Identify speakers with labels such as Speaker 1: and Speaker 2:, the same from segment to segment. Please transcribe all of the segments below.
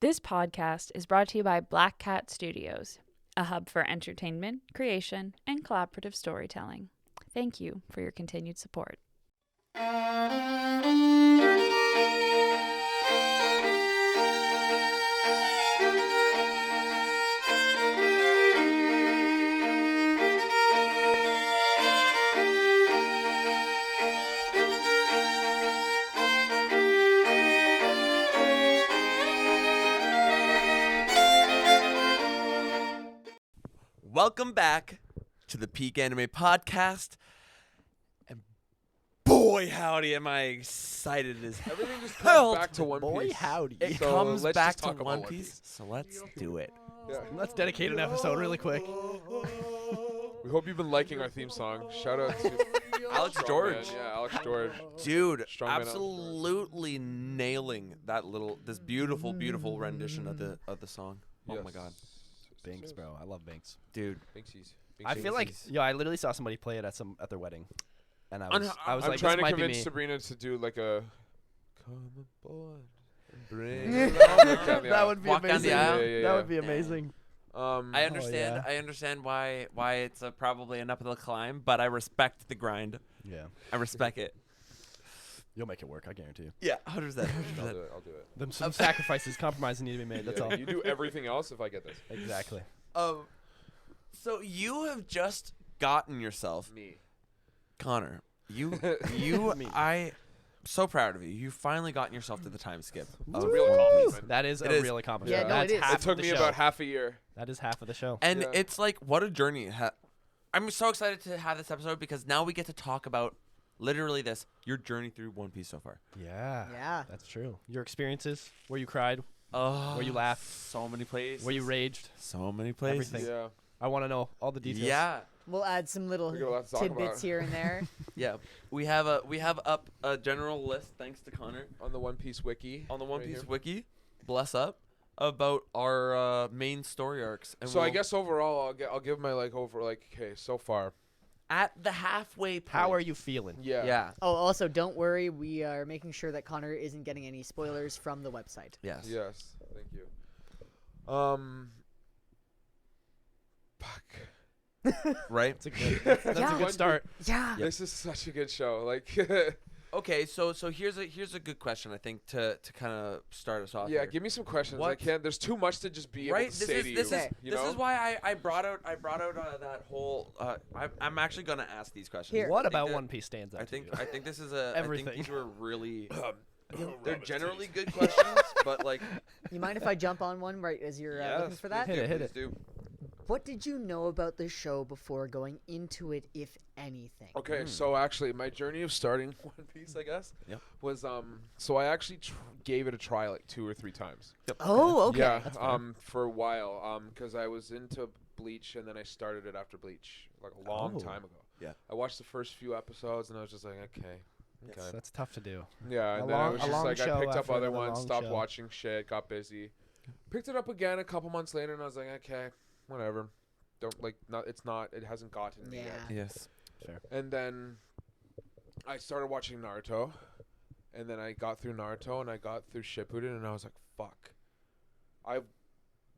Speaker 1: This podcast is brought to you by Black Cat Studios, a hub for entertainment, creation, and collaborative storytelling. Thank you for your continued support.
Speaker 2: Welcome back to the Peak Anime Podcast, and boy howdy am I excited as
Speaker 3: Everything just
Speaker 2: hell
Speaker 3: comes back to One Piece.
Speaker 4: Boy, howdy.
Speaker 2: it
Speaker 3: So
Speaker 2: comes
Speaker 3: let's
Speaker 2: back
Speaker 3: just
Speaker 2: to
Speaker 3: talk about
Speaker 2: One
Speaker 3: One
Speaker 2: Piece. So let's do it.
Speaker 3: Yeah.
Speaker 4: Let's dedicate an episode really quick.
Speaker 3: We hope you've been liking our theme song. Shout out to
Speaker 2: Alex
Speaker 3: Strongman.
Speaker 2: George.
Speaker 3: Yeah, Alex George.
Speaker 2: Dude,
Speaker 3: Strongman Alex
Speaker 2: absolutely nailing this beautiful rendition of the song. Oh my
Speaker 3: Yes.
Speaker 2: god.
Speaker 4: Binks, bro. I love Binks.
Speaker 2: Dude.
Speaker 3: Binksies.
Speaker 4: I feel like, I literally saw somebody play it at their wedding, and I was
Speaker 3: I'm
Speaker 4: like,
Speaker 3: trying
Speaker 4: this
Speaker 3: to
Speaker 4: might be
Speaker 3: convince
Speaker 4: me.
Speaker 3: Sabrina to do like a come aboard and bring it on. Walk down the
Speaker 4: That
Speaker 3: aisle.
Speaker 4: would be
Speaker 2: Walk down
Speaker 4: amazing.
Speaker 2: the aisle?
Speaker 3: Yeah.
Speaker 4: That would be amazing.
Speaker 2: I understand.
Speaker 4: yeah.
Speaker 2: I understand why it's probably an uphill climb, but I respect the grind.
Speaker 4: Yeah,
Speaker 2: I respect it.
Speaker 4: you'll make it work. I guarantee you.
Speaker 2: Yeah, 100%.
Speaker 3: I'll do it.
Speaker 4: Them some sacrifices, compromises need to be made. That's
Speaker 3: Yeah,
Speaker 4: all.
Speaker 3: You do everything else if I get this.
Speaker 4: Exactly.
Speaker 2: So you have just gotten yourself,
Speaker 3: Me.
Speaker 2: Connor. You,
Speaker 4: Me.
Speaker 2: I, so proud of you. You finally gotten yourself to the time skip.
Speaker 3: It's a real accomplishment.
Speaker 4: That is
Speaker 2: It
Speaker 4: a
Speaker 2: is.
Speaker 4: real accomplishment.
Speaker 3: Yeah,
Speaker 5: no,
Speaker 4: That's
Speaker 5: it is.
Speaker 4: half
Speaker 3: It took
Speaker 4: of the
Speaker 3: me
Speaker 4: show.
Speaker 3: about half a year.
Speaker 4: That is half of the show.
Speaker 2: And
Speaker 3: Yeah.
Speaker 2: it's like, what a journey. I'm so excited to have this episode because now we get to talk about literally your journey through One Piece so far.
Speaker 4: Yeah.
Speaker 5: Yeah.
Speaker 4: That's true. Your experiences, where you cried,
Speaker 2: Oh,
Speaker 4: where you laughed,
Speaker 2: so many places.
Speaker 4: where you raged.
Speaker 2: So many places.
Speaker 4: Everything.
Speaker 3: Yeah.
Speaker 4: I want to know all the details.
Speaker 2: Yeah.
Speaker 5: We'll add some little
Speaker 3: We got a lot to talk
Speaker 5: tidbits
Speaker 3: about.
Speaker 5: here and there.
Speaker 2: Yeah. We have up a general list, thanks to Connor,
Speaker 3: On the One Piece wiki.
Speaker 2: on the One
Speaker 3: right
Speaker 2: Piece
Speaker 3: here.
Speaker 2: wiki. Bless up. About our main story arcs. And
Speaker 3: So I
Speaker 2: we'll-
Speaker 3: guess overall, I'll give my okay, so far.
Speaker 2: at the halfway point.
Speaker 4: How are you feeling?
Speaker 3: Yeah.
Speaker 2: Yeah.
Speaker 5: Oh, also, don't worry. We are making sure that Connor isn't getting any spoilers from the website.
Speaker 2: Yes.
Speaker 3: Yes. Thank you. Fuck.
Speaker 2: Right.
Speaker 4: That's a good. That's a
Speaker 5: Yeah.
Speaker 4: good start.
Speaker 5: Yeah.
Speaker 3: This is such a good show. Like,
Speaker 2: Okay. So here's a good question I think to kind of start us off.
Speaker 3: yeah,
Speaker 2: here.
Speaker 3: give me some questions. I
Speaker 2: What?
Speaker 3: can't. There's too much to just be
Speaker 2: Right.
Speaker 3: able to say to you.
Speaker 2: This
Speaker 3: you know?
Speaker 2: is why I brought out that whole. I'm actually gonna ask these questions.
Speaker 5: Here.
Speaker 2: I
Speaker 4: What
Speaker 2: think
Speaker 4: about
Speaker 2: that-
Speaker 4: One Piece stands out
Speaker 2: I think
Speaker 4: to you?
Speaker 2: this is a.
Speaker 4: Everything.
Speaker 2: I think these were really. They're generally good questions, but like.
Speaker 5: You mind if I jump on one right as you're looking
Speaker 2: Yes,
Speaker 5: for that?
Speaker 4: Hit it, hit
Speaker 2: please
Speaker 4: it.
Speaker 2: do.
Speaker 5: What did you know about the show before going into it, if anything?
Speaker 3: Okay, so actually, my journey of starting One Piece, I guess,
Speaker 2: Yep.
Speaker 3: was So I actually gave it a try like 2 or 3 times.
Speaker 5: Oh, okay.
Speaker 3: Yeah.
Speaker 4: That's fair.
Speaker 3: For a while. Because I was into Bleach, and then I started it after Bleach, like a long
Speaker 4: Oh.
Speaker 3: time ago.
Speaker 2: Yeah.
Speaker 3: I watched the first few episodes, and I was just like, okay.
Speaker 2: Yes.
Speaker 4: That's tough to do.
Speaker 3: Yeah,
Speaker 4: A
Speaker 3: and then I
Speaker 4: long-
Speaker 3: was
Speaker 4: a
Speaker 3: just
Speaker 4: long
Speaker 3: like, I
Speaker 4: show
Speaker 3: picked up
Speaker 4: after
Speaker 3: other
Speaker 4: another
Speaker 3: ones,
Speaker 4: long
Speaker 3: stopped
Speaker 4: show.
Speaker 3: watching shit, got busy. Picked it up again a couple months later, and I was like, okay, whatever. It hasn't gotten me
Speaker 5: Yeah.
Speaker 3: yet.
Speaker 2: Yes.
Speaker 4: Fair.
Speaker 3: And then I started watching Naruto, and then I got through Naruto, and I got through Shippuden, and I was like, fuck. I've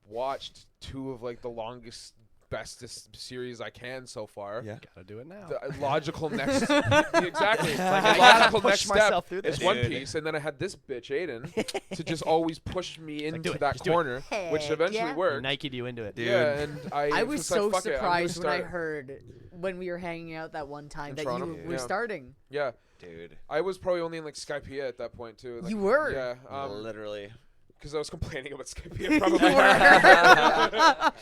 Speaker 3: watched 2 of like the longest, bestest series I can so far.
Speaker 2: Yeah.
Speaker 4: Gotta do it now.
Speaker 3: The logical next exactly.
Speaker 4: Like,
Speaker 3: The
Speaker 4: I gotta
Speaker 3: logical
Speaker 4: push
Speaker 3: next step
Speaker 4: myself through
Speaker 3: is
Speaker 4: this.
Speaker 3: One
Speaker 2: Dude.
Speaker 3: Piece, and then I had this bitch Aidan to just always push me
Speaker 4: like, do
Speaker 3: into
Speaker 4: it,
Speaker 3: that
Speaker 4: just do it.
Speaker 3: corner, which
Speaker 5: Heck
Speaker 3: eventually
Speaker 5: yeah.
Speaker 4: He
Speaker 3: worked.
Speaker 4: Nike'd you into it.
Speaker 2: Dude.
Speaker 3: Yeah, and
Speaker 5: I was
Speaker 3: was like,
Speaker 5: so
Speaker 3: "Fuck it, I'm gonna
Speaker 5: surprised when I
Speaker 3: start."
Speaker 5: heard when we were hanging out that one time
Speaker 3: In
Speaker 5: that
Speaker 3: Toronto?
Speaker 5: you were
Speaker 3: Yeah.
Speaker 5: starting.
Speaker 3: Yeah,
Speaker 2: Dude.
Speaker 3: I was probably only in like Skypea at that point too. Like,
Speaker 5: You were?
Speaker 3: Yeah,
Speaker 2: Literally.
Speaker 3: because I was complaining about Skypea probably.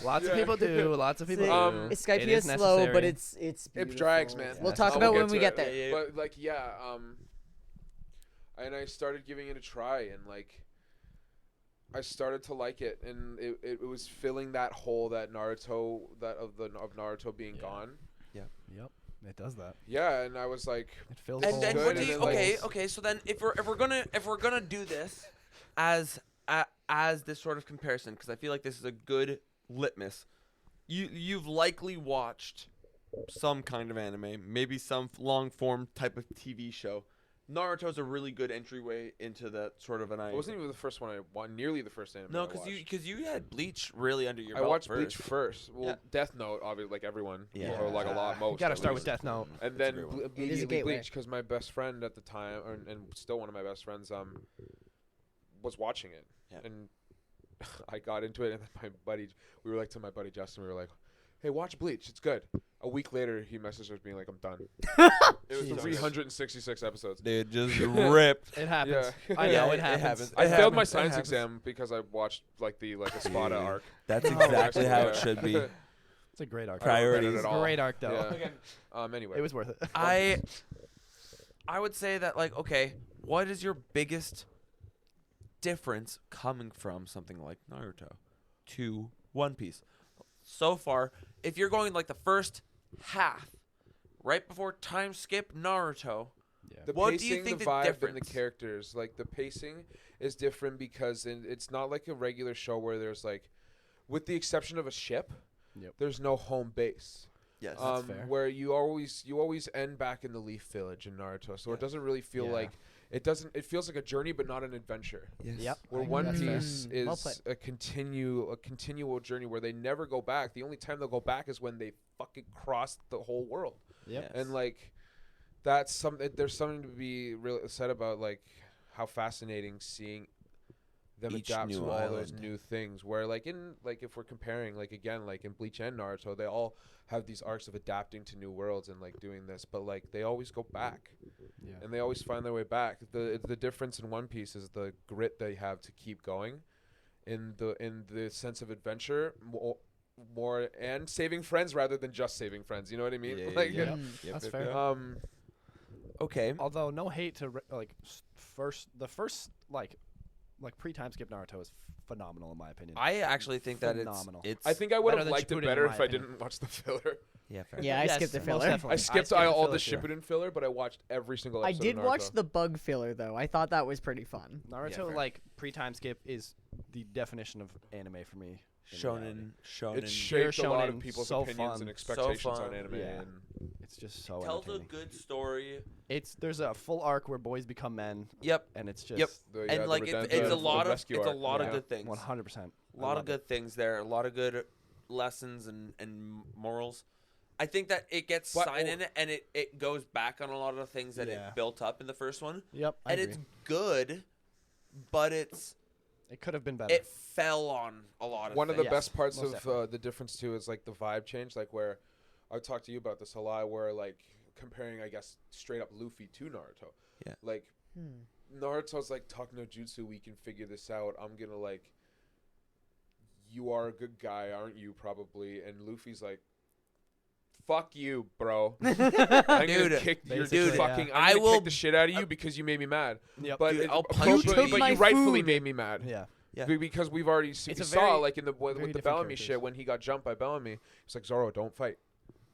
Speaker 4: Lots of
Speaker 3: Yeah.
Speaker 4: people do. Lots of people
Speaker 3: Um,
Speaker 4: do.
Speaker 5: It's Skype
Speaker 4: It
Speaker 5: is
Speaker 4: is
Speaker 5: slow, but
Speaker 4: necessary.
Speaker 5: it's
Speaker 3: It
Speaker 5: beautiful.
Speaker 3: drags, man.
Speaker 5: We'll
Speaker 4: Yeah,
Speaker 5: talk
Speaker 4: I'll
Speaker 5: about
Speaker 3: get
Speaker 5: when we
Speaker 3: to
Speaker 5: get
Speaker 3: it.
Speaker 5: there.
Speaker 2: Yeah.
Speaker 3: But like, and I started giving it a try, and like, I started to like it, and it was filling that hole that Naruto of Naruto being
Speaker 4: Yeah.
Speaker 3: gone.
Speaker 4: Yep. It does that.
Speaker 3: Yeah, and I was like,
Speaker 4: It fills
Speaker 2: And
Speaker 4: holes.
Speaker 2: then
Speaker 3: good,
Speaker 2: what do
Speaker 3: and
Speaker 2: you?
Speaker 3: then, like-
Speaker 2: Okay. So then, if we're gonna do this as this sort of comparison, because I feel like this is a good litmus. You've likely watched some kind of anime, maybe some long form type of TV show. Naruto's a really good entryway into that sort of an
Speaker 3: It
Speaker 2: idea.
Speaker 3: wasn't even the first one I watched. Nearly the first anime.
Speaker 2: No,
Speaker 3: I
Speaker 2: because
Speaker 3: watched.
Speaker 2: you had Bleach really under your
Speaker 3: I
Speaker 2: belt
Speaker 3: watched
Speaker 2: first.
Speaker 3: Bleach first. Well,
Speaker 4: Yeah.
Speaker 3: Death Note, obviously, like everyone.
Speaker 2: Yeah.
Speaker 3: Or like a lot, most.
Speaker 4: You gotta
Speaker 3: at
Speaker 4: start with
Speaker 3: least.
Speaker 4: Death Note.
Speaker 3: And
Speaker 2: That's a
Speaker 3: then
Speaker 2: great one.
Speaker 3: immediately
Speaker 5: gateway.
Speaker 3: Bleach, because my best friend at the time, and still one of my best friends, was watching it,
Speaker 2: Yeah.
Speaker 3: and I got into it, and then we were like to my buddy Justin, we were like, "Hey, watch Bleach, it's good." A week later, he messaged us being like, "I'm done." It was
Speaker 4: Jesus.
Speaker 3: 366 episodes.
Speaker 2: Dude, just ripped.
Speaker 4: It happens.
Speaker 3: Yeah.
Speaker 4: I
Speaker 2: Yeah,
Speaker 4: know
Speaker 2: it
Speaker 4: it happens.
Speaker 2: happens.
Speaker 3: I
Speaker 2: It
Speaker 3: failed my
Speaker 2: happens. It
Speaker 3: science
Speaker 2: happens.
Speaker 3: exam because I watched like the Espada arc.
Speaker 2: That's
Speaker 5: Oh,
Speaker 2: exactly how it
Speaker 3: yeah.
Speaker 2: should be.
Speaker 4: It's a great arc.
Speaker 2: Priorities.
Speaker 3: I don't regret it at all.
Speaker 4: Great arc though.
Speaker 3: Yeah. Anyway,
Speaker 4: It was worth it.
Speaker 2: I would say that, like, okay, what is your biggest difference coming from something like Naruto to One Piece? So far, if you're going like the first half, right before time skip Naruto,
Speaker 3: the
Speaker 2: what do
Speaker 3: pacing,
Speaker 2: you think
Speaker 3: the
Speaker 2: the
Speaker 3: vibe, and the
Speaker 2: difference?
Speaker 3: characters, like the pacing is different because it's not like a regular show where there's like, with the exception of a ship,
Speaker 4: Yep.
Speaker 3: there's no home base.
Speaker 2: yes,
Speaker 4: That's fair.
Speaker 3: Where you always end back in the Leaf Village in Naruto, so
Speaker 2: Yeah.
Speaker 3: it doesn't really feel
Speaker 4: Yeah.
Speaker 3: like it feels like a journey but not an adventure.
Speaker 2: yes.
Speaker 4: Yep.
Speaker 3: Where
Speaker 4: I
Speaker 3: One
Speaker 4: agree. That's
Speaker 3: Piece
Speaker 4: fair.
Speaker 5: Well
Speaker 3: is
Speaker 5: played.
Speaker 3: a continual journey where they never go back. The only time they'll go back is when they fucking cross the whole world.
Speaker 4: Yep.
Speaker 2: Yes.
Speaker 3: And like that's there's something to be really said about like how fascinating seeing them
Speaker 2: Each
Speaker 3: adapt to
Speaker 2: new
Speaker 3: all those
Speaker 2: island.
Speaker 3: new things. Where like if we're comparing like again like in Bleach and Naruto, they all have these arcs of adapting to new worlds and like doing this, but like they always go back
Speaker 4: Yeah.
Speaker 3: and they always find their way back. The difference in One Piece is the grit they have to keep going, in the sense of adventure more and saving friends rather than just saving friends. You know what I mean?
Speaker 2: Yeah,
Speaker 3: Like,
Speaker 2: yeah,
Speaker 5: Mm.
Speaker 2: Yep,
Speaker 4: That's
Speaker 2: yep,
Speaker 4: fair.
Speaker 2: yep. Okay.
Speaker 4: Although no hate to the first like pre-time skip Naruto is phenomenal in my opinion.
Speaker 2: I actually think that
Speaker 4: Phenomenal.
Speaker 2: it's
Speaker 3: I think I would
Speaker 4: Better
Speaker 3: have
Speaker 4: than
Speaker 3: liked it
Speaker 4: Shippuden, in
Speaker 3: better
Speaker 4: my
Speaker 3: if I
Speaker 4: opinion.
Speaker 3: didn't watch the filler.
Speaker 2: yeah, fair.
Speaker 5: Yeah, I
Speaker 4: Yes,
Speaker 5: skipped the
Speaker 4: most
Speaker 5: filler.
Speaker 4: definitely.
Speaker 3: I skipped
Speaker 4: skipped the
Speaker 3: all the
Speaker 4: filler, too.
Speaker 3: Shippuden filler, but I watched every single
Speaker 5: I
Speaker 3: episode.
Speaker 5: did
Speaker 3: of
Speaker 5: watch
Speaker 3: Naruto.
Speaker 5: the bug filler though. I thought that was pretty fun.
Speaker 4: Naruto
Speaker 2: fair.
Speaker 4: like pre-time skip is the definition of anime for me. in reality.
Speaker 2: Shonen.
Speaker 3: It shaped a lot of
Speaker 4: shonen,
Speaker 3: people's
Speaker 4: so
Speaker 3: opinions
Speaker 4: fun.
Speaker 3: and expectations
Speaker 2: So
Speaker 3: on
Speaker 2: fun.
Speaker 3: anime.
Speaker 4: Yeah.
Speaker 3: And
Speaker 4: It's just so
Speaker 2: tells a
Speaker 4: entertaining.
Speaker 2: good story.
Speaker 4: There's a full arc where boys become men,
Speaker 2: Yep.
Speaker 4: and it's just
Speaker 2: Yep.
Speaker 3: the,
Speaker 2: And
Speaker 3: the
Speaker 2: like
Speaker 3: redemp-
Speaker 2: it's a
Speaker 3: the
Speaker 2: lot of
Speaker 3: rescue
Speaker 2: it's a
Speaker 3: arc,
Speaker 2: lot of
Speaker 3: yeah.
Speaker 2: good things.
Speaker 4: 100%.
Speaker 2: A lot of good things there. A lot of good lessons and morals. I think that it gets
Speaker 3: But-
Speaker 2: signed in it, and it goes back on a lot of the things that
Speaker 4: Yeah.
Speaker 2: it built up in the first one.
Speaker 4: Yep, I
Speaker 2: And
Speaker 4: agree.
Speaker 2: it's good, but
Speaker 4: It could have been better.
Speaker 2: it fell on a lot of
Speaker 3: One of the
Speaker 2: things.
Speaker 3: best parts
Speaker 4: most
Speaker 3: of
Speaker 4: definitely.
Speaker 3: the difference too is like the vibe change, like where I've talked to you about this a lot, where like comparing, I guess, straight up Luffy to Naruto.
Speaker 2: Yeah.
Speaker 3: Like Naruto's like, talk no jutsu, we can figure this out. I'm gonna like, you are a good guy, aren't you? Probably. And Luffy's like, fuck you, bro. I'm gonna
Speaker 2: Dude,
Speaker 3: kick your
Speaker 4: basically,
Speaker 3: fucking.
Speaker 2: yeah.
Speaker 3: I'm
Speaker 2: I
Speaker 3: gonna
Speaker 2: will-
Speaker 3: kick the shit out of you because you made me mad.
Speaker 4: Yep.
Speaker 3: But
Speaker 2: Dude,
Speaker 3: it-
Speaker 2: I'll
Speaker 3: but-
Speaker 2: punch
Speaker 3: but
Speaker 2: you.
Speaker 3: you
Speaker 5: My
Speaker 3: rightfully
Speaker 5: food.
Speaker 3: made me mad.
Speaker 4: yeah.
Speaker 2: Yeah.
Speaker 3: Because we've already
Speaker 4: It's
Speaker 3: we
Speaker 4: a
Speaker 3: saw
Speaker 4: very-
Speaker 3: like in the
Speaker 4: very
Speaker 3: with the
Speaker 4: different
Speaker 3: Bellamy
Speaker 4: characters.
Speaker 3: shit when he got jumped by Bellamy. It's like, Zoro, don't fight.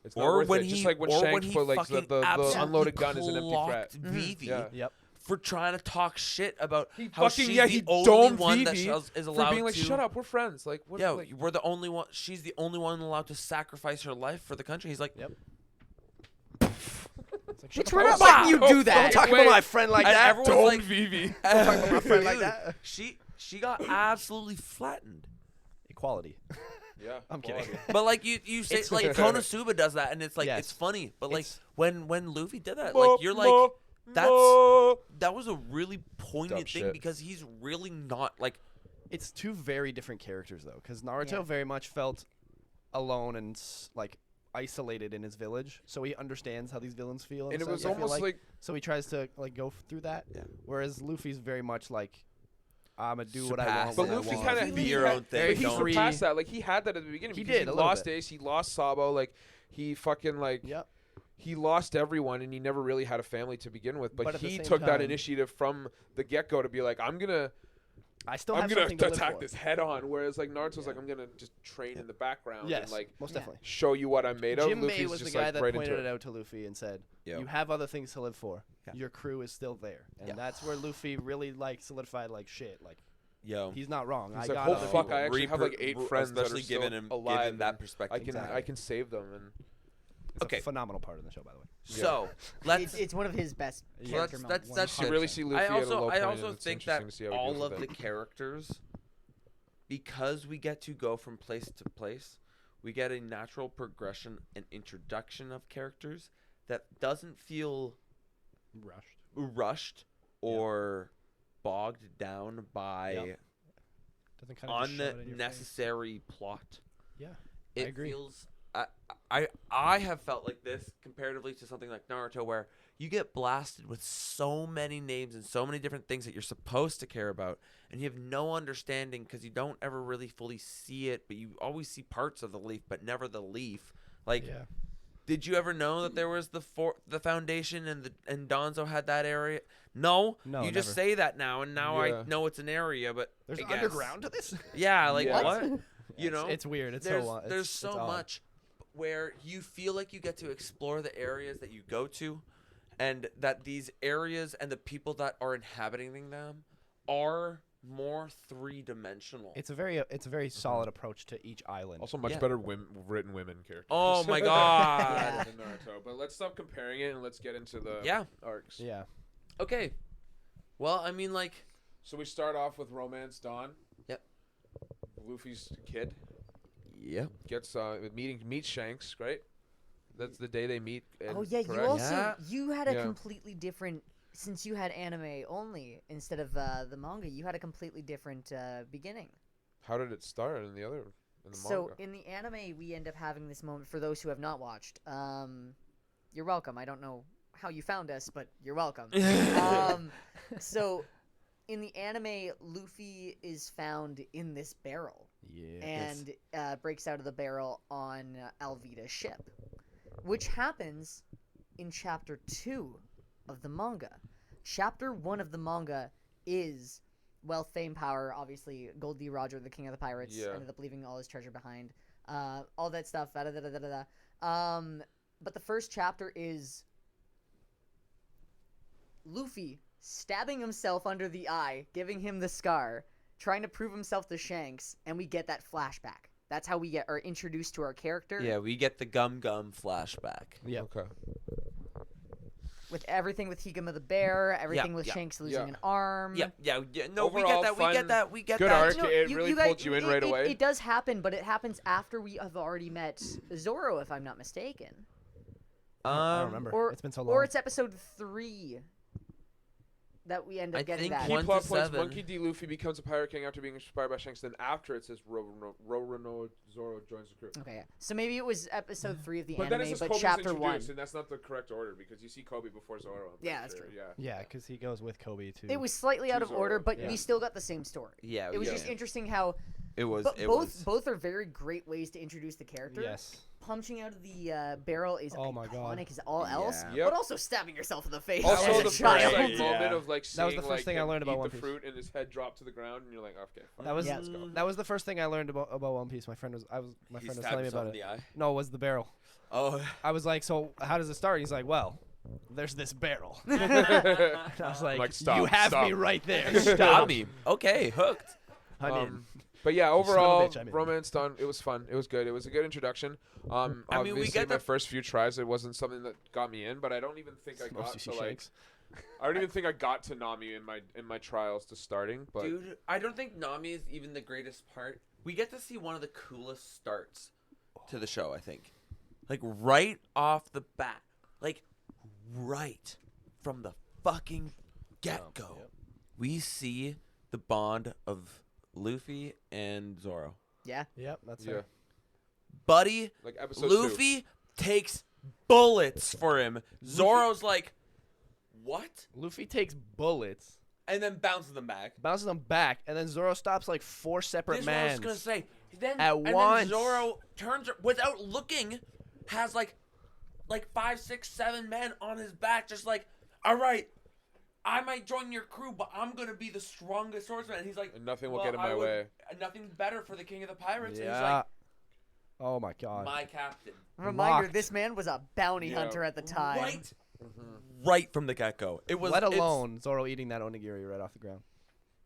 Speaker 3: It's not
Speaker 2: Or
Speaker 3: worth
Speaker 2: when
Speaker 3: it.
Speaker 2: he
Speaker 3: Just like when
Speaker 2: or
Speaker 3: Shanks
Speaker 2: when he
Speaker 3: put like
Speaker 2: fucking
Speaker 3: the
Speaker 2: absolutely
Speaker 3: unloaded gun is an empty threat.
Speaker 2: clocked Vivi
Speaker 3: Yeah.
Speaker 4: Yep.
Speaker 2: for trying to talk shit about
Speaker 3: He
Speaker 2: how
Speaker 3: fucking
Speaker 2: she's
Speaker 3: yeah,
Speaker 2: the
Speaker 3: he
Speaker 2: only
Speaker 3: domed
Speaker 2: one that
Speaker 3: Vivi
Speaker 2: is
Speaker 3: for
Speaker 2: allowed
Speaker 3: being like,
Speaker 2: to.
Speaker 3: shut up, we're friends. Like, what?
Speaker 2: Yeah,
Speaker 3: like,
Speaker 2: we're the only one. She's the only one allowed to sacrifice her life for the country. He's like,
Speaker 4: Yep. It's like,
Speaker 5: Bitch,
Speaker 4: shut the
Speaker 5: we're
Speaker 4: fuck
Speaker 5: not
Speaker 4: up.
Speaker 5: letting you
Speaker 3: Wow.
Speaker 5: do
Speaker 3: Don't
Speaker 5: that.
Speaker 4: Don't talk
Speaker 3: Wait.
Speaker 4: about my friend like
Speaker 2: And
Speaker 4: that.
Speaker 2: everyone's
Speaker 3: Dome
Speaker 2: like,
Speaker 3: Vivi.
Speaker 4: Don't talk about my friend like
Speaker 2: Dude,
Speaker 4: that.
Speaker 2: she got absolutely flattened.
Speaker 4: Equality.
Speaker 3: Yeah,
Speaker 4: I'm kidding.
Speaker 3: quality.
Speaker 2: But like you say,
Speaker 4: It's-
Speaker 2: like Konosuba does that, and it's like
Speaker 4: Yes.
Speaker 2: it's funny. But like
Speaker 4: It's-
Speaker 2: when Luffy did that, like you're like, that was a really poignant
Speaker 3: Dumb
Speaker 2: thing
Speaker 3: shit.
Speaker 2: because he's really not like.
Speaker 4: It's two very different characters though, because Naruto
Speaker 5: Yeah.
Speaker 4: very much felt alone and like isolated in his village, so he understands how these villains feel.
Speaker 3: And it
Speaker 4: stuff,
Speaker 3: was
Speaker 4: I feel
Speaker 3: almost like
Speaker 4: so he tries to like go through that.
Speaker 2: Yeah.
Speaker 4: Whereas Luffy's very much like, I'ma do what I
Speaker 2: Surpass
Speaker 4: want.
Speaker 3: But
Speaker 4: when I
Speaker 3: Luffy
Speaker 4: want.
Speaker 3: kind of
Speaker 2: Be your own thing.
Speaker 3: But he
Speaker 2: Don't-
Speaker 3: surpassed that. Like he had that at the beginning.
Speaker 4: He
Speaker 3: because
Speaker 4: did, a
Speaker 3: He
Speaker 4: little
Speaker 3: lost
Speaker 4: bit.
Speaker 3: Ace. He lost Sabo. Like he fucking like
Speaker 4: Yep.
Speaker 3: he lost everyone, and he never really had a family to begin with. But
Speaker 4: But at the
Speaker 3: he
Speaker 4: same
Speaker 3: took that
Speaker 4: time-
Speaker 3: initiative from the get go to be like, I'm gonna
Speaker 4: I still have something to live
Speaker 3: attack
Speaker 4: for.
Speaker 3: this head on. Whereas like Naruto's
Speaker 4: Yeah.
Speaker 3: like, I'm gonna just train in the background
Speaker 4: Yes,
Speaker 3: and like
Speaker 4: most
Speaker 5: Yeah.
Speaker 4: definitely.
Speaker 3: show you what I'm made of.
Speaker 4: Jim May
Speaker 3: Luffy's
Speaker 4: was the
Speaker 3: just
Speaker 4: guy
Speaker 3: like
Speaker 4: that
Speaker 3: right
Speaker 4: pointed
Speaker 3: into
Speaker 4: it out to Luffy and said,
Speaker 2: Yo.
Speaker 4: "You have other things to live for.
Speaker 2: Yeah.
Speaker 4: Your crew is still there," and
Speaker 2: Yeah.
Speaker 4: that's where Luffy really like solidified like shit. Like
Speaker 2: Yo,
Speaker 4: he's not wrong.
Speaker 3: He's
Speaker 4: I
Speaker 3: like,
Speaker 4: got
Speaker 3: oh
Speaker 4: other
Speaker 3: fuck,
Speaker 4: people.
Speaker 3: I actually have like 8 friends that are
Speaker 2: especially
Speaker 3: still
Speaker 2: given him
Speaker 3: alive.
Speaker 2: given that
Speaker 3: and
Speaker 2: perspective.
Speaker 3: I can
Speaker 4: Exactly.
Speaker 3: I can save them, and
Speaker 4: It's
Speaker 2: Okay.
Speaker 4: a phenomenal part of the show, by the way.
Speaker 2: So let's.
Speaker 5: It's one of his best
Speaker 4: Yeah.
Speaker 5: character
Speaker 2: That's
Speaker 5: moments.
Speaker 3: You
Speaker 2: good.
Speaker 3: really see Luffy
Speaker 2: I
Speaker 3: at a
Speaker 2: also
Speaker 3: low
Speaker 2: I
Speaker 3: point,
Speaker 2: also
Speaker 3: and it's
Speaker 2: think
Speaker 3: interesting
Speaker 2: that
Speaker 3: to see how he
Speaker 2: all
Speaker 3: deals
Speaker 2: of
Speaker 3: with
Speaker 2: the
Speaker 3: it.
Speaker 2: characters, because we get to go from place to place, we get a natural progression and introduction of characters that doesn't feel rushed or bogged down by
Speaker 4: Yeah. Doesn't kind of
Speaker 2: unnecessary plot.
Speaker 4: Yeah,
Speaker 2: It
Speaker 4: agree.
Speaker 2: feels I have felt like this comparatively to something like Naruto, where you get blasted with so many names and so many different things that you're supposed to care about, and you have no understanding because you don't ever really fully see it, but you always see parts of the leaf but never the leaf. Like,
Speaker 4: Yeah.
Speaker 2: did you ever know that there was the foundation and Donzo had that area? No,
Speaker 4: No,
Speaker 2: you just
Speaker 4: never.
Speaker 2: say that now, and now
Speaker 3: Yeah.
Speaker 2: I know it's an area, but
Speaker 4: There's
Speaker 2: I guess.
Speaker 4: underground to this.
Speaker 2: Yeah, like
Speaker 3: Yeah.
Speaker 2: what? You know,
Speaker 4: It's weird. It's
Speaker 2: there's
Speaker 4: so it's
Speaker 2: there's so
Speaker 4: odd.
Speaker 2: much where you feel like you get to explore the areas that you go to, and that these areas and the people that are inhabiting them are more three-dimensional.
Speaker 4: It's a very solid approach to each island.
Speaker 3: Also, much
Speaker 2: Yeah.
Speaker 3: better written women characters.
Speaker 2: Oh my god.
Speaker 5: Yeah.
Speaker 3: Than Naruto. But let's stop comparing it and let's get into the
Speaker 2: Yeah.
Speaker 3: arcs.
Speaker 4: Yeah.
Speaker 2: Okay. Well, I mean, like,
Speaker 3: So we start off with Romance Dawn.
Speaker 2: Yep.
Speaker 3: Luffy's kid
Speaker 2: yeah.
Speaker 3: gets meets Shanks, right? That's the day they meet. And,
Speaker 5: Oh yeah, you
Speaker 3: correct?
Speaker 5: also
Speaker 2: Yeah.
Speaker 5: you had a
Speaker 3: Yeah.
Speaker 5: completely different, since you had anime only instead of the manga. You had a completely different beginning.
Speaker 3: How did it start in the
Speaker 5: So
Speaker 3: manga?
Speaker 5: in the anime, we end up having this moment for those who have not watched. You're welcome. I don't know how you found us, but you're welcome. So in the anime, Luffy is found in this barrel
Speaker 4: Yeah.
Speaker 5: and breaks out of the barrel on Alvida's ship, which happens in chapter 2 of the manga. Chapter 1 of the manga is wealth, fame, power. Obviously, Gold D. Roger, the king of the pirates,
Speaker 3: Yeah.
Speaker 5: ended up leaving all his treasure behind. All that stuff. Da, da, da, da, da, da. But the first chapter is Luffy stabbing himself under the eye, giving him the scar, trying to prove himself to Shanks, and we get that flashback. That's how we are introduced to our character.
Speaker 2: Yeah, we get the Gum Gum flashback.
Speaker 4: Yeah.
Speaker 3: Okay.
Speaker 5: With everything with Higama the bear, everything with
Speaker 2: yeah,
Speaker 5: Shanks losing
Speaker 3: yeah.
Speaker 5: an arm.
Speaker 2: Yeah. No, we
Speaker 3: Overall,
Speaker 2: get that. We
Speaker 3: fun,
Speaker 2: get that. We get
Speaker 3: good
Speaker 2: that.
Speaker 3: arc. It really pulled you in right away.
Speaker 5: It does happen, but it happens after we have already met Zoro, if I'm not mistaken.
Speaker 4: I don't remember.
Speaker 5: Or
Speaker 4: It's been so long.
Speaker 5: Or it's episode 3 that we end up
Speaker 2: I
Speaker 5: getting
Speaker 2: think
Speaker 5: that.
Speaker 3: Key
Speaker 2: 1
Speaker 3: plot
Speaker 2: to
Speaker 3: points:
Speaker 2: 7.
Speaker 3: Monkey D. Luffy becomes a pirate king after being inspired by Shanks. Then after it says Roronoa Zoro joins the crew.
Speaker 5: Okay, yeah. So maybe it was episode 3 of the
Speaker 3: But then it
Speaker 5: anime,
Speaker 3: says
Speaker 5: but
Speaker 3: Kobe's
Speaker 5: chapter 1.
Speaker 3: introduced, and that's not the correct order because you see Kobe before Zoro. I'm
Speaker 5: Yeah,
Speaker 3: pretty
Speaker 5: that's
Speaker 3: sure.
Speaker 5: true.
Speaker 3: Yeah.
Speaker 4: Yeah, because he goes with Kobe too.
Speaker 5: It was slightly out of
Speaker 3: Zoro,
Speaker 5: order, but
Speaker 4: yeah.
Speaker 5: we still got the same story.
Speaker 2: Yeah.
Speaker 5: It was
Speaker 2: yeah.
Speaker 5: just interesting how
Speaker 2: It was.
Speaker 5: But
Speaker 2: It
Speaker 5: both
Speaker 2: was.
Speaker 5: both are very great ways to introduce the character.
Speaker 4: Yes.
Speaker 5: Punching out of the barrel is
Speaker 4: Oh my God.
Speaker 5: iconic as all else,
Speaker 2: Yeah.
Speaker 3: Yep.
Speaker 5: but also stabbing yourself in the face
Speaker 3: Also,
Speaker 5: as
Speaker 3: the
Speaker 5: a
Speaker 3: first
Speaker 5: child.
Speaker 3: like,
Speaker 2: Yeah.
Speaker 3: moment of like
Speaker 4: That was
Speaker 3: seeing
Speaker 4: the first
Speaker 3: like
Speaker 4: thing I
Speaker 3: him
Speaker 4: learned about
Speaker 3: eat
Speaker 4: One
Speaker 3: the
Speaker 4: Piece.
Speaker 3: fruit and his head drop to the ground, and you're like, okay. Fine.
Speaker 4: That was
Speaker 5: Yeah.
Speaker 3: Let's go.
Speaker 4: that was the first thing I learned about One Piece. My friend was
Speaker 2: He
Speaker 4: telling
Speaker 2: stabbed
Speaker 4: me
Speaker 2: himself
Speaker 4: about
Speaker 2: in
Speaker 4: it.
Speaker 2: the eye.
Speaker 4: No, it was the barrel.
Speaker 2: Oh.
Speaker 4: I was like, so how does it start? He's like, well, there's this barrel. And I was like,
Speaker 3: Like, stop,
Speaker 4: you have
Speaker 3: stop.
Speaker 4: me right there.
Speaker 2: Got
Speaker 4: Stop.
Speaker 2: me. Okay, hooked.
Speaker 4: I'm in.
Speaker 3: But yeah,
Speaker 4: son of a
Speaker 3: overall,
Speaker 4: bitch, I'm in.
Speaker 3: Romance Dawn, it was fun. It was good. It was a good introduction.
Speaker 2: I mean, we
Speaker 3: Obviously,
Speaker 2: get
Speaker 3: my
Speaker 2: the-
Speaker 3: first few tries, it wasn't something that got me in, but I don't even think I got
Speaker 4: Mostly
Speaker 3: to like.
Speaker 4: Shanks.
Speaker 3: I don't even think I got to Nami in my trials to starting. But
Speaker 2: Dude, I don't think Nami is even the greatest part. We get to see one of the coolest starts to the show, I think. Like, right off the bat. Like, right from the fucking get-go.
Speaker 4: Yep.
Speaker 2: We see the bond of Luffy and Zoro.
Speaker 5: Yeah.
Speaker 4: Yep, that's
Speaker 3: yeah,
Speaker 4: fair.
Speaker 2: Buddy,
Speaker 3: like episode
Speaker 2: Luffy takes bullets for him. Zoro's like, what?
Speaker 4: Luffy takes bullets,
Speaker 2: And then bounces them back.
Speaker 4: bounces them back, and then Zoro stops like 4 separate
Speaker 2: This is what I was
Speaker 4: mans.
Speaker 2: gonna say. Then,
Speaker 4: At
Speaker 2: and
Speaker 4: once.
Speaker 2: then Zoro turns without looking, has like 5, 6, 7 men on his back, just like, all right, I might join your crew, but I'm gonna be the strongest swordsman. And he's like,
Speaker 3: And nothing will
Speaker 2: well,
Speaker 3: get in
Speaker 2: I
Speaker 3: my
Speaker 2: would-
Speaker 3: way.
Speaker 2: Nothing better for the king of the pirates. And he's
Speaker 4: Yeah.
Speaker 2: like,
Speaker 4: Oh my god.
Speaker 2: my captain.
Speaker 5: Reminder:
Speaker 4: Locked.
Speaker 5: this man was a bounty
Speaker 3: Yeah.
Speaker 5: hunter at the time.
Speaker 2: Right, right from the get go. It was.
Speaker 4: Let
Speaker 2: it's-
Speaker 4: alone Zoro eating that onigiri right off the ground.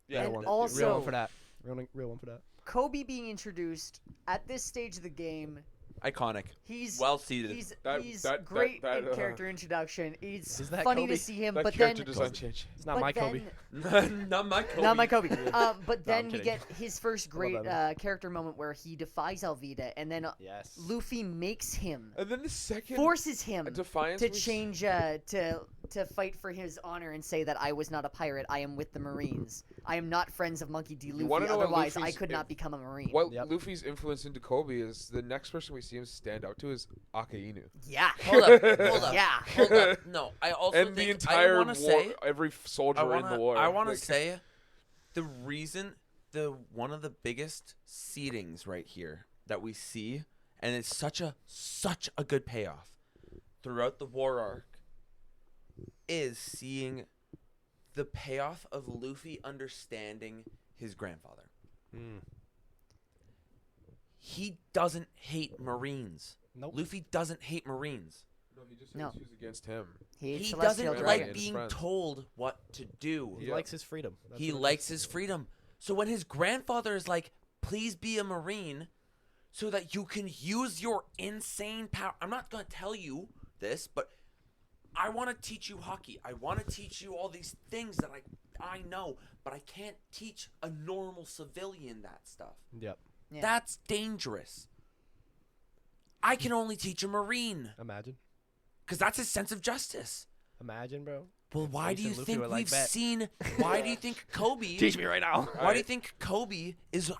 Speaker 3: Yeah,
Speaker 5: And
Speaker 4: Real one.
Speaker 5: also-
Speaker 4: real one for that. Real one for that.
Speaker 5: Kobe being introduced at this stage of the game
Speaker 2: Iconic.
Speaker 5: He's
Speaker 2: Well seated.
Speaker 5: he's
Speaker 3: That-
Speaker 5: he's
Speaker 3: that-
Speaker 5: great
Speaker 3: that,
Speaker 5: in character introduction. It's
Speaker 4: Is that
Speaker 5: funny
Speaker 4: Kobe?
Speaker 5: to see him,
Speaker 3: That
Speaker 5: but
Speaker 3: character
Speaker 5: then
Speaker 3: design change.
Speaker 4: It's not
Speaker 5: but
Speaker 4: my Kobe.
Speaker 5: then-
Speaker 2: Not my Kobe.
Speaker 5: Not my Kobe. But
Speaker 4: I'm
Speaker 5: then we
Speaker 4: kidding.
Speaker 5: get his first
Speaker 4: I love
Speaker 5: great
Speaker 4: that
Speaker 5: character moment where he defies Alvida, and then
Speaker 4: Yes.
Speaker 5: Luffy makes him,
Speaker 3: And then the second
Speaker 5: forces him
Speaker 3: Defiance
Speaker 5: to
Speaker 3: we s-
Speaker 5: change to fight for his honor and say that I was not a pirate. I am with the Marines. I am not friends of Monkey D.
Speaker 3: You wanna
Speaker 5: Luffy.
Speaker 3: know what
Speaker 5: Otherwise, I
Speaker 3: Luffy's
Speaker 5: could
Speaker 3: in-
Speaker 5: not become a Marine.
Speaker 3: What
Speaker 4: Yep.
Speaker 3: Luffy's influence into Kobe is the next person we see him stand out to is Akainu.
Speaker 5: Yeah.
Speaker 2: Hold up. Hold up.
Speaker 5: Yeah.
Speaker 2: Hold up. No, I also
Speaker 3: And the
Speaker 2: think
Speaker 3: entire
Speaker 2: I
Speaker 3: war,
Speaker 2: want to say
Speaker 3: every soldier in the war.
Speaker 2: I want to
Speaker 3: like-
Speaker 2: say the reason one of the biggest seedings right here that we see, and it's such a good payoff throughout the war arc, is seeing the payoff of Luffy understanding his grandfather.
Speaker 4: Mm.
Speaker 2: He doesn't hate Marines.
Speaker 4: Nope.
Speaker 2: Luffy doesn't hate Marines.
Speaker 3: No, he just
Speaker 5: No.
Speaker 3: hates who's against him.
Speaker 5: He, hates
Speaker 2: He
Speaker 5: Celestial
Speaker 2: doesn't
Speaker 3: Dragon.
Speaker 2: like
Speaker 5: Dragon.
Speaker 2: being
Speaker 3: Friends.
Speaker 2: told what to do.
Speaker 4: He
Speaker 3: Yeah.
Speaker 4: likes his freedom. That's
Speaker 2: He
Speaker 4: what it
Speaker 2: likes
Speaker 4: is.
Speaker 2: his freedom. So when his grandfather is like, please be a Marine so that you can use your insane power. I'm not going to tell you this, but I want to teach you hockey. I want to teach you all these things that I know, but I can't teach a normal civilian that stuff.
Speaker 4: Yep.
Speaker 5: Yeah.
Speaker 2: That's dangerous. I can only teach a Marine
Speaker 4: Imagine.
Speaker 2: because that's his sense of justice.
Speaker 4: Imagine, bro.
Speaker 2: Well, why
Speaker 4: Ace
Speaker 2: do you
Speaker 4: and Luffy
Speaker 2: think
Speaker 4: were like,
Speaker 2: we've
Speaker 4: "Bet."
Speaker 2: seen? Why do you think Kobe?
Speaker 4: Teach me right now.
Speaker 2: Why do you think Kobe is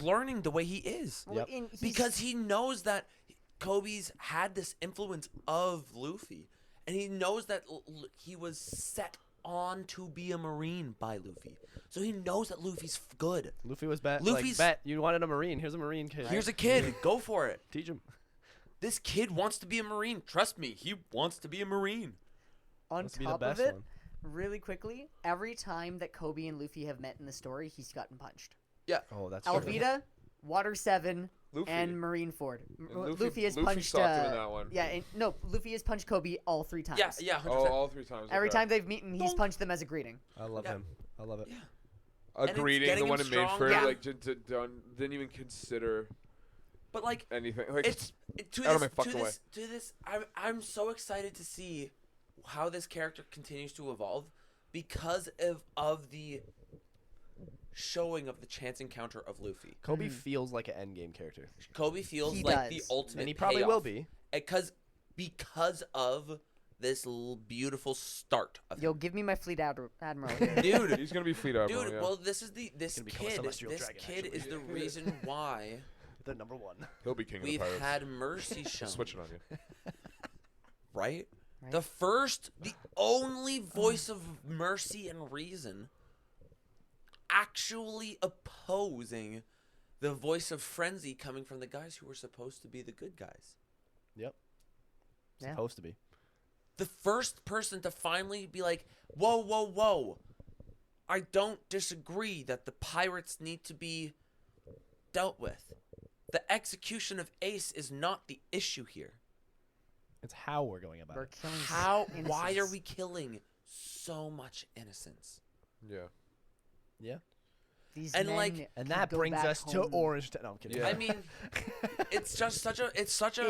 Speaker 2: learning the way he is?
Speaker 5: Well,
Speaker 4: Yep.
Speaker 5: and he's-
Speaker 2: Because he knows that Kobe's had this influence of Luffy, and he knows that he was set on to be a Marine by Luffy. So he knows that Luffy's good.
Speaker 4: Luffy was bet.
Speaker 2: Luffy's-
Speaker 4: Like, bet you wanted a Marine. Here's a Marine kid.
Speaker 2: Here's a kid, go for it.
Speaker 4: Teach him.
Speaker 2: This kid wants to be a Marine. Trust me, he wants to be a Marine.
Speaker 5: on
Speaker 4: Must be the
Speaker 5: top
Speaker 4: best
Speaker 5: of it,
Speaker 4: one.
Speaker 5: really quickly, every time that Kobe and Luffy have met in the story, he's gotten punched.
Speaker 4: Oh, that's true.
Speaker 5: Alvida, Water 7,
Speaker 3: Luffy.
Speaker 5: and Marineford.
Speaker 3: And
Speaker 5: Luffy has
Speaker 3: Luffy
Speaker 5: punched.
Speaker 3: stopped him in that one.
Speaker 5: Yeah, no, Luffy has punched Kobe all 3 times.
Speaker 2: Yeah, yeah, 100%.
Speaker 3: Oh, all 3 times.
Speaker 5: Every
Speaker 3: okay.
Speaker 5: time they've meeten, he's
Speaker 2: Donk.
Speaker 5: punched them as a greeting.
Speaker 4: I love
Speaker 2: Yeah.
Speaker 4: him. I love it.
Speaker 2: Yeah.
Speaker 3: A
Speaker 2: And it's
Speaker 3: greeting,
Speaker 2: getting
Speaker 3: the
Speaker 2: him
Speaker 3: one it made for
Speaker 2: stronger.
Speaker 5: Yeah.
Speaker 3: like didn't even consider
Speaker 2: But like,
Speaker 3: anything. Like
Speaker 2: it's to
Speaker 3: out of
Speaker 2: this,
Speaker 3: my fucking
Speaker 2: to
Speaker 3: way.
Speaker 2: this, to this. I'm so excited to see how this character continues to evolve because of the showing of the chance encounter of Luffy.
Speaker 4: Kobe feels like an endgame character,
Speaker 2: Kobe feels
Speaker 5: He
Speaker 2: like the
Speaker 5: does.
Speaker 2: ultimate,
Speaker 4: and he probably will
Speaker 2: payoff.
Speaker 4: be.
Speaker 2: because of this beautiful start of
Speaker 5: Yo, give me my fleet admiral here.
Speaker 2: dude.
Speaker 3: he's gonna be Fleet Admiral.
Speaker 2: Dude,
Speaker 3: yeah.
Speaker 2: well, this
Speaker 4: gonna become a
Speaker 2: kid.
Speaker 4: celestial
Speaker 2: This
Speaker 4: dragon,
Speaker 2: kid
Speaker 4: actually.
Speaker 2: is the reason why
Speaker 4: The number one.
Speaker 3: He'll be king
Speaker 2: we've
Speaker 3: of the pirates.
Speaker 2: had mercy shown.
Speaker 3: Switch it on you.
Speaker 2: Right?
Speaker 5: Right.
Speaker 2: The only voice of mercy and reason actually opposing the voice of frenzy coming from the guys who were supposed to be the good guys.
Speaker 4: Yep.
Speaker 5: Yeah.
Speaker 4: Supposed to be.
Speaker 2: The first person to finally be like, whoa, whoa, whoa. I don't disagree that the pirates need to be dealt with. The execution of Ace is not the issue here.
Speaker 4: It's how we're going about
Speaker 5: We're
Speaker 4: it.
Speaker 5: killing
Speaker 2: Why are
Speaker 5: innocents.
Speaker 2: we killing so much innocence?
Speaker 3: Yeah.
Speaker 4: Yeah.
Speaker 5: These
Speaker 2: And,
Speaker 5: men
Speaker 2: like-
Speaker 4: And
Speaker 5: could
Speaker 4: that
Speaker 5: go
Speaker 4: brings
Speaker 5: back
Speaker 4: us to
Speaker 5: home.
Speaker 4: Orange Town. No, I'm kidding.
Speaker 3: Yeah.
Speaker 2: I mean, it's just such a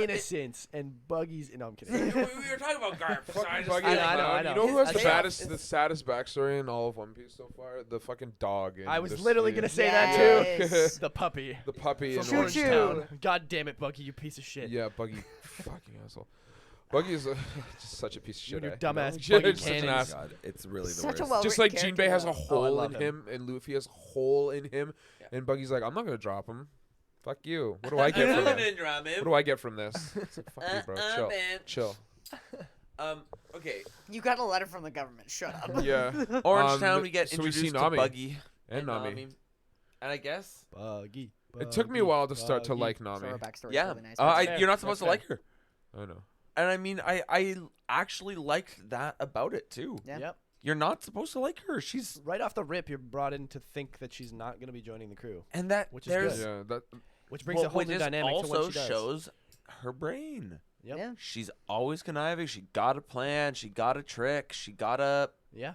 Speaker 4: Innocence and buggies. No, I'm kidding.
Speaker 2: we were talking about Garp. So I
Speaker 3: Fucking
Speaker 2: just
Speaker 3: Buggy
Speaker 2: feel
Speaker 3: the
Speaker 2: like-
Speaker 4: I
Speaker 3: Clown.
Speaker 4: know.
Speaker 3: You know who has
Speaker 2: It's
Speaker 3: the
Speaker 2: chaos.
Speaker 3: baddest, the saddest backstory in all of One Piece so far? The fucking dog. in
Speaker 4: I was
Speaker 3: this
Speaker 4: literally
Speaker 3: season.
Speaker 4: gonna say that too.
Speaker 5: Yes.
Speaker 4: The puppy
Speaker 3: The puppy
Speaker 4: from
Speaker 3: in
Speaker 5: Choo
Speaker 4: Orange
Speaker 5: choo.
Speaker 4: Town. God damn it, Buggy, you piece of shit.
Speaker 3: Yeah, Buggy. Fucking asshole. Buggy is just such a piece of
Speaker 4: You
Speaker 3: shit.
Speaker 4: and your
Speaker 3: you know?
Speaker 4: dumbass
Speaker 3: Yeah,
Speaker 4: Buggy
Speaker 3: just such an
Speaker 4: cannons.
Speaker 3: ass.
Speaker 2: God, it's really the
Speaker 5: Such a
Speaker 2: worst.
Speaker 5: well
Speaker 3: Just like
Speaker 5: written
Speaker 3: Jinbei has a
Speaker 5: character,
Speaker 4: though. Oh, I
Speaker 3: hole
Speaker 4: love
Speaker 3: in him, and Luffy has a hole in him,
Speaker 2: Yeah.
Speaker 3: and Buggy's like, I'm not gonna drop him. Fuck you. What do I get from it? What do I get from this? It's like, fuck you, bro. Chill.
Speaker 2: Man.
Speaker 3: Chill.
Speaker 2: Okay.
Speaker 5: You got a letter from the government. Shut up.
Speaker 3: Yeah.
Speaker 2: Orange Town, we get
Speaker 3: so we see
Speaker 2: introduced to
Speaker 3: Nami
Speaker 2: Buggy
Speaker 3: and Nami.
Speaker 2: And I guess,
Speaker 4: Buggy.
Speaker 3: It took me a while to start to
Speaker 4: Buggy.
Speaker 3: like
Speaker 5: So
Speaker 3: Nami.
Speaker 5: her backstory
Speaker 2: yeah.
Speaker 5: really nice.
Speaker 4: fair.
Speaker 2: you're not supposed
Speaker 4: That's
Speaker 2: to like her.
Speaker 3: I know.
Speaker 2: And I mean, I actually liked that about it too.
Speaker 5: Yeah.
Speaker 4: Yep.
Speaker 2: You're not supposed to like her. She's
Speaker 4: Right off the rip, you're brought in to think that she's not gonna be joining the crew,
Speaker 2: and that
Speaker 4: Which is
Speaker 2: there's
Speaker 4: good.
Speaker 3: Yeah. That.
Speaker 4: which brings a whole
Speaker 2: which
Speaker 4: new
Speaker 2: is
Speaker 4: dynamic to
Speaker 2: also
Speaker 4: what she does.
Speaker 2: shows her brain.
Speaker 4: Yep.
Speaker 5: Yeah.
Speaker 2: She's always conniving. She got a plan. She got a trick. She got a.
Speaker 4: Yeah.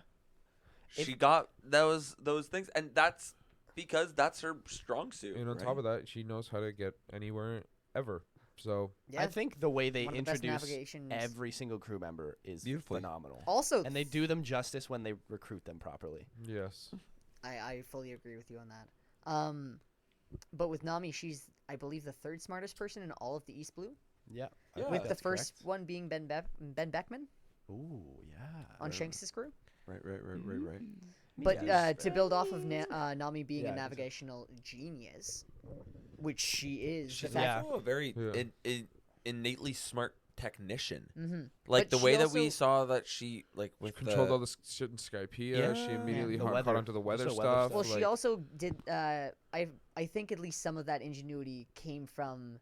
Speaker 2: She got those things, and that's because that's her strong suit.
Speaker 3: And on
Speaker 2: right?
Speaker 3: top of that, she knows how to get anywhere ever. So
Speaker 5: Yeah.
Speaker 4: I think the way they
Speaker 5: One of the best
Speaker 4: introduce
Speaker 5: navigations.
Speaker 4: every single crew member is
Speaker 2: Beautifully.
Speaker 4: phenomenal.
Speaker 5: Also,
Speaker 4: And they do them justice when they recruit them properly.
Speaker 3: yes.
Speaker 5: I fully agree with you on that. But with Nami, she's, I believe, the third smartest person in all of the East Blue.
Speaker 4: Yeah. I
Speaker 3: Yeah.
Speaker 4: think
Speaker 5: With the
Speaker 4: that's
Speaker 5: first
Speaker 4: correct.
Speaker 5: one being Ben Beckman
Speaker 4: Ooh, yeah.
Speaker 5: on Shanks' crew.
Speaker 2: Right.
Speaker 5: But
Speaker 4: Yes.
Speaker 5: to build off of Nami being
Speaker 4: Yeah,
Speaker 5: a
Speaker 4: I guess so.
Speaker 5: navigational genius, which she is.
Speaker 2: She's
Speaker 5: the fact,
Speaker 2: also a very
Speaker 3: Yeah.
Speaker 2: innately smart technician.
Speaker 5: mm-hmm.
Speaker 2: Like
Speaker 5: But
Speaker 2: the
Speaker 5: she
Speaker 2: way that we
Speaker 5: also-
Speaker 2: saw that she like with
Speaker 3: Controlled
Speaker 2: the,
Speaker 3: all this shit in Skypea.
Speaker 2: Yeah.
Speaker 3: She immediately
Speaker 4: The
Speaker 3: caught
Speaker 4: weather.
Speaker 3: onto the weather
Speaker 4: Also weather
Speaker 3: stuff.
Speaker 4: stuff.
Speaker 5: Well, she
Speaker 3: like-
Speaker 5: also did. I think at least some of that ingenuity came from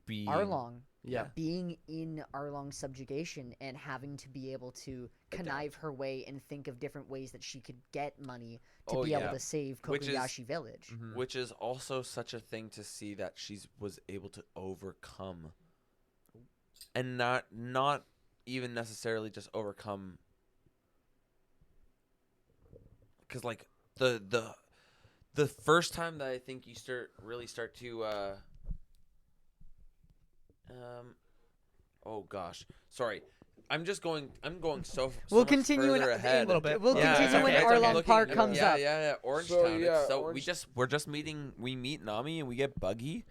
Speaker 2: being
Speaker 5: Arlong.
Speaker 4: Yeah.
Speaker 5: Being in Arlong's subjugation and having to be able to connive her way and think of different ways that she could get money to
Speaker 2: Oh,
Speaker 5: be
Speaker 2: yeah.
Speaker 5: able to save
Speaker 2: Which is-
Speaker 5: Kobayashi Village.
Speaker 3: Mhm.
Speaker 2: which is also such a thing to see that she was able to overcome, and not even necessarily just overcome, because like the first time that I think you start to oh gosh, sorry, I'm going so
Speaker 5: We'll
Speaker 2: much
Speaker 5: continue in
Speaker 2: further ahead.
Speaker 4: little bit.
Speaker 5: We'll
Speaker 2: Yeah,
Speaker 5: continue when
Speaker 2: okay, it's okay.
Speaker 5: Arlong
Speaker 2: Looking-
Speaker 5: Park comes
Speaker 2: yeah,
Speaker 5: up.
Speaker 2: Yeah, Orange
Speaker 3: So,
Speaker 2: Town.
Speaker 3: yeah,
Speaker 2: So
Speaker 3: Orange-
Speaker 2: we're just meeting. We meet Nami and we get Buggy.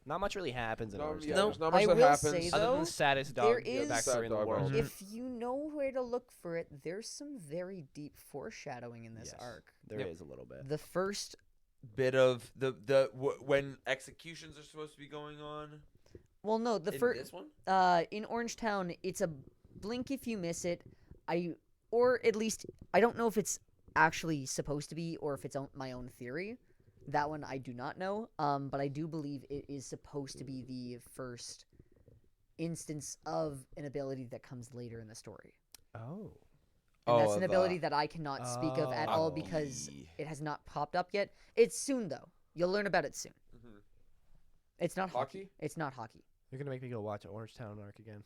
Speaker 4: Not much really happens in
Speaker 3: No,
Speaker 4: Orange
Speaker 3: yeah,
Speaker 2: No,
Speaker 3: there's not much
Speaker 5: I
Speaker 3: that
Speaker 5: will
Speaker 3: happens.
Speaker 5: say,
Speaker 4: Other than
Speaker 5: though,
Speaker 4: the saddest
Speaker 5: there
Speaker 4: dog
Speaker 5: is-
Speaker 4: backstory in the
Speaker 3: Sad dog
Speaker 4: world.
Speaker 3: Mhm.
Speaker 5: If you know where to look for it, there's some very deep foreshadowing in this
Speaker 4: Yes.
Speaker 5: arc.
Speaker 4: There
Speaker 2: Yep.
Speaker 4: is a little bit.
Speaker 5: The first,
Speaker 2: Bit of when executions are supposed to be going on.
Speaker 5: well, no, the
Speaker 2: In
Speaker 5: first
Speaker 2: this one.
Speaker 5: in Orange Town, it's a blink if you miss it. Or at least I don't know if it's actually supposed to be or if it's my own theory. That one I do not know. But I do believe it is supposed to be the first instance of an ability that comes later in the story.
Speaker 4: Oh.
Speaker 5: And that's an ability that I cannot speak of at all
Speaker 4: Oh.
Speaker 5: because it has not popped up yet. It's soon though. You'll learn about it soon.
Speaker 3: Mhm.
Speaker 5: It's not hockey.
Speaker 3: Hockey?
Speaker 5: It's not hockey.
Speaker 4: You're gonna make me go watch Orange Town arc again.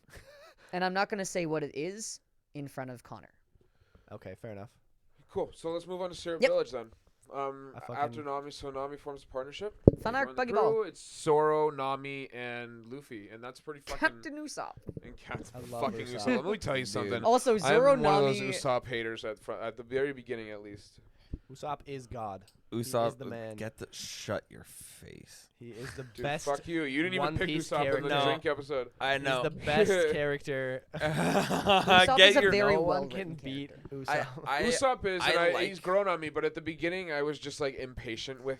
Speaker 5: And I'm not going to say what it is in front of Connor.
Speaker 4: Okay, fair enough.
Speaker 3: Cool. So let's move on to Syrup
Speaker 5: Yep.
Speaker 3: Village then.
Speaker 4: I
Speaker 3: After
Speaker 4: fucking-
Speaker 3: Nami, so Nami forms a partnership.
Speaker 5: Fun
Speaker 3: They
Speaker 5: arc,
Speaker 3: join the
Speaker 5: Buggy
Speaker 3: crew.
Speaker 5: Ball.
Speaker 3: It's Zoro, Nami, and Luffy, and that's pretty fucking.
Speaker 5: Captain Usopp.
Speaker 3: And Captain
Speaker 4: I love
Speaker 3: fucking
Speaker 4: Usopp.
Speaker 3: Usopp. Let me tell you
Speaker 2: Dude.
Speaker 3: something.
Speaker 5: Also, Zoro,
Speaker 3: I'm one of those
Speaker 5: Nami.
Speaker 3: Usopp haters at the very beginning, at least.
Speaker 4: Usopp is God.
Speaker 2: Usopp,
Speaker 4: the man.
Speaker 2: shut your face.
Speaker 4: He is the
Speaker 3: Dude,
Speaker 4: best.
Speaker 3: fuck you. You didn't even
Speaker 4: One
Speaker 3: pick
Speaker 4: Piece
Speaker 3: Usopp in the
Speaker 4: character.
Speaker 3: drink episode.
Speaker 2: I
Speaker 4: He's
Speaker 2: know.
Speaker 4: the best character.
Speaker 5: Usopp
Speaker 2: Get
Speaker 5: is a
Speaker 2: your
Speaker 5: very
Speaker 4: no
Speaker 5: well
Speaker 4: one can beat Usopp.
Speaker 3: Usopp is, and
Speaker 2: I
Speaker 3: he's
Speaker 2: like-
Speaker 3: grown on me, but at the beginning, I was just like impatient with.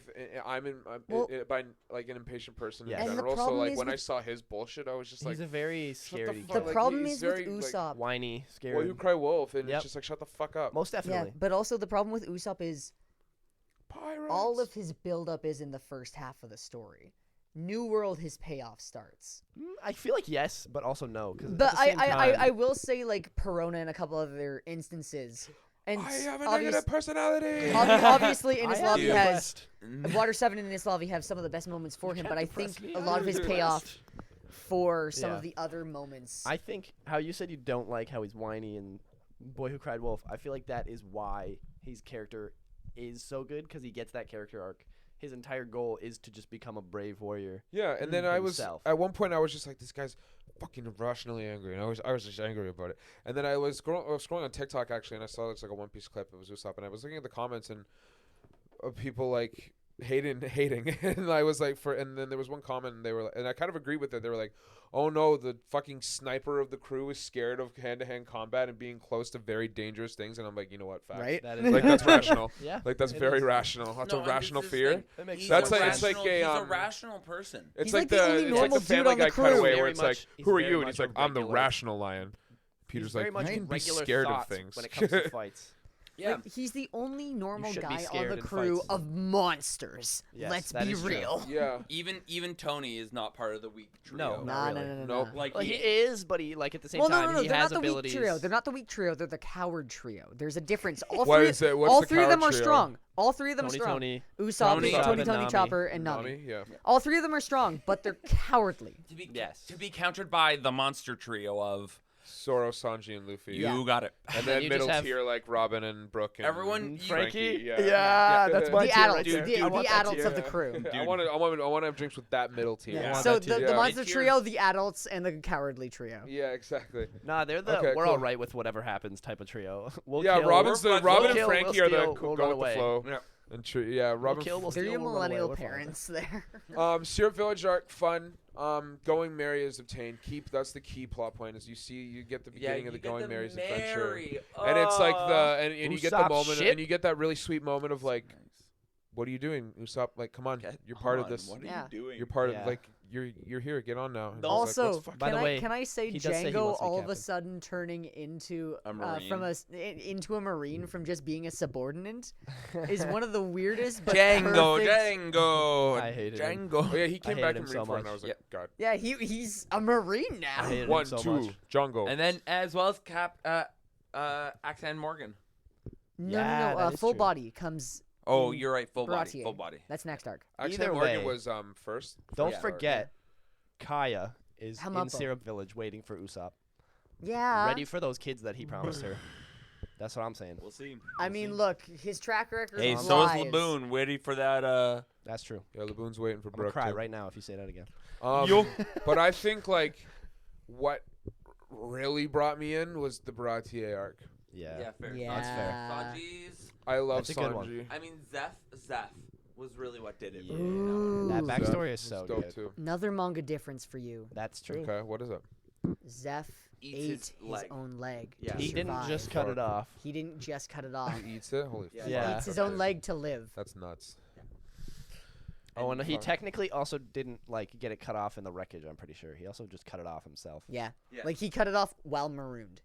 Speaker 5: Well-
Speaker 3: By like an impatient person
Speaker 4: Yes.
Speaker 3: in
Speaker 5: And the
Speaker 3: general. So
Speaker 5: problem
Speaker 3: like
Speaker 5: is
Speaker 3: when I
Speaker 5: with-
Speaker 3: saw his bullshit, I was just
Speaker 4: He's
Speaker 3: like,
Speaker 4: a very
Speaker 3: shut
Speaker 4: scary.
Speaker 3: the
Speaker 5: The
Speaker 3: fuck.
Speaker 4: kid.
Speaker 3: Like,
Speaker 5: problem
Speaker 3: he's
Speaker 5: is
Speaker 3: very,
Speaker 5: with
Speaker 3: like,
Speaker 5: Usopp.
Speaker 4: Whiny, scary.
Speaker 3: well, you cry wolf, and
Speaker 4: Yep.
Speaker 3: it's just like shut the fuck up.
Speaker 4: Most
Speaker 5: Yeah,
Speaker 4: definitely.
Speaker 5: but also the problem with Usopp is
Speaker 3: Pirates.
Speaker 5: all of his buildup is in the first half of the story. New World, his payoff starts.
Speaker 4: I feel like yes, but also no. Cause
Speaker 5: But
Speaker 4: at the same time,
Speaker 5: I will say like Perona and a couple other instances. And
Speaker 3: I have a
Speaker 5: obvious-
Speaker 3: negative personality.
Speaker 5: obviously in his
Speaker 4: I am
Speaker 5: lobby has
Speaker 4: depressed.
Speaker 5: Water 7 and his lobby have some of the best moments for him,
Speaker 4: can't
Speaker 5: but I
Speaker 4: depress
Speaker 5: think
Speaker 4: me,
Speaker 5: a
Speaker 4: I'm
Speaker 5: lot of his
Speaker 3: depressed.
Speaker 5: payoff for some
Speaker 4: Yeah.
Speaker 5: of the other moments.
Speaker 4: I think how you said you don't like how he's whiny and Boy Who Cried Wolf. I feel like that is why his character is so good because he gets that character arc. His entire goal is to just become a brave warrior.
Speaker 3: Yeah, and then I was
Speaker 4: Himself.
Speaker 3: at one point I was just like, this guy's fucking irrationally angry, and I was just angry about it. And then I was scrolling on TikTok actually, and I saw this like a One Piece clip. It was Usopp, and I was looking at the comments and people like hating, and I was like, and then there was one comment, and they were, and I kind of agreed with it. They were like, oh no, the fucking sniper of the crew is scared of hand-to-hand combat and being close to very dangerous things, and I'm like, you know what, facts.
Speaker 5: Right?
Speaker 4: That is
Speaker 3: Like that's rational.
Speaker 4: Yeah.
Speaker 3: Like that's
Speaker 4: it
Speaker 3: very
Speaker 4: is.
Speaker 3: rational. That's
Speaker 2: No,
Speaker 3: a
Speaker 2: and
Speaker 3: rational
Speaker 2: this is
Speaker 3: fear.
Speaker 2: like-
Speaker 4: That makes
Speaker 2: He's
Speaker 3: That's
Speaker 2: a
Speaker 3: like- it's like
Speaker 2: rational-
Speaker 3: a,
Speaker 2: he's a
Speaker 3: um,
Speaker 2: rational person.
Speaker 3: It's
Speaker 5: He's
Speaker 3: like
Speaker 5: like the only
Speaker 3: it's like
Speaker 5: normal
Speaker 3: the
Speaker 5: dude
Speaker 3: Family
Speaker 5: on the
Speaker 3: Guy cutaway
Speaker 5: crew.
Speaker 3: where
Speaker 4: Very
Speaker 3: it's like,
Speaker 4: much- he's
Speaker 3: who are
Speaker 4: very
Speaker 3: you? And
Speaker 4: much
Speaker 3: he's
Speaker 4: a
Speaker 3: like, I'm the
Speaker 4: regular-
Speaker 3: rational lion. Peter's
Speaker 4: He's
Speaker 3: like,
Speaker 4: very much
Speaker 3: you
Speaker 4: a
Speaker 3: can be
Speaker 4: regular
Speaker 3: scared of
Speaker 4: thought
Speaker 3: things.
Speaker 4: when it comes to fights.
Speaker 2: Yeah.
Speaker 5: Like, he's the only normal
Speaker 4: should be
Speaker 5: guy on
Speaker 4: scared
Speaker 5: the
Speaker 4: in
Speaker 5: crew
Speaker 4: fights.
Speaker 5: of monsters.
Speaker 4: Yes,
Speaker 5: Let's
Speaker 4: that
Speaker 5: be
Speaker 4: is true.
Speaker 5: real.
Speaker 3: Yeah.
Speaker 2: Even Tony is not part of the weak trio.
Speaker 4: No,
Speaker 5: Nah,
Speaker 4: not really.
Speaker 5: no.
Speaker 3: Nope.
Speaker 2: Like
Speaker 4: Well, he is, but he like at the same
Speaker 5: Well,
Speaker 4: time
Speaker 5: no,
Speaker 4: he
Speaker 5: they're
Speaker 4: has
Speaker 5: not the
Speaker 4: abilities.
Speaker 5: weak trio. They're not the weak trio. They're the coward trio. There's a difference. All
Speaker 3: What
Speaker 5: three,
Speaker 3: is it? What's
Speaker 5: all
Speaker 3: the
Speaker 5: three of them
Speaker 3: coward
Speaker 5: are
Speaker 3: trio?
Speaker 5: strong. All three of them
Speaker 4: Tony,
Speaker 5: are strong.
Speaker 4: Tony.
Speaker 5: Usopp,
Speaker 2: Tony,
Speaker 5: Tony,
Speaker 4: and Nami.
Speaker 5: Chopper, and Nami.
Speaker 3: Nami, yeah.
Speaker 5: All three of them are strong, but they're cowardly.
Speaker 2: To be
Speaker 4: Yes.
Speaker 2: to be countered by the monster trio of
Speaker 3: Zoro, Sanji, and Luffy.
Speaker 2: You got it.
Speaker 3: And
Speaker 4: then
Speaker 3: then
Speaker 4: you
Speaker 3: middle
Speaker 4: just have-
Speaker 3: tier like Robin and Brooke and
Speaker 2: Everyone-
Speaker 3: Frankie.
Speaker 4: Yeah,
Speaker 3: Yeah.
Speaker 4: that's my
Speaker 5: The
Speaker 4: tier
Speaker 5: adults,
Speaker 4: right there.
Speaker 5: the
Speaker 4: I want that
Speaker 5: adults
Speaker 4: tier.
Speaker 5: of the crew.
Speaker 3: I want to have drinks with that middle tier.
Speaker 5: Yeah.
Speaker 4: want
Speaker 5: So
Speaker 4: that too.
Speaker 5: the
Speaker 3: Yeah.
Speaker 5: monster
Speaker 2: Mid-tier.
Speaker 5: trio, the adults, and the cowardly trio.
Speaker 3: Yeah, exactly.
Speaker 4: Nah, they're the
Speaker 3: Okay,
Speaker 4: we're
Speaker 3: cool.
Speaker 4: all right with whatever happens type of trio. We'll
Speaker 3: Yeah,
Speaker 4: kill,
Speaker 3: Robin
Speaker 4: we'll
Speaker 3: and
Speaker 4: kill,
Speaker 3: Frankie
Speaker 4: we'll
Speaker 3: are the
Speaker 4: steal, we'll
Speaker 3: go
Speaker 4: run
Speaker 3: with the
Speaker 4: away.
Speaker 3: flow.
Speaker 2: Yeah.
Speaker 3: And Robin.
Speaker 4: kill, we'll
Speaker 5: They're
Speaker 4: steal,
Speaker 5: your
Speaker 4: we'll run away,
Speaker 5: millennial
Speaker 4: we're fine.
Speaker 5: parents there.
Speaker 3: Syrup Village arc fun. Going Merry is obtained. That's the key plot point. Is you get the beginning of the Going Merry's adventure, and it's like and you get the
Speaker 4: Usopp
Speaker 3: moment,
Speaker 4: ship.
Speaker 3: and you get that really sweet moment of like, what are you doing, Usopp? Like, come on, you're part of this.
Speaker 2: What are
Speaker 5: Yeah.
Speaker 2: you doing?
Speaker 3: You're part
Speaker 4: Yeah.
Speaker 3: of like you're here. Get on now. And he's like,
Speaker 5: Also,
Speaker 3: "Let's fuck
Speaker 4: By
Speaker 5: can
Speaker 4: the
Speaker 5: I
Speaker 4: way,
Speaker 5: can I say
Speaker 4: he does say he
Speaker 5: Django
Speaker 4: wants to be
Speaker 5: all of a
Speaker 4: captain.
Speaker 5: sudden turning into
Speaker 2: A Marine.
Speaker 5: into a marine from just being a subordinate is one of the weirdest but
Speaker 2: Django,
Speaker 5: perfect.
Speaker 2: Django.
Speaker 4: I hated him.
Speaker 2: Django.
Speaker 3: Oh yeah, he came
Speaker 4: hated
Speaker 3: back
Speaker 4: him
Speaker 3: in
Speaker 4: so
Speaker 3: Marineford, and
Speaker 4: much.
Speaker 3: I was like, God.
Speaker 5: Yeah, he's a marine now.
Speaker 4: I hated him
Speaker 3: 1,
Speaker 4: so
Speaker 3: 2,
Speaker 4: much.
Speaker 3: Jungle.
Speaker 2: And then as well as Axan Morgan.
Speaker 5: No,
Speaker 4: Yeah,
Speaker 5: no,
Speaker 4: that is
Speaker 5: full
Speaker 4: true.
Speaker 5: body comes.
Speaker 2: Oh,
Speaker 5: in
Speaker 2: you're right. Full body.
Speaker 5: Baratier.
Speaker 2: Full body.
Speaker 5: That's next arc.
Speaker 3: Actually,
Speaker 4: Either
Speaker 3: Morgan
Speaker 4: way,
Speaker 3: was first.
Speaker 4: Don't
Speaker 2: Yeah.
Speaker 4: forget, Kaya is in
Speaker 5: Hamapo.
Speaker 4: Syrup Village waiting for Usopp,
Speaker 5: Yeah.
Speaker 4: ready for those kids that he promised her. That's what I'm saying.
Speaker 2: We'll see.
Speaker 5: I mean, look, his track record.
Speaker 2: Hey,
Speaker 5: lies.
Speaker 2: so is Laboon. Waiting for that.
Speaker 4: That's true.
Speaker 3: Yeah, Laboon's waiting for
Speaker 4: I'm gonna
Speaker 3: Brooke.
Speaker 4: cry
Speaker 3: too.
Speaker 4: right now if you say that again.
Speaker 2: Yo.
Speaker 3: But I think like what really brought me in was the Baratier arc.
Speaker 4: Yeah.
Speaker 2: fair.
Speaker 5: Yeah.
Speaker 4: That's fair.
Speaker 2: Sanji's.
Speaker 3: I love
Speaker 4: That's a good one.
Speaker 3: Sanji.
Speaker 2: I mean, Zeph was really what did it.
Speaker 4: Yeah.
Speaker 5: Ooh.
Speaker 4: That
Speaker 3: Zeph
Speaker 4: backstory is
Speaker 3: was
Speaker 4: so
Speaker 3: dope
Speaker 4: good.
Speaker 3: too.
Speaker 5: Another manga difference for you.
Speaker 4: That's true.
Speaker 3: Okay, what is it?
Speaker 5: Zeph
Speaker 2: Eats
Speaker 5: ate
Speaker 2: his
Speaker 5: his
Speaker 2: leg.
Speaker 5: own leg.
Speaker 2: Yeah.
Speaker 5: to
Speaker 4: He didn't
Speaker 5: survive.
Speaker 4: just cut it off.
Speaker 5: He didn't just cut it off.
Speaker 3: He eats it. Holy
Speaker 2: Yeah.
Speaker 3: fuck.
Speaker 4: Yeah.
Speaker 5: Eats his own leg to live.
Speaker 3: That's nuts.
Speaker 4: Oh, and he
Speaker 3: Fuck.
Speaker 4: technically also didn't like get it cut off in the wreckage. I'm pretty sure he also just cut it off himself.
Speaker 5: Yeah.
Speaker 2: Yeah.
Speaker 5: Like he cut it off while marooned.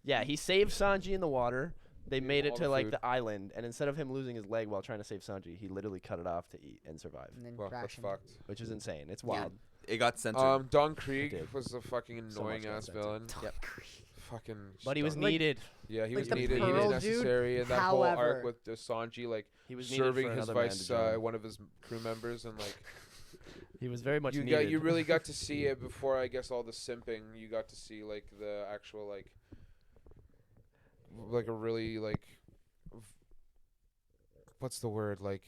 Speaker 4: Yeah, he saved Sanji in the water. They
Speaker 3: Gave
Speaker 4: made
Speaker 3: him
Speaker 4: it
Speaker 3: all
Speaker 4: to
Speaker 3: the
Speaker 4: like
Speaker 3: food.
Speaker 4: the island, and instead of him losing his leg while trying to save Sanji, he literally cut it off to eat and survive,
Speaker 5: And then
Speaker 3: Well, that's
Speaker 5: crashing.
Speaker 3: fucked.
Speaker 4: which is insane. It's
Speaker 5: Yeah.
Speaker 4: wild.
Speaker 2: It got censored.
Speaker 3: Don Krieg
Speaker 4: did.
Speaker 3: was a fucking
Speaker 4: So much
Speaker 3: annoying
Speaker 4: got
Speaker 3: ass
Speaker 4: censored.
Speaker 3: villain.
Speaker 4: Yep.
Speaker 3: Fucking.
Speaker 4: But he was
Speaker 3: stuck.
Speaker 5: Like-
Speaker 4: needed.
Speaker 3: Yeah, he
Speaker 5: like
Speaker 3: was
Speaker 5: the
Speaker 3: needed. He
Speaker 5: Pearl
Speaker 3: was
Speaker 5: dude,
Speaker 3: necessary, and that whole arc
Speaker 5: however-
Speaker 3: with Sanji like
Speaker 4: He was needed
Speaker 3: serving
Speaker 4: for
Speaker 3: his
Speaker 4: another man to
Speaker 3: vice,
Speaker 4: join.
Speaker 3: one of his crew members, and like
Speaker 4: He was very much
Speaker 3: you
Speaker 4: needed.
Speaker 3: you really got to see it before I guess all the simping. You got to see like the actual like a really like what's the word, like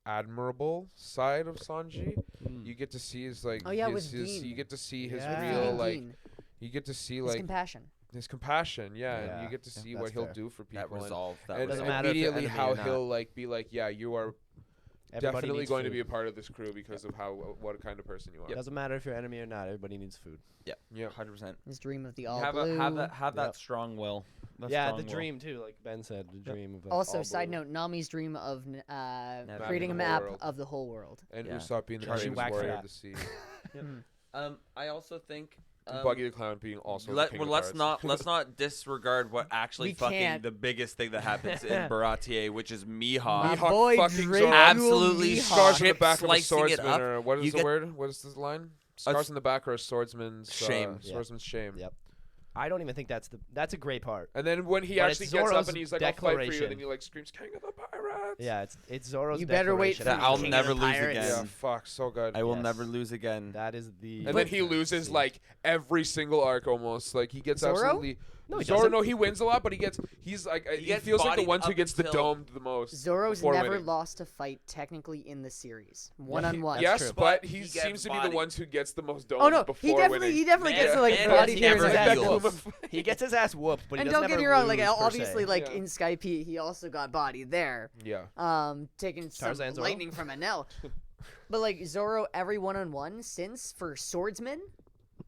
Speaker 3: admirable side of Sanji.
Speaker 4: Mm.
Speaker 3: You get to see his like
Speaker 5: Oh, yeah,
Speaker 3: his,
Speaker 5: with Gin.
Speaker 3: you get to see his
Speaker 4: Yeah.
Speaker 3: real
Speaker 5: Feeding
Speaker 3: like
Speaker 5: Gin,
Speaker 3: you get to see
Speaker 5: his
Speaker 3: like
Speaker 5: compassion.
Speaker 3: his compassion, yeah, and
Speaker 4: Yeah,
Speaker 3: you get to see
Speaker 4: that's
Speaker 3: what he'll
Speaker 4: fair.
Speaker 3: do for people.
Speaker 2: that resolve. That
Speaker 3: and
Speaker 4: Doesn't
Speaker 2: resolve.
Speaker 4: matter if you're
Speaker 3: immediately
Speaker 4: enemy
Speaker 3: how
Speaker 4: or not.
Speaker 3: he'll like be like, yeah, you are
Speaker 4: Everybody
Speaker 3: definitely
Speaker 4: needs
Speaker 3: going to
Speaker 4: food.
Speaker 3: be a part of this crew because of what kind of person you are.
Speaker 4: Doesn't matter if you're enemy or not. Everybody needs food.
Speaker 3: Yeah.
Speaker 2: 100%.
Speaker 5: His dream of the all
Speaker 2: Have
Speaker 5: blue.
Speaker 2: that
Speaker 4: Yep.
Speaker 2: that strong will.
Speaker 4: Yeah, the dream too, like Ben said, the dream of
Speaker 5: Also,
Speaker 4: all
Speaker 5: side
Speaker 4: blue.
Speaker 5: note, Nami's dream of
Speaker 2: Mapping
Speaker 5: creating a
Speaker 3: the whole
Speaker 5: map
Speaker 3: world.
Speaker 5: of the whole world.
Speaker 3: And
Speaker 2: Yeah.
Speaker 3: Usopp being the
Speaker 4: Charlie
Speaker 3: greatest
Speaker 4: whacked
Speaker 3: warrior
Speaker 4: that.
Speaker 3: of the sea.
Speaker 2: I also think
Speaker 3: Buggy the Clown being also the
Speaker 2: Let,
Speaker 3: king
Speaker 2: well,
Speaker 3: of
Speaker 2: let's
Speaker 3: cards.
Speaker 2: not let's not disregard what actually
Speaker 5: We
Speaker 2: fucking
Speaker 5: can't.
Speaker 2: the biggest thing that happens in Baratier, which is Mihawk.
Speaker 5: My
Speaker 3: Mihawk
Speaker 5: boy
Speaker 3: fucking
Speaker 5: Drake
Speaker 3: Zoro.
Speaker 2: Absolutely
Speaker 5: Mihawk.
Speaker 3: Scars on the
Speaker 2: ship
Speaker 3: back of a
Speaker 2: slicing it
Speaker 3: swordsman,
Speaker 2: up.
Speaker 3: or what is
Speaker 2: You
Speaker 3: the
Speaker 2: get-
Speaker 3: word? What is this line? Scars on the back are a swordsman's
Speaker 2: Shame.
Speaker 4: Yeah.
Speaker 3: Swordsman's shame.
Speaker 4: Yep. I don't even think that's a great part.
Speaker 3: And then when he
Speaker 4: But
Speaker 3: actually
Speaker 4: it's
Speaker 3: gets up
Speaker 4: Zoro's
Speaker 3: and he's like, "I'll fight for you,"
Speaker 4: declaration.
Speaker 3: then he like screams, "King of the pirates!"
Speaker 4: Yeah, it's Zoro's.
Speaker 5: You better wait
Speaker 4: declaration.
Speaker 5: for
Speaker 2: That
Speaker 5: the
Speaker 2: I'll
Speaker 5: King of
Speaker 2: never
Speaker 5: the
Speaker 2: lose
Speaker 5: Pirates.
Speaker 2: again.
Speaker 3: Yeah, fuck, so good.
Speaker 2: I will
Speaker 4: Yes.
Speaker 2: never lose again.
Speaker 4: That is the.
Speaker 3: And then he loses
Speaker 4: See.
Speaker 3: like every single arc almost. Like he gets
Speaker 5: Zoro?
Speaker 3: absolutely.
Speaker 4: No, he
Speaker 3: Zoro,
Speaker 4: doesn't.
Speaker 3: no, he wins a lot, but he's like he
Speaker 2: gets
Speaker 3: feels like the
Speaker 2: bodied
Speaker 3: one who
Speaker 2: up
Speaker 3: gets the
Speaker 2: until-
Speaker 3: domed the most.
Speaker 5: Zoro's
Speaker 3: before
Speaker 5: never
Speaker 3: winning.
Speaker 5: lost a fight technically in the series, one on one.
Speaker 3: Yes,
Speaker 4: true.
Speaker 3: but
Speaker 2: But
Speaker 3: he
Speaker 2: he gets
Speaker 3: seems to be
Speaker 2: bodied.
Speaker 3: the ones who gets the most domed
Speaker 5: Oh no,
Speaker 3: before
Speaker 5: he definitely
Speaker 3: winning.
Speaker 5: gets
Speaker 2: Man,
Speaker 5: to like
Speaker 2: man
Speaker 5: body
Speaker 2: has
Speaker 5: here.
Speaker 2: never
Speaker 5: and
Speaker 2: had
Speaker 5: that
Speaker 2: healed.
Speaker 5: wolf.
Speaker 4: He gets his ass whooped, but he
Speaker 5: And
Speaker 4: doesn't
Speaker 5: don't get
Speaker 4: ever
Speaker 5: me wrong, like
Speaker 4: lose, per
Speaker 5: obviously,
Speaker 4: se.
Speaker 5: like
Speaker 3: Yeah.
Speaker 5: in Skype, he also got bodied there.
Speaker 3: Yeah.
Speaker 5: Taking some
Speaker 4: Tarzan Zoro?
Speaker 5: lightning from an L. But like Zoro, every one-on-one since for swordsman,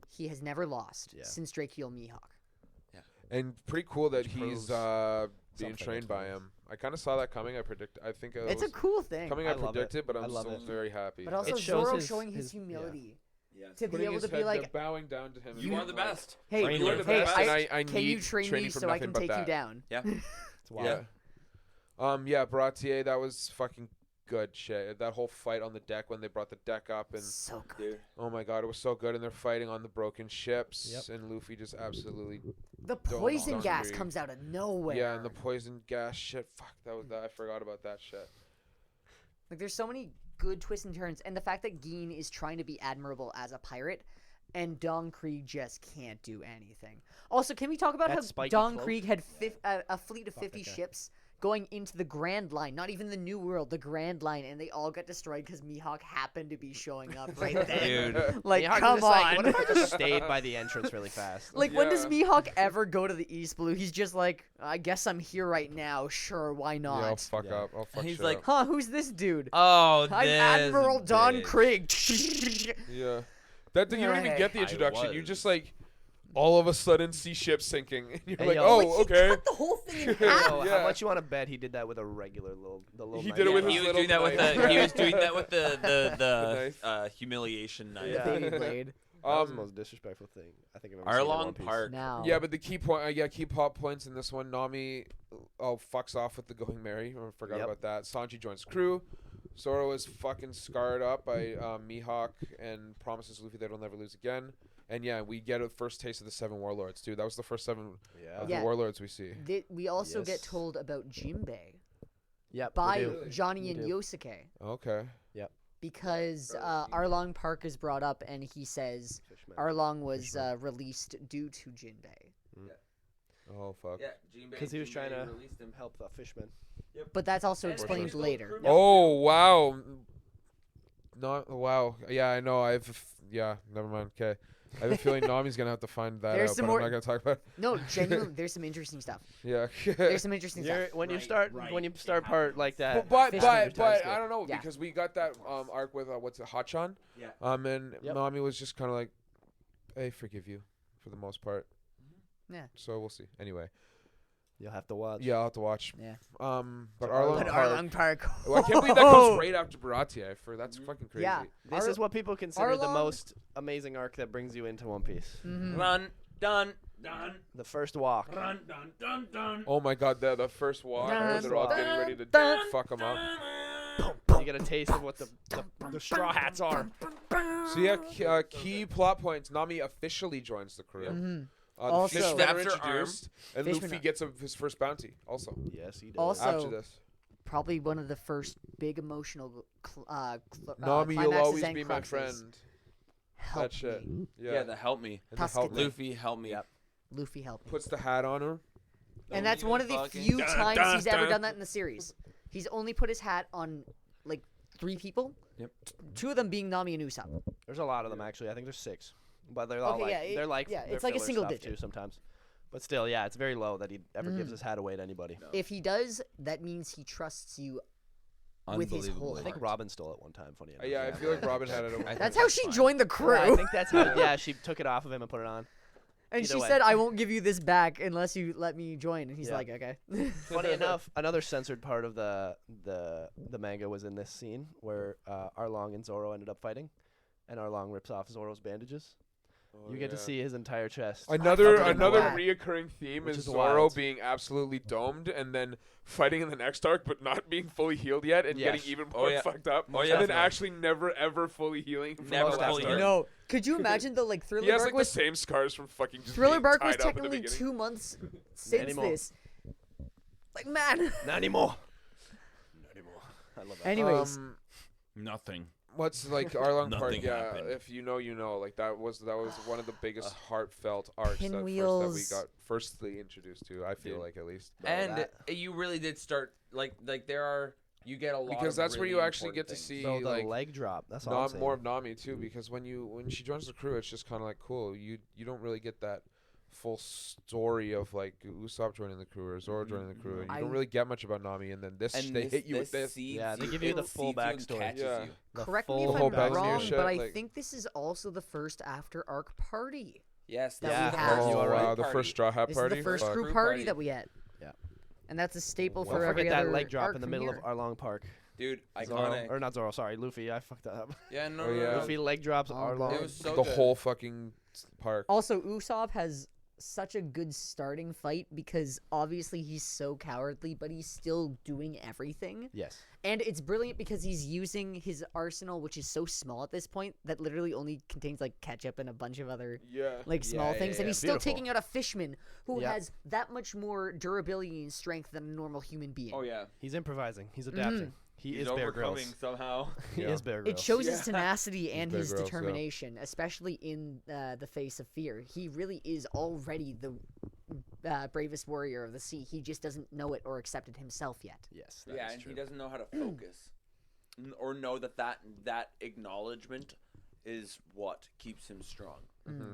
Speaker 5: he has never lost
Speaker 4: Yeah.
Speaker 5: since Drake healed Mihawk.
Speaker 3: And pretty cool that
Speaker 4: Which
Speaker 3: he's
Speaker 4: proves
Speaker 3: being
Speaker 4: something,
Speaker 3: trained by
Speaker 4: anyways.
Speaker 3: him. I kind of saw that coming. I think it
Speaker 5: It's a
Speaker 3: was
Speaker 5: cool thing.
Speaker 3: coming.
Speaker 4: I
Speaker 3: I
Speaker 4: love
Speaker 3: predicted, but
Speaker 4: I
Speaker 3: I'm
Speaker 4: love
Speaker 3: still
Speaker 4: it.
Speaker 3: very happy.
Speaker 5: But also
Speaker 4: It shows
Speaker 5: Zoro
Speaker 4: his-
Speaker 5: showing his
Speaker 4: his- yeah.
Speaker 5: humility
Speaker 2: Yes.
Speaker 5: to be
Speaker 3: Putting
Speaker 5: able
Speaker 3: his
Speaker 5: to be
Speaker 3: head-
Speaker 5: like,
Speaker 3: bowing down to him.
Speaker 2: You are the best.
Speaker 5: hey,
Speaker 4: Train
Speaker 3: You are
Speaker 4: me.
Speaker 3: the
Speaker 5: hey,
Speaker 3: best, and I
Speaker 5: can you
Speaker 3: need
Speaker 5: train me
Speaker 3: training from
Speaker 5: so I
Speaker 3: nothing
Speaker 5: can
Speaker 3: but
Speaker 5: take you
Speaker 3: that.
Speaker 5: down?
Speaker 2: Yeah.
Speaker 4: It's wild.
Speaker 2: Yeah.
Speaker 3: Yeah, Baratier, that was fucking good shit. That whole fight on the deck when they brought the deck up and
Speaker 5: So good.
Speaker 2: Dude.
Speaker 3: oh my god, it was so good. And they're fighting on the broken ships,
Speaker 4: Yep.
Speaker 3: and Luffy just absolutely
Speaker 5: The
Speaker 3: Don't
Speaker 5: poison gas
Speaker 3: agree.
Speaker 5: comes out of nowhere.
Speaker 3: yeah, and the poison gas shit. Fuck, I forgot about that shit.
Speaker 5: Like there's so many good twists and turns, and the fact that Geen is trying to be admirable as a pirate, and Don Krieg just can't do anything. Also, can we talk about
Speaker 4: That
Speaker 5: how
Speaker 4: spiky
Speaker 5: Don
Speaker 4: cloak.
Speaker 5: Krieg had a fleet of 50
Speaker 4: that guy.
Speaker 5: ships going into the Grand Line, not even the New World, the Grand Line, and they all got destroyed because Mihawk happened to be showing up right then.
Speaker 2: Dude.
Speaker 5: Like,
Speaker 4: Mihawk
Speaker 5: come
Speaker 4: was just like,
Speaker 5: on.
Speaker 4: what if I just stayed by the entrance really fast?
Speaker 5: Like, when does
Speaker 3: Yeah.
Speaker 5: Mihawk ever go to the East Blue? He's just like, I guess I'm here right now. Sure, why
Speaker 3: Yeah, I'll
Speaker 5: not?
Speaker 3: fuck
Speaker 4: Yeah.
Speaker 3: up. I'll fuck
Speaker 2: He's
Speaker 3: shit
Speaker 2: like,
Speaker 3: up.
Speaker 5: Huh, who's this dude?
Speaker 2: Oh,
Speaker 5: I'm
Speaker 2: this
Speaker 5: Admiral Don
Speaker 2: bitch.
Speaker 5: Krieg.
Speaker 3: Yeah. That thing, you don't even get the
Speaker 2: I
Speaker 3: introduction. You
Speaker 2: was.
Speaker 3: just like all of a sudden see ships sinking, and you're
Speaker 4: Hey,
Speaker 3: like,
Speaker 4: yo.
Speaker 3: oh,
Speaker 5: Like, he
Speaker 3: okay.
Speaker 5: cut the whole thing in
Speaker 4: Yo,
Speaker 5: half.
Speaker 4: how
Speaker 3: Yeah.
Speaker 4: much you want to bet he did that with a regular little
Speaker 3: He
Speaker 4: knife?
Speaker 3: did it with
Speaker 2: he
Speaker 3: his
Speaker 2: was
Speaker 3: little
Speaker 2: doing that with
Speaker 3: knife.
Speaker 2: the he was doing that with the
Speaker 3: knife.
Speaker 2: humiliation knife.
Speaker 4: Yeah.
Speaker 5: Baby blade.
Speaker 4: That was the
Speaker 3: Um,
Speaker 4: most disrespectful thing I think I've ever seen in One
Speaker 2: Arlong
Speaker 4: Piece.
Speaker 2: Park.
Speaker 5: Now.
Speaker 3: Yeah, but the key point, key pop points in this one. Nami, fucks off with the Going Merry. I forgot
Speaker 4: Yep.
Speaker 3: about that. Sanji joins the crew. Zoro is fucking scarred up by Mihawk and promises Luffy that he'll never lose again. And yeah, we get a first taste of the 7 warlords, dude. That was the first 7 of
Speaker 5: Yeah.
Speaker 3: the warlords we see.
Speaker 5: We also
Speaker 4: Yes.
Speaker 5: get told about Jinbei
Speaker 4: Yep.
Speaker 5: by
Speaker 4: we do.
Speaker 5: Johnny
Speaker 4: We
Speaker 5: and
Speaker 4: do.
Speaker 5: Yosuke
Speaker 3: Okay.
Speaker 5: because Arlong Park is brought up and he says
Speaker 4: Fishman.
Speaker 5: Arlong was
Speaker 4: Fishman.
Speaker 5: released due to Jinbei.
Speaker 3: Oh fuck.
Speaker 4: Because he was trying to help the fishman.
Speaker 5: But that's also
Speaker 2: And
Speaker 5: explained
Speaker 2: Crystal
Speaker 5: later.
Speaker 2: Crew-
Speaker 3: Oh wow. Not wow. Yeah, I know. Yeah. Never mind. Okay. I have a feeling Nami's gonna have to find that
Speaker 5: There's
Speaker 3: out,
Speaker 5: some
Speaker 3: but
Speaker 5: more-
Speaker 3: I'm not gonna talk about it.
Speaker 5: No, genuinely, there's some interesting stuff.
Speaker 3: Yeah.
Speaker 5: There's some interesting stuff.
Speaker 4: When you
Speaker 2: Right,
Speaker 4: start
Speaker 2: right.
Speaker 4: when you
Speaker 2: It
Speaker 4: start part like that.
Speaker 3: But
Speaker 5: Fishman
Speaker 4: or Timeskip.
Speaker 3: I don't know
Speaker 5: Yeah.
Speaker 3: because we got that arc with what's it, Hachan.
Speaker 2: Yeah.
Speaker 3: And
Speaker 4: Yep.
Speaker 3: Nami was just kind of like, "I forgive you," for the most part.
Speaker 5: Yeah.
Speaker 3: So we'll see. Anyway,
Speaker 4: You'll have to watch.
Speaker 3: yeah, I'll have to watch.
Speaker 5: Yeah.
Speaker 3: But
Speaker 4: But
Speaker 3: Arlong
Speaker 5: But
Speaker 3: Park.
Speaker 5: Arlong Park.
Speaker 3: Well, I can't believe that comes right after Baratie. That's fucking crazy.
Speaker 5: Yeah.
Speaker 4: This is what people consider the
Speaker 5: Arlong-
Speaker 4: most amazing arc that brings you into One Piece.
Speaker 5: Mhm.
Speaker 2: Run, done, done,
Speaker 4: The first walk.
Speaker 2: run, done, done, done.
Speaker 3: Oh my God, the first walk where
Speaker 5: Dun,
Speaker 3: they're all
Speaker 5: dun,
Speaker 3: getting ready to
Speaker 5: dun.
Speaker 3: fuck them up.
Speaker 4: You get a taste of what the straw hats are.
Speaker 3: So yeah, key plot points. Nami officially joins the crew.
Speaker 5: Mhm.
Speaker 3: The
Speaker 5: Also-
Speaker 3: fishmen
Speaker 2: Snaps
Speaker 3: are
Speaker 2: her arm.
Speaker 3: introduced, and
Speaker 5: Fishmen
Speaker 3: Luffy
Speaker 5: are-
Speaker 3: gets his first bounty. Also,
Speaker 4: Yes, he does.
Speaker 5: Also-
Speaker 3: after this,
Speaker 5: Probably one of the first big emotional
Speaker 3: Nami, you'll
Speaker 5: climaxes
Speaker 3: always
Speaker 5: and
Speaker 3: be my
Speaker 5: cruxes.
Speaker 3: friend.
Speaker 5: Help
Speaker 3: That shit.
Speaker 5: me.
Speaker 3: Yeah,
Speaker 2: the help me.
Speaker 3: and the help
Speaker 5: Tuskegee.
Speaker 3: me.
Speaker 2: Luffy, help me.
Speaker 4: Yep.
Speaker 5: Luffy help me.
Speaker 3: Puts the hat on her.
Speaker 5: And that's one of the few
Speaker 2: Dun,
Speaker 5: times
Speaker 2: dun,
Speaker 5: he's ever
Speaker 2: dun.
Speaker 5: done that in the series. He's only put his hat on like 3 people.
Speaker 2: Yep.
Speaker 5: 2 of them being Nami and Usopp.
Speaker 4: There's a lot of them actually. I think there's 6, but they're all
Speaker 5: Okay,
Speaker 4: like
Speaker 5: yeah,
Speaker 4: they're like
Speaker 5: yeah,
Speaker 4: they're
Speaker 5: it's like a
Speaker 4: filler
Speaker 5: single
Speaker 4: stuff
Speaker 5: digit.
Speaker 4: too sometimes. But still, yeah, it's very low that he ever gives
Speaker 5: Mhm.
Speaker 4: his hat away to anybody.
Speaker 5: If he does, that means he trusts you. With his whole
Speaker 4: I think
Speaker 5: heart.
Speaker 4: Robin stole it one time. Funny enough.
Speaker 3: Yeah, I feel like Robin had it. At one
Speaker 5: That's
Speaker 3: point.
Speaker 5: how she joined the crew.
Speaker 4: Yeah, I think that's how. Yeah, she took it off of him and put it on.
Speaker 5: and
Speaker 4: either
Speaker 5: she
Speaker 4: way.
Speaker 5: said, I won't give you this back unless you let me join. And he's
Speaker 4: Yeah.
Speaker 5: like, okay.
Speaker 4: Funny enough, another censored part of the manga was in this scene where Arlong and Zoro ended up fighting, and Arlong rips off Zoro's bandages.
Speaker 3: Oh,
Speaker 4: You get to
Speaker 3: yeah.
Speaker 4: see his entire chest.
Speaker 3: Another
Speaker 5: fucking
Speaker 3: another
Speaker 5: black.
Speaker 3: reoccurring theme
Speaker 4: Which
Speaker 3: is
Speaker 4: is
Speaker 3: Zoro
Speaker 4: wild.
Speaker 3: being absolutely domed and then fighting in the next arc, but not being fully healed yet and
Speaker 4: Yes.
Speaker 3: getting even
Speaker 2: Oh,
Speaker 3: more
Speaker 2: yeah.
Speaker 3: fucked up.
Speaker 2: Oh, yeah.
Speaker 3: And then actually never ever fully healing. From
Speaker 2: Never
Speaker 3: the last
Speaker 2: fully
Speaker 3: arc.
Speaker 2: healing.
Speaker 5: No. Could you imagine the like Thriller
Speaker 3: He has
Speaker 5: Bark
Speaker 3: like the
Speaker 5: was
Speaker 3: same scars from fucking just
Speaker 5: Thriller
Speaker 3: being
Speaker 5: Bark was
Speaker 3: tied up at the
Speaker 5: technically
Speaker 3: beginning.
Speaker 5: 2 months since
Speaker 4: anymore.
Speaker 5: this. Like man.
Speaker 4: Not anymore. Not anymore. I love that.
Speaker 5: Anyways,
Speaker 2: Nothing.
Speaker 3: What's like Arlong Park?
Speaker 2: Nothing
Speaker 3: Yeah,
Speaker 2: happened.
Speaker 3: if you know, you know. Like that was one of the biggest heartfelt arcs that we
Speaker 5: Pinwheels.
Speaker 3: got firstly introduced to. I feel
Speaker 2: Dude.
Speaker 3: like at least.
Speaker 2: And you really did start like there are you get a lot
Speaker 3: Because
Speaker 2: of
Speaker 3: that's where
Speaker 2: really
Speaker 3: you actually
Speaker 2: important
Speaker 3: get to
Speaker 2: things.
Speaker 3: see
Speaker 4: So the
Speaker 3: like
Speaker 4: leg drop. That's all I'm saying.
Speaker 3: more of Nami too. Because when she joins the crew, it's just kind of like cool. You don't really get that full story of like Usopp joining the crew or Zoro joining the crew, and you
Speaker 5: I-
Speaker 3: don't really get much about Nami. And then this
Speaker 2: And
Speaker 3: they hit you with this.
Speaker 2: seeds
Speaker 4: Yeah, they
Speaker 2: you-
Speaker 4: give you
Speaker 2: it
Speaker 4: the full
Speaker 2: seeds you and
Speaker 4: backstory.
Speaker 2: catches
Speaker 3: Yeah.
Speaker 2: you.
Speaker 4: The
Speaker 5: correct me
Speaker 4: full
Speaker 5: if
Speaker 3: The whole
Speaker 5: I'm
Speaker 3: Bellamy
Speaker 5: wrong,
Speaker 3: shit,
Speaker 5: but I
Speaker 3: like-
Speaker 5: think this is also the first after arc party.
Speaker 2: Yes,
Speaker 5: That
Speaker 2: this
Speaker 5: we
Speaker 2: is the
Speaker 5: have.
Speaker 2: first
Speaker 3: Oh
Speaker 4: You are
Speaker 3: wow,
Speaker 4: right.
Speaker 3: the
Speaker 2: party.
Speaker 3: first Straw Hat
Speaker 5: This
Speaker 3: party.
Speaker 5: is the first
Speaker 3: Fuck.
Speaker 5: crew
Speaker 2: Crew
Speaker 5: party
Speaker 2: party.
Speaker 5: that we had.
Speaker 4: Yeah.
Speaker 5: And that's a staple
Speaker 4: Don't
Speaker 5: for every
Speaker 4: forget that
Speaker 5: other
Speaker 4: leg drop
Speaker 5: arc
Speaker 4: in the
Speaker 5: from
Speaker 4: middle
Speaker 5: here.
Speaker 4: of Arlong Park.
Speaker 2: Dude,
Speaker 4: Zoro,
Speaker 2: iconic.
Speaker 4: or not Zoro, sorry, Luffy. I fucked that up.
Speaker 2: Yeah, no,
Speaker 3: Oh,
Speaker 2: no,
Speaker 3: yeah.
Speaker 2: no.
Speaker 4: Luffy leg drops
Speaker 5: Oh,
Speaker 4: Arlong.
Speaker 5: God.
Speaker 2: It was so
Speaker 3: The
Speaker 2: good.
Speaker 3: whole fucking park.
Speaker 5: Also, Usopp has such a good starting fight because obviously he's so cowardly, but he's still doing everything.
Speaker 4: Yes.
Speaker 5: And it's brilliant because he's using his arsenal, which is so small at this point, that literally only contains like ketchup and a bunch of other
Speaker 3: Yeah.
Speaker 5: like small
Speaker 2: yeah,
Speaker 5: things. And
Speaker 2: yeah.
Speaker 5: he's still
Speaker 4: Beautiful.
Speaker 5: taking out a fishman who
Speaker 4: Yeah.
Speaker 5: has that much more durability and strength than a normal human being.
Speaker 2: Oh yeah.
Speaker 4: He's improvising. He's adapting. He
Speaker 2: He's
Speaker 4: is Bear
Speaker 2: overcoming
Speaker 4: Grylls.
Speaker 2: somehow.
Speaker 4: He
Speaker 3: Yeah.
Speaker 4: is Bear Grylls.
Speaker 5: It shows
Speaker 3: Yeah.
Speaker 5: his tenacity and
Speaker 3: Bear
Speaker 5: his
Speaker 3: Grylls, yeah.
Speaker 5: determination, especially in the face of fear. He really is already the bravest warrior of the sea. He just doesn't know it or accept it himself yet.
Speaker 4: Yes,
Speaker 2: Yeah,
Speaker 4: that is
Speaker 2: and
Speaker 4: true.
Speaker 2: he doesn't know how to focus, or know that acknowledgement is what keeps him strong.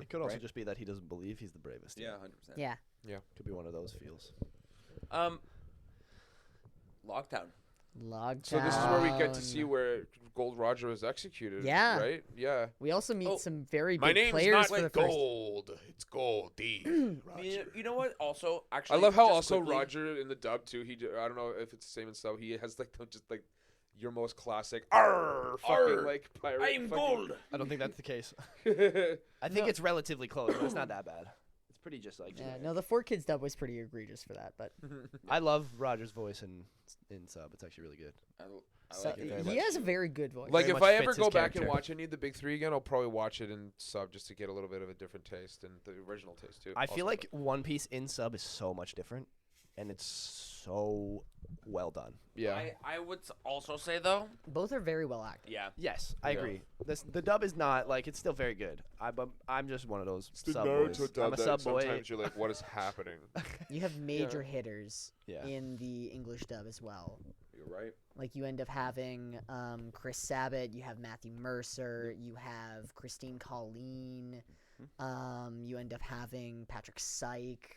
Speaker 4: It could also
Speaker 2: Right?
Speaker 4: just be that he doesn't believe he's the bravest.
Speaker 2: Yeah, 100%.
Speaker 5: Yeah.
Speaker 4: Could be one of those feels.
Speaker 2: Lockdown.
Speaker 5: Lockdown.
Speaker 3: So this is where we get to see where Gold Roger was executed.
Speaker 5: Yeah.
Speaker 3: Right. Yeah.
Speaker 5: We also meet
Speaker 2: Oh,
Speaker 5: some very
Speaker 3: My
Speaker 5: good
Speaker 3: name's
Speaker 5: players
Speaker 3: not
Speaker 5: for the first.
Speaker 3: Gold. It's Goldie.
Speaker 2: You know what? Also,
Speaker 3: I
Speaker 2: actually,
Speaker 3: love how
Speaker 2: just
Speaker 3: also
Speaker 2: quickly-
Speaker 3: Roger in the dub too. I don't know if it's the same in sub. He has like just like your most classic "Arr!" fucking
Speaker 2: Arr!
Speaker 3: like pirate.
Speaker 2: I am gold.
Speaker 4: I don't think that's the case.
Speaker 3: gold.
Speaker 4: I think it's relatively close, but it's not that bad. It's pretty just like
Speaker 5: Yeah,
Speaker 4: generic.
Speaker 5: no, the 4Kids dub was pretty egregious for that, but
Speaker 4: I love Roger's voice in sub. It's actually really good.
Speaker 2: I
Speaker 5: so,
Speaker 2: like it very
Speaker 5: he
Speaker 2: much.
Speaker 5: has a very good voice.
Speaker 3: Like
Speaker 4: Very
Speaker 3: if
Speaker 4: much
Speaker 3: I ever
Speaker 4: fits his
Speaker 3: go back and
Speaker 4: character.
Speaker 3: watch any of the big three again, I'll probably watch it in sub just to get a little bit of a different taste and the original taste too.
Speaker 4: I feel
Speaker 3: Also,
Speaker 4: like One Piece in sub is so much different, and it's so well done.
Speaker 3: yeah.
Speaker 2: I would also say though.
Speaker 5: Both are very well acted.
Speaker 2: Yeah.
Speaker 4: Yes, I
Speaker 3: Yeah.
Speaker 4: agree. The dub is not like it's still very good. I'm just one of those
Speaker 3: It's the
Speaker 4: sub
Speaker 3: Naruto
Speaker 4: boys.
Speaker 3: dub
Speaker 4: I'm a
Speaker 3: that
Speaker 4: sub boy.
Speaker 3: sometimes you're like, what is happening?
Speaker 5: You have major hitters
Speaker 4: Yeah.
Speaker 5: in the English dub as well.
Speaker 2: You're right.
Speaker 5: Like you end up having Chris Sabat, you have Matthew Mercer, you have Christine Colleen, you end up having Patrick Syke,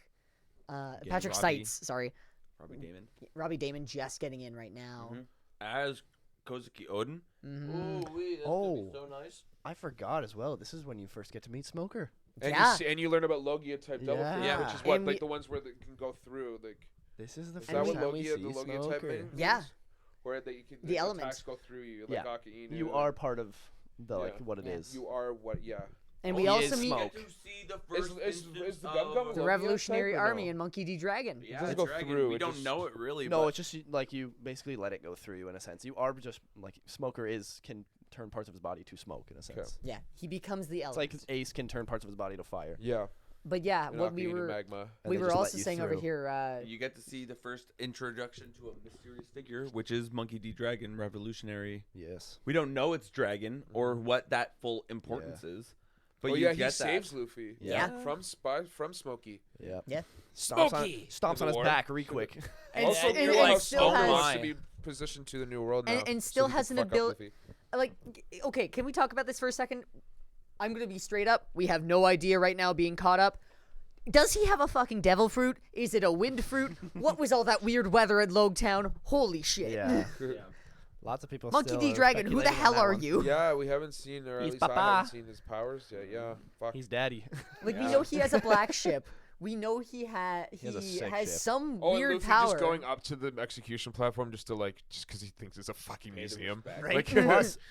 Speaker 5: Patrick
Speaker 2: Robbie.
Speaker 5: Seitz, sorry,
Speaker 2: Robbie Damon.
Speaker 5: Robbie Damon just getting in right now.
Speaker 2: As Kozuki Odin.
Speaker 5: Mhm.
Speaker 2: That's
Speaker 4: Oh.
Speaker 2: so nice.
Speaker 4: I forgot as well. This is when you first get to meet Smoker.
Speaker 3: And
Speaker 5: Yeah.
Speaker 3: and you learn about Logia type double fruit,
Speaker 4: Yeah.
Speaker 3: which is what
Speaker 5: And
Speaker 3: like
Speaker 5: we-
Speaker 3: the ones where they can go through. Like
Speaker 4: This is the
Speaker 3: is
Speaker 4: first
Speaker 3: that what
Speaker 4: time we
Speaker 3: Logia
Speaker 4: see
Speaker 3: the Logia type
Speaker 4: Smoker.
Speaker 3: means?
Speaker 5: Yeah.
Speaker 3: Where that you can
Speaker 5: The
Speaker 3: attacks
Speaker 5: elements.
Speaker 3: go through you,
Speaker 4: Yeah.
Speaker 3: like Akainu.
Speaker 4: You are part of the like
Speaker 3: Yeah.
Speaker 4: what it
Speaker 5: Yeah.
Speaker 4: is.
Speaker 3: You are what? Yeah.
Speaker 5: And
Speaker 2: Oh,
Speaker 5: we
Speaker 2: he
Speaker 5: also
Speaker 2: is
Speaker 5: meet
Speaker 4: Smoke.
Speaker 2: You get to see the
Speaker 3: Is-
Speaker 2: first
Speaker 3: is
Speaker 2: instance
Speaker 3: the Gum Gum
Speaker 2: of-
Speaker 5: the
Speaker 3: Logia
Speaker 5: Revolutionary
Speaker 3: type or
Speaker 5: Army
Speaker 3: no?
Speaker 5: and Monkey D. Dragon.
Speaker 2: Yeah,
Speaker 3: doesn't
Speaker 2: the
Speaker 3: go
Speaker 2: dragon.
Speaker 3: through,
Speaker 2: We
Speaker 3: it
Speaker 2: don't
Speaker 3: just-
Speaker 2: know it really.
Speaker 4: No,
Speaker 2: but
Speaker 4: it's just like you basically let it go through you in a sense. You are just like Smoker can turn parts of his body to smoke in a sense.
Speaker 5: Yeah, he becomes the
Speaker 4: It's
Speaker 5: element.
Speaker 4: like Ace can turn parts of his body to fire.
Speaker 3: Yeah.
Speaker 5: But yeah,
Speaker 3: And
Speaker 5: what we
Speaker 3: Akainu
Speaker 5: were
Speaker 3: magma.
Speaker 4: And
Speaker 5: we
Speaker 4: they
Speaker 5: were
Speaker 4: just let
Speaker 5: also
Speaker 4: you
Speaker 5: saying over
Speaker 4: through.
Speaker 5: here.
Speaker 2: you get to see the first introduction to a mysterious figure, which is Monkey D. Dragon, revolutionary.
Speaker 4: Yes.
Speaker 2: We don't know it's dragon or what that full importance is, but
Speaker 3: Oh
Speaker 2: you
Speaker 3: yeah,
Speaker 2: get
Speaker 3: he saves Luffy.
Speaker 5: Yeah.
Speaker 3: From Smokey.
Speaker 4: Yeah.
Speaker 5: Yeah.
Speaker 4: Stomps
Speaker 2: Smokey!
Speaker 4: on
Speaker 3: In the
Speaker 4: his
Speaker 3: war.
Speaker 4: back re quick.
Speaker 5: And
Speaker 3: Also,
Speaker 5: and-
Speaker 3: cool
Speaker 5: and
Speaker 3: how
Speaker 5: it still
Speaker 3: Smoker
Speaker 5: has-
Speaker 3: wants to be positioned to the new world now.
Speaker 5: And
Speaker 3: so
Speaker 5: still
Speaker 3: he can
Speaker 5: has an
Speaker 3: fuck up
Speaker 5: ability.
Speaker 3: Luffy.
Speaker 5: Like, okay, can we talk about this for a second? I'm gonna be straight up. We have no idea right now, being caught up. Does he have a fucking devil fruit? Is it a wind fruit? What was all that weird weather at Logtown? Holy shit.
Speaker 4: Yeah. Lots of people.
Speaker 5: Monkey
Speaker 4: still
Speaker 5: D.
Speaker 4: are
Speaker 5: Dragon, who the
Speaker 4: speculating on
Speaker 5: hell
Speaker 4: that
Speaker 5: are
Speaker 4: one.
Speaker 5: you?
Speaker 3: Yeah, we haven't seen, or at
Speaker 4: He's
Speaker 3: least I
Speaker 4: Papa.
Speaker 3: haven't seen his powers yet. Yeah, fuck.
Speaker 4: He's daddy.
Speaker 5: Like, we
Speaker 3: Yeah.
Speaker 5: know he has a black ship. We know he
Speaker 4: has a sick
Speaker 5: has
Speaker 4: ship.
Speaker 5: some
Speaker 3: Oh,
Speaker 5: weird
Speaker 3: and Luffy
Speaker 5: power.
Speaker 3: just going up to the execution platform just because he thinks it's a fucking museum.
Speaker 4: Right.
Speaker 3: Like,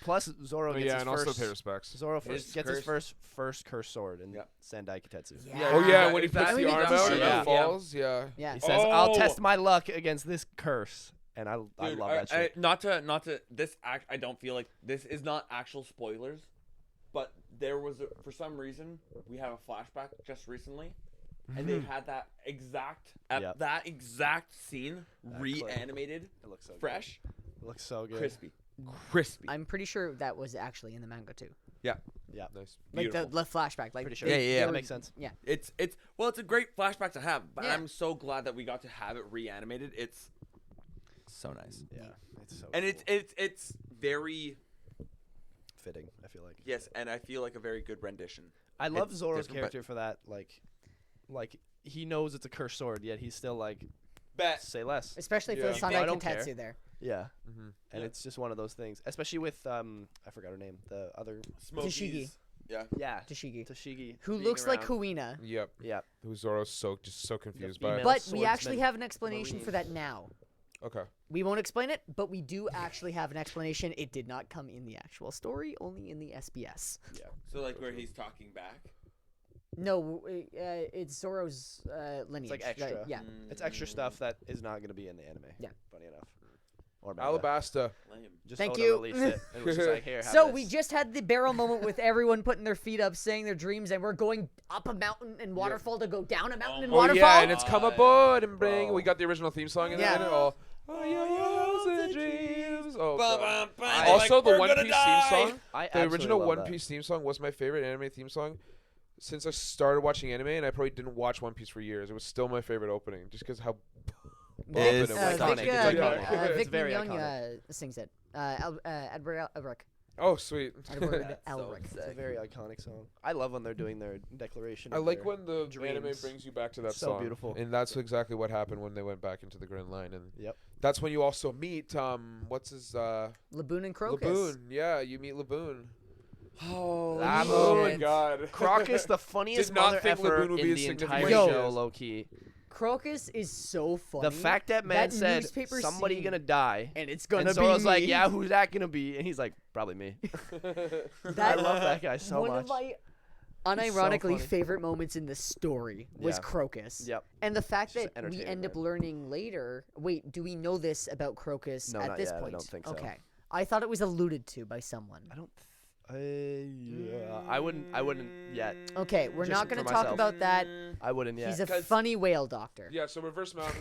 Speaker 4: plus Zoro
Speaker 3: Oh,
Speaker 4: gets
Speaker 3: yeah,
Speaker 4: his
Speaker 3: and
Speaker 4: first.
Speaker 3: also pay respects.
Speaker 4: Zoro
Speaker 2: His
Speaker 4: gets his
Speaker 2: curse-
Speaker 4: first cursed sword in
Speaker 2: Yeah.
Speaker 4: Sendai Kitetsu.
Speaker 5: Yeah.
Speaker 3: Oh yeah, when he puts
Speaker 2: Exactly.
Speaker 3: the arm out and
Speaker 4: Yeah.
Speaker 3: it falls. Yeah.
Speaker 5: Yeah.
Speaker 4: He says, "I'll
Speaker 2: Oh.
Speaker 4: test my luck against this curse," and I love that shit.
Speaker 2: Not to this act. I don't feel like this is not actual spoilers, but there was for some reason we have a flashback just recently, and they had that exact
Speaker 4: Yep.
Speaker 2: that exact scene
Speaker 4: That clip.
Speaker 2: reanimated,
Speaker 4: It looks so
Speaker 2: fresh,
Speaker 4: good. It looks so good.
Speaker 2: crispy.
Speaker 5: I'm pretty sure that was actually in the manga too.
Speaker 4: Yeah.
Speaker 3: Nice.
Speaker 5: Like
Speaker 2: Beautiful.
Speaker 5: the flashback. Like
Speaker 4: Pretty sure.
Speaker 2: Yeah,
Speaker 5: they-
Speaker 2: yeah,
Speaker 5: they
Speaker 2: yeah.
Speaker 5: were-
Speaker 4: That makes sense.
Speaker 5: Yeah.
Speaker 2: It's a great flashback to have, but
Speaker 5: Yeah.
Speaker 2: I'm so glad that we got to have it reanimated. It's so nice,
Speaker 4: Yeah. It's so.
Speaker 2: and
Speaker 4: cool.
Speaker 2: it's very
Speaker 4: fitting. I feel like.
Speaker 2: yes, and I feel like a very good rendition.
Speaker 4: I love
Speaker 2: It's
Speaker 4: Zoro's
Speaker 2: different, but-
Speaker 4: character for that. Like he knows it's a cursed sword, yet he's still like,
Speaker 2: Bet.
Speaker 4: say less.
Speaker 5: Especially for
Speaker 3: Yeah.
Speaker 5: the
Speaker 2: You think-
Speaker 5: Sandai
Speaker 4: I don't care.
Speaker 5: Kitetsu there.
Speaker 4: Yeah.
Speaker 3: Mm-hmm.
Speaker 4: And
Speaker 2: Yeah.
Speaker 4: it's just one of those things, especially with I forgot her name, the other.
Speaker 2: Smokies. Yeah.
Speaker 4: Yeah.
Speaker 5: Tashigi.
Speaker 4: Tashigi.
Speaker 5: Who
Speaker 4: being
Speaker 5: looks like
Speaker 4: around.
Speaker 5: Kuina.
Speaker 3: Yep.
Speaker 4: Yeah.
Speaker 3: Who Zoro's just so confused by.
Speaker 4: female-
Speaker 5: But we
Speaker 4: swordsman
Speaker 5: actually have an explanation for
Speaker 4: Marine.
Speaker 5: that now.
Speaker 3: Okay.
Speaker 5: We won't explain it, but we do actually have an explanation. It did not come in the actual story, only in the SBS.
Speaker 4: Yeah.
Speaker 2: So like where he's talking back.
Speaker 5: No, it's Zoro's lineage.
Speaker 4: It's like extra.
Speaker 5: Yeah.
Speaker 4: It's extra stuff that is not gonna be in the anime.
Speaker 5: Yeah.
Speaker 4: Funny enough. Or manga.
Speaker 3: Alabasta.
Speaker 2: Lame.
Speaker 4: Just
Speaker 5: Thank
Speaker 4: Oda
Speaker 5: you.
Speaker 4: released it, and was just like, here, have
Speaker 5: So
Speaker 4: this.
Speaker 5: we just had the barrel moment with everyone putting their feet up, saying their dreams, and we're going up a mountain and waterfall to go down a mountain and
Speaker 2: Oh,
Speaker 3: Oh
Speaker 5: waterfall.
Speaker 3: yeah, and it's come aboard and bring.
Speaker 4: Bro.
Speaker 3: We got the original theme song in
Speaker 5: Yeah.
Speaker 3: there. Oh, your hopes and dreams. So
Speaker 2: Bum,
Speaker 3: good.
Speaker 2: bum, bum,
Speaker 3: Also,
Speaker 2: like,
Speaker 3: the
Speaker 2: we're
Speaker 3: One
Speaker 2: gonna
Speaker 3: Piece
Speaker 2: die.
Speaker 3: theme song.
Speaker 4: I
Speaker 3: The
Speaker 4: absolutely
Speaker 3: original
Speaker 4: love
Speaker 3: One
Speaker 4: that.
Speaker 3: Piece theme song was my favorite anime theme song since I started watching anime, and I probably didn't watch One Piece for years. It was still my favorite opening, just because how bumpin' it
Speaker 2: It's
Speaker 3: was.
Speaker 4: iconic.
Speaker 5: Vic,
Speaker 4: It's iconic.
Speaker 5: Vic
Speaker 4: It's very
Speaker 5: Mignogna sings it. Edward Elric.
Speaker 3: Oh, sweet.
Speaker 5: Edward
Speaker 2: That's so
Speaker 5: Elric.
Speaker 4: It's a
Speaker 2: sick.
Speaker 4: very iconic song. I love when they're doing their declaration.
Speaker 3: I
Speaker 4: of
Speaker 3: like
Speaker 4: their
Speaker 3: when the anime
Speaker 4: dreams.
Speaker 3: brings you back to that
Speaker 4: So
Speaker 3: song.
Speaker 4: beautiful.
Speaker 3: And that's exactly what happened when they went back into the Grand Line. And
Speaker 4: Yep.
Speaker 3: that's when you also meet what's his
Speaker 5: Laboon and Crocus.
Speaker 3: Laboon. Yeah, you meet Laboon.
Speaker 2: Oh,
Speaker 4: That
Speaker 5: shit.
Speaker 3: Oh my
Speaker 4: moment.
Speaker 3: god.
Speaker 4: Crocus, the funniest
Speaker 3: Did not
Speaker 4: mother
Speaker 3: think
Speaker 4: effer
Speaker 3: Laboon would be
Speaker 4: in
Speaker 3: as
Speaker 4: the
Speaker 3: significant
Speaker 4: entire
Speaker 5: as he
Speaker 4: show,
Speaker 3: is.
Speaker 4: low key.
Speaker 5: Crocus is so funny.
Speaker 4: The fact that man
Speaker 5: That
Speaker 4: said
Speaker 5: newspaper
Speaker 4: somebody
Speaker 5: scene-
Speaker 4: gonna die,
Speaker 5: and it's gonna
Speaker 4: and
Speaker 5: be
Speaker 4: Zoro's
Speaker 5: me.
Speaker 4: like, yeah, who's that gonna be? And he's like, probably me. I love that guy so
Speaker 5: One
Speaker 4: much.
Speaker 5: of my unironically
Speaker 4: funny.
Speaker 5: favorite moments in the story was
Speaker 4: Yeah.
Speaker 5: Crocus.
Speaker 4: Yep.
Speaker 5: And the fact
Speaker 4: Just
Speaker 5: that we
Speaker 4: entertaining,
Speaker 5: end up
Speaker 4: man.
Speaker 5: learning later. Wait, do we know this about Crocus
Speaker 4: No,
Speaker 5: at
Speaker 4: not
Speaker 5: this
Speaker 4: yet, I
Speaker 5: point?
Speaker 4: don't think so.
Speaker 5: Okay. I thought it was alluded to by someone.
Speaker 4: I don't. Yeah, I wouldn't yet.
Speaker 5: Okay, we're
Speaker 4: Just
Speaker 5: not going
Speaker 4: for
Speaker 5: to talk
Speaker 4: myself.
Speaker 5: about that.
Speaker 4: I wouldn't yet.
Speaker 5: He's a
Speaker 2: 'Cause-
Speaker 5: funny whale doctor.
Speaker 3: Yeah, so Reverse Mountain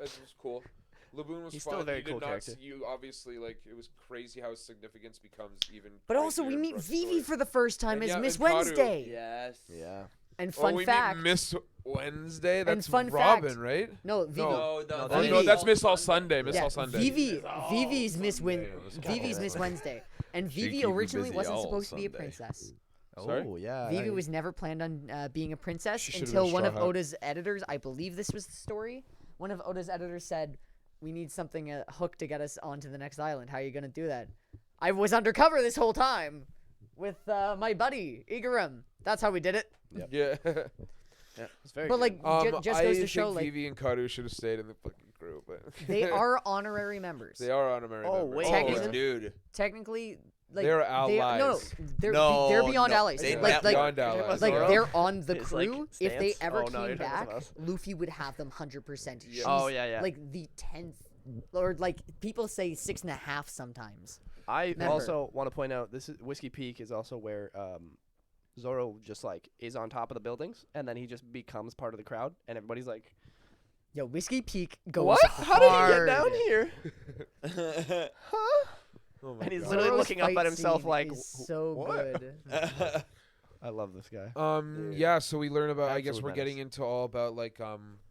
Speaker 3: is cool. Laboon was
Speaker 4: He's
Speaker 3: fun.
Speaker 4: still a very
Speaker 3: you did
Speaker 4: cool
Speaker 3: not
Speaker 4: character.
Speaker 3: You obviously it was crazy how his significance becomes even.
Speaker 5: But also, we
Speaker 3: crazier
Speaker 5: meet
Speaker 3: throughout the
Speaker 5: Vivi
Speaker 3: story.
Speaker 5: for the first time
Speaker 3: And
Speaker 5: as
Speaker 3: yeah,
Speaker 5: Miss
Speaker 3: and Karu.
Speaker 5: Wednesday.
Speaker 2: Yes.
Speaker 4: Yeah.
Speaker 5: And
Speaker 3: Oh,
Speaker 5: fun
Speaker 3: we
Speaker 5: fact.
Speaker 3: meet Miss Wednesday. That's
Speaker 5: fun
Speaker 3: Robin,
Speaker 5: fact-
Speaker 3: right?
Speaker 5: No, Vivi.
Speaker 2: No,
Speaker 3: Oh
Speaker 5: Vivi.
Speaker 3: no, that's Miss All Sunday. Miss
Speaker 5: Yeah,
Speaker 3: All Sunday.
Speaker 5: Vivi's Miss
Speaker 3: Sunday.
Speaker 5: Vivi's Miss Wednesday, and
Speaker 2: She
Speaker 5: Vivi
Speaker 2: keep me
Speaker 5: originally
Speaker 2: busy
Speaker 5: wasn't
Speaker 2: all
Speaker 5: supposed to be a
Speaker 2: Sunday.
Speaker 5: princess.
Speaker 3: Sorry?
Speaker 4: Oh yeah.
Speaker 5: Vivi
Speaker 4: yeah.
Speaker 5: was never planned on being a princess
Speaker 3: She should've
Speaker 5: until
Speaker 3: been a
Speaker 5: one of
Speaker 3: Straw Hat.
Speaker 5: Oda's editors, I believe this was the story, one of Oda's editors said, "We need something a hook to get us onto the next island. How are you gonna do that?" I was undercover this whole time with my buddy Igaram. That's how we did it.
Speaker 3: Yeah.
Speaker 4: Yeah, it's very
Speaker 5: But
Speaker 4: good.
Speaker 5: like, just
Speaker 3: I
Speaker 5: goes to
Speaker 3: think
Speaker 5: show, like,
Speaker 3: Vivi and Karu should have stayed in the fucking crew, but
Speaker 5: they are honorary members.
Speaker 3: they are honorary.
Speaker 4: Oh,
Speaker 3: members.
Speaker 4: wait.
Speaker 5: Technically-
Speaker 2: dude.
Speaker 5: Technically, like
Speaker 3: They're
Speaker 5: no,
Speaker 3: allies.
Speaker 5: they're
Speaker 2: No,
Speaker 5: they're beyond
Speaker 2: no,
Speaker 5: allies.
Speaker 2: they
Speaker 5: Like
Speaker 2: met
Speaker 3: beyond allies.
Speaker 5: like
Speaker 4: Zoro?
Speaker 5: they're on the
Speaker 4: His, like,
Speaker 5: crew. If they
Speaker 4: stance?
Speaker 5: ever
Speaker 4: Oh, no,
Speaker 5: came
Speaker 4: you're talking about
Speaker 5: back,
Speaker 4: us.
Speaker 5: Luffy would have them 100%.
Speaker 3: Yeah.
Speaker 5: She's
Speaker 4: Oh, yeah.
Speaker 5: like the 10th, or like people say 6.5 sometimes.
Speaker 4: I
Speaker 5: member.
Speaker 4: also want to point out this is Whiskey Peak is also where Zoro just like is on top of the buildings and then he just becomes part of the crowd and everybody's like,
Speaker 5: Yo, Whiskey Peak goes
Speaker 4: what? How did he
Speaker 5: hard.
Speaker 4: get down here? Huh?
Speaker 3: Oh my
Speaker 4: And he's
Speaker 3: God.
Speaker 4: literally
Speaker 5: Zoro's
Speaker 4: looking up
Speaker 5: fight
Speaker 4: at himself
Speaker 5: scene
Speaker 4: like,
Speaker 5: is so
Speaker 4: what?
Speaker 5: good.
Speaker 4: I love this guy.
Speaker 3: Yeah, so we learn about. I guess
Speaker 4: Absolute
Speaker 3: we're getting
Speaker 4: menace.
Speaker 3: into all about like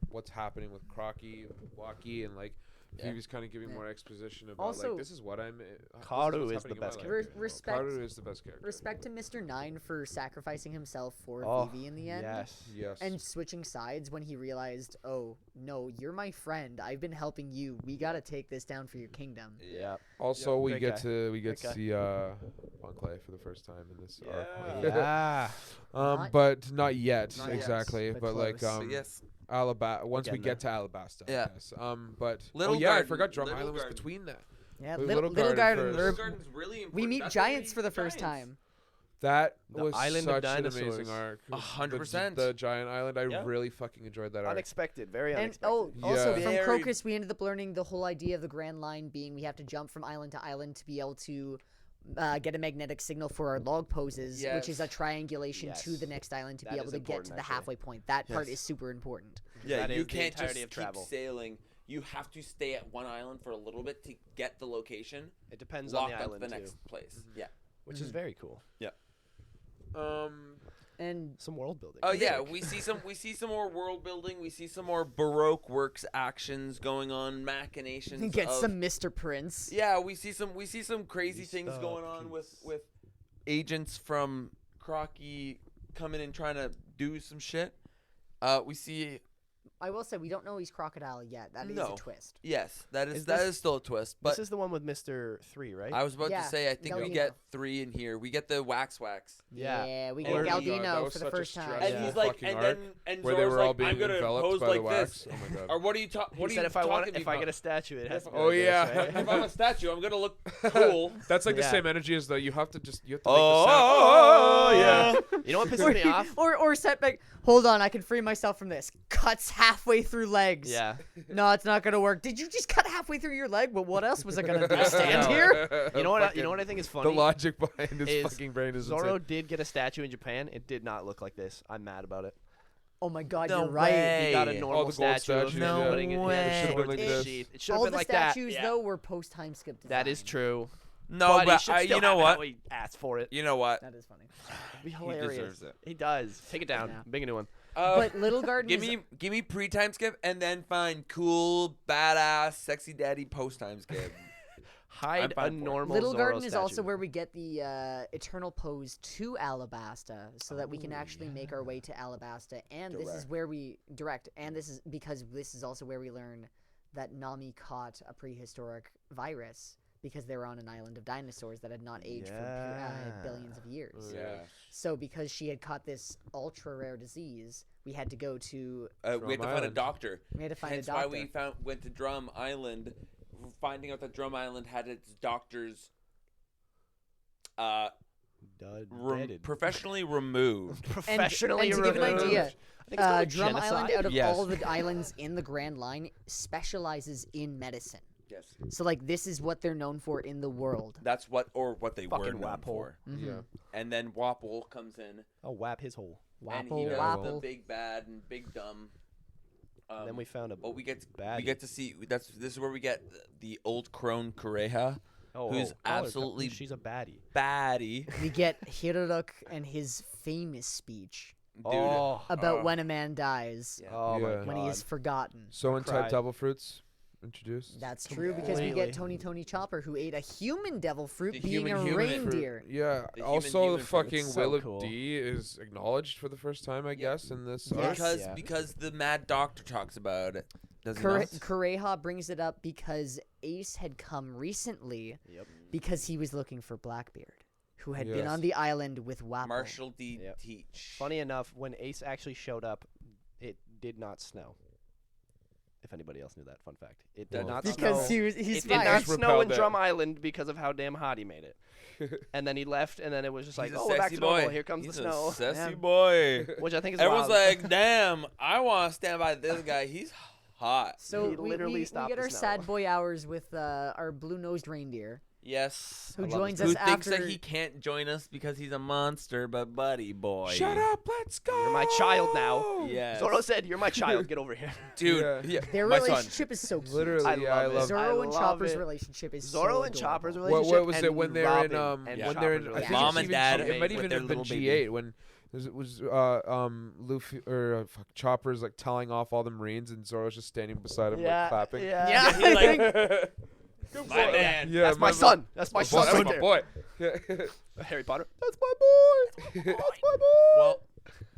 Speaker 3: what's happening with Crocky, Waki, and like
Speaker 2: Yeah.
Speaker 3: Vivi's kind of giving
Speaker 5: Yeah.
Speaker 3: more exposition about
Speaker 5: Also-
Speaker 3: like this is what I'm.
Speaker 4: Karu
Speaker 3: this
Speaker 4: is the
Speaker 3: what's happening in
Speaker 4: best
Speaker 3: my
Speaker 4: character.
Speaker 3: life.
Speaker 5: Respect-
Speaker 3: Karu is the best character.
Speaker 5: Respect to Mr. Nine for sacrificing himself for
Speaker 4: Oh,
Speaker 5: Vivi in the end.
Speaker 4: yes.
Speaker 3: Yes.
Speaker 5: And switching sides when he realized, oh, no, you're my friend. I've been helping you. We got to take this down for your kingdom.
Speaker 4: Yeah.
Speaker 3: also,
Speaker 4: Yeah,
Speaker 3: we
Speaker 4: great
Speaker 3: get
Speaker 4: guy.
Speaker 3: to
Speaker 4: Great guy.
Speaker 3: see Bon Clay for the first time in this arc.
Speaker 4: Yeah.
Speaker 5: Not-
Speaker 3: But not yet,
Speaker 5: Not yet,
Speaker 3: exactly.
Speaker 5: but
Speaker 3: but like
Speaker 5: close.
Speaker 2: So yes.
Speaker 3: Alabasta. Once we
Speaker 4: getting
Speaker 3: get to Alabasta,
Speaker 2: Yeah.
Speaker 3: I guess. But
Speaker 2: Little
Speaker 3: oh yeah, I
Speaker 2: Garden-
Speaker 3: forgot Drum
Speaker 2: Little
Speaker 3: Island was
Speaker 2: Garden.
Speaker 3: between that.
Speaker 5: Yeah,
Speaker 3: Little
Speaker 5: Little
Speaker 3: Garden
Speaker 5: Garden.
Speaker 3: first.
Speaker 5: we're-
Speaker 2: Little Garden's really important.
Speaker 5: We meet
Speaker 2: That's where
Speaker 5: giants for the first
Speaker 2: giants.
Speaker 5: time.
Speaker 3: That
Speaker 4: The
Speaker 3: was
Speaker 4: Island of
Speaker 3: such an amazing
Speaker 4: Dinosaurs.
Speaker 3: arc.
Speaker 2: 100%.
Speaker 3: The giant island. I
Speaker 2: Yeah.
Speaker 3: really fucking enjoyed that arc.
Speaker 4: Unexpected. Very
Speaker 5: And
Speaker 4: unexpected.
Speaker 5: also
Speaker 3: Yeah.
Speaker 5: from
Speaker 2: Very-
Speaker 5: Crocus, we ended up learning the whole idea of the Grand Line being we have to jump from island to island to be able to get a magnetic signal for our log poses, which is a
Speaker 2: Yes.
Speaker 5: triangulation to
Speaker 4: Yes.
Speaker 5: the next island to
Speaker 4: That
Speaker 5: be able
Speaker 4: is
Speaker 5: to get to
Speaker 4: important,
Speaker 5: the
Speaker 4: actually.
Speaker 5: halfway point. That part
Speaker 4: Yes.
Speaker 5: is super important.
Speaker 2: Yeah,
Speaker 4: That
Speaker 2: you
Speaker 4: is the
Speaker 2: can't just
Speaker 4: entirety
Speaker 2: keep
Speaker 4: of travel.
Speaker 2: sailing. You have to stay at one island for a little bit to get the location.
Speaker 4: It depends on
Speaker 2: Lock
Speaker 4: the
Speaker 2: up
Speaker 4: island
Speaker 2: the
Speaker 4: too,
Speaker 2: next place. Yeah.
Speaker 4: which is very cool.
Speaker 5: And
Speaker 4: Some world building.
Speaker 2: Oh yeah, we see some more world building. We see some more Baroque works actions going on, machinations.
Speaker 5: get
Speaker 2: of,
Speaker 5: some Mr. Prince.
Speaker 2: Yeah, we see some crazy things
Speaker 4: Mr.
Speaker 2: going on
Speaker 4: Prince.
Speaker 2: with agents from Crocky coming and trying to do some shit. We see
Speaker 5: I will say we don't know he's Crocodile yet. That is
Speaker 2: No.
Speaker 5: a twist.
Speaker 2: yes, that is
Speaker 4: Is
Speaker 2: that
Speaker 4: this-
Speaker 2: is still a twist. But
Speaker 4: This is the one with Mr. 3, right?
Speaker 2: I was about
Speaker 5: Yeah,
Speaker 2: to say I think we
Speaker 5: Galdino.
Speaker 2: get 3 in here. We get the wax.
Speaker 4: Yeah.
Speaker 5: we
Speaker 2: And
Speaker 5: get
Speaker 2: we-
Speaker 3: that
Speaker 5: Galdino
Speaker 3: was
Speaker 5: for the
Speaker 3: such a
Speaker 5: first time.
Speaker 3: stress-
Speaker 2: And
Speaker 3: Yeah.
Speaker 2: he's like,
Speaker 3: fucking
Speaker 2: and
Speaker 3: arc
Speaker 2: then and
Speaker 3: where they
Speaker 2: Zoro's
Speaker 3: were all
Speaker 2: like,
Speaker 3: being
Speaker 2: I'm gonna
Speaker 3: enveloped
Speaker 2: pose
Speaker 3: by
Speaker 2: like
Speaker 3: the wax.
Speaker 2: this.
Speaker 3: Oh my god.
Speaker 2: Or what are you talking?
Speaker 4: He
Speaker 2: What are
Speaker 4: said
Speaker 2: you
Speaker 4: if I want,
Speaker 2: talking
Speaker 4: if I
Speaker 2: about?
Speaker 4: get a statue, it has to be
Speaker 3: Oh,
Speaker 4: like this,
Speaker 3: yeah.
Speaker 4: right?
Speaker 2: If I'm a statue, I'm gonna look cool.
Speaker 3: That's like the
Speaker 4: Yeah.
Speaker 3: same energy as you have to make the sound.
Speaker 2: Oh,
Speaker 3: yeah.
Speaker 4: You know what pisses me off?
Speaker 5: Or setback. Hold on, I can free myself from this. Cuts halfway through legs.
Speaker 4: Yeah.
Speaker 5: No, it's not gonna work. Did you just cut halfway through your leg? But what else was I gonna do?
Speaker 4: I
Speaker 5: Stand
Speaker 4: know.
Speaker 5: here?
Speaker 4: You know what? You know what I think is funny?
Speaker 3: The logic behind his
Speaker 4: is
Speaker 3: fucking brain is
Speaker 4: Zoro
Speaker 3: insane.
Speaker 4: did get a statue in Japan. It did not look like this. I'm mad about it.
Speaker 5: Oh my God,
Speaker 2: No
Speaker 5: you're right.
Speaker 2: way.
Speaker 4: He got a
Speaker 2: Hey.
Speaker 4: normal
Speaker 3: the gold
Speaker 4: statue of
Speaker 3: statues,
Speaker 4: him
Speaker 2: No
Speaker 4: putting it. Yeah,
Speaker 2: way.
Speaker 4: it should have been like
Speaker 5: It-
Speaker 4: this. It should have
Speaker 5: All
Speaker 4: been
Speaker 5: the
Speaker 4: like
Speaker 5: statues
Speaker 4: that.
Speaker 5: though were post time skip design.
Speaker 4: That is true.
Speaker 2: No,
Speaker 4: but he
Speaker 2: but
Speaker 4: should still
Speaker 2: you know
Speaker 4: have it
Speaker 2: what?
Speaker 4: how he asked for it.
Speaker 2: You know what?
Speaker 5: That is funny.
Speaker 4: It'd be
Speaker 2: He
Speaker 4: hilarious.
Speaker 2: deserves it.
Speaker 4: He does. Take it down.
Speaker 5: Yeah.
Speaker 4: Make a new one.
Speaker 5: But Little Garden
Speaker 2: Give
Speaker 5: is
Speaker 2: me pre-time skip and then find cool, badass, sexy daddy post-time skip.
Speaker 4: Hide a
Speaker 2: fine for it.
Speaker 4: normal
Speaker 5: Little
Speaker 4: Zorro
Speaker 5: Garden is also
Speaker 4: statue.
Speaker 5: where we get the eternal pose to Alabasta, so that we can actually make our way to Alabasta. And this is where we direct. And this is because this is also where we learn that Nami caught a prehistoric virus because they were on an island of dinosaurs that had not aged for billions of years.
Speaker 2: Yeah.
Speaker 5: So because she had caught this ultra rare disease, we had to go to
Speaker 2: We had to find a
Speaker 3: Island.
Speaker 2: doctor.
Speaker 5: we had to find
Speaker 2: Hence
Speaker 5: a doctor.
Speaker 2: why we went to Drum Island, finding out that Drum Island had its doctors professionally removed.
Speaker 4: Professionally
Speaker 5: and to give an
Speaker 4: removed.
Speaker 5: idea,
Speaker 4: I think it's called
Speaker 5: Drum
Speaker 4: genocide.
Speaker 5: Island, out of
Speaker 2: Yes.
Speaker 5: all the islands in the Grand Line, specializes in medicine.
Speaker 2: Yes.
Speaker 5: So like this is what they're known for in the world.
Speaker 2: That's what they were
Speaker 4: Fucking
Speaker 2: known
Speaker 4: Wapole.
Speaker 2: for.
Speaker 5: Mhm.
Speaker 3: Yeah.
Speaker 2: And then Wapple comes in,
Speaker 4: Oh, whap his hole.
Speaker 2: and he
Speaker 5: Wapple,
Speaker 2: does the
Speaker 5: wapple.
Speaker 2: big bad and big dumb.
Speaker 4: And then we found a
Speaker 2: Well, we get
Speaker 4: baddie.
Speaker 2: to see this is where we get the old crone Kureha, who's
Speaker 4: call her-
Speaker 2: absolutely
Speaker 4: she's a baddie.
Speaker 2: baddie,
Speaker 5: We get Hiroruk and his famous speech
Speaker 2: dude.
Speaker 5: about when a man dies,
Speaker 4: Oh my
Speaker 3: Yeah.
Speaker 4: god.
Speaker 5: when he is forgotten.
Speaker 3: So in type
Speaker 4: cried.
Speaker 3: devil fruits introduced.
Speaker 5: That's true because we
Speaker 4: Completely.
Speaker 5: get Tony Chopper who ate a human devil fruit
Speaker 2: The
Speaker 5: being
Speaker 2: human
Speaker 5: a
Speaker 2: fruit.
Speaker 5: reindeer.
Speaker 3: Yeah.
Speaker 2: The
Speaker 3: Also,
Speaker 2: human
Speaker 3: the
Speaker 2: fruit.
Speaker 3: fucking
Speaker 4: So
Speaker 3: Will of
Speaker 4: cool.
Speaker 3: D is acknowledged for the first time, I guess, in this
Speaker 5: Yes.
Speaker 3: arc.
Speaker 2: Because the Mad Doctor talks about it. Does he not?
Speaker 5: Kureha brings it up because Ace had come recently
Speaker 4: Yep.
Speaker 5: because he was looking for Blackbeard, who had been
Speaker 3: Yes.
Speaker 5: on the island with Wapple.
Speaker 2: Marshall D.
Speaker 4: Yep.
Speaker 2: Teach.
Speaker 4: Funny enough, when Ace actually showed up, it did not snow. If anybody else knew that, fun fact. It did
Speaker 2: Well,
Speaker 4: not
Speaker 5: Because
Speaker 4: snow.
Speaker 5: he's
Speaker 4: It did
Speaker 5: fired.
Speaker 4: not
Speaker 3: Just
Speaker 4: snow
Speaker 3: repelled
Speaker 4: in
Speaker 3: that.
Speaker 4: Drum Island because of how damn hot he made it. And then he left, and then it was just like,
Speaker 2: He's a
Speaker 4: oh, we're back
Speaker 2: sassy
Speaker 4: to normal.
Speaker 2: boy.
Speaker 4: Here comes
Speaker 2: He's
Speaker 4: the snow.
Speaker 2: A sassy
Speaker 5: Yeah.
Speaker 2: boy.
Speaker 4: Which I think is
Speaker 2: Everyone's
Speaker 4: wild.
Speaker 2: like, damn, I want to stand by this guy. He's hot.
Speaker 5: So
Speaker 4: He literally
Speaker 5: we
Speaker 4: stopped
Speaker 5: get
Speaker 4: the
Speaker 5: our
Speaker 4: snow.
Speaker 5: sad boy hours with our blue-nosed reindeer,
Speaker 2: Yes.
Speaker 5: who
Speaker 4: love
Speaker 5: joins
Speaker 2: Who
Speaker 5: us
Speaker 2: thinks
Speaker 5: after.
Speaker 2: that he can't join us because he's a monster, but buddy boy.
Speaker 3: Shut up, let's go.
Speaker 4: You're my child now.
Speaker 2: Yes.
Speaker 4: Zoro said, you're my child. Get over here.
Speaker 2: Dude,
Speaker 3: Yeah.
Speaker 2: yeah,
Speaker 5: Their
Speaker 2: my son.
Speaker 5: relationship is so cute.
Speaker 3: Literally,
Speaker 4: I
Speaker 3: yeah, I
Speaker 4: love it.
Speaker 3: love.
Speaker 5: Zoro and
Speaker 4: love
Speaker 5: Chopper's
Speaker 4: it.
Speaker 5: relationship is
Speaker 4: Zoro
Speaker 5: so
Speaker 4: and Chopper's
Speaker 5: adorable.
Speaker 4: relationship.
Speaker 3: What was it when they were in
Speaker 4: Robin and
Speaker 3: when
Speaker 4: Chopper's
Speaker 3: they're in? I
Speaker 4: relationship.
Speaker 3: think
Speaker 2: Mom
Speaker 3: it's
Speaker 2: and
Speaker 3: even
Speaker 2: Dad
Speaker 3: G- it might
Speaker 2: with
Speaker 3: even
Speaker 2: their
Speaker 3: have been
Speaker 2: little baby.
Speaker 3: G8 when it was Luffy or Chopper's like telling off all the Marines and Zoro's just standing beside him like clapping.
Speaker 5: Yeah,
Speaker 2: He
Speaker 5: I
Speaker 2: like-
Speaker 5: think-
Speaker 2: My man.
Speaker 3: Yeah,
Speaker 4: That's my son. That's my son
Speaker 3: That's
Speaker 4: right
Speaker 3: my
Speaker 4: there.
Speaker 3: boy.
Speaker 4: Harry Potter.
Speaker 3: That's my boy. That's my boy.
Speaker 2: Well,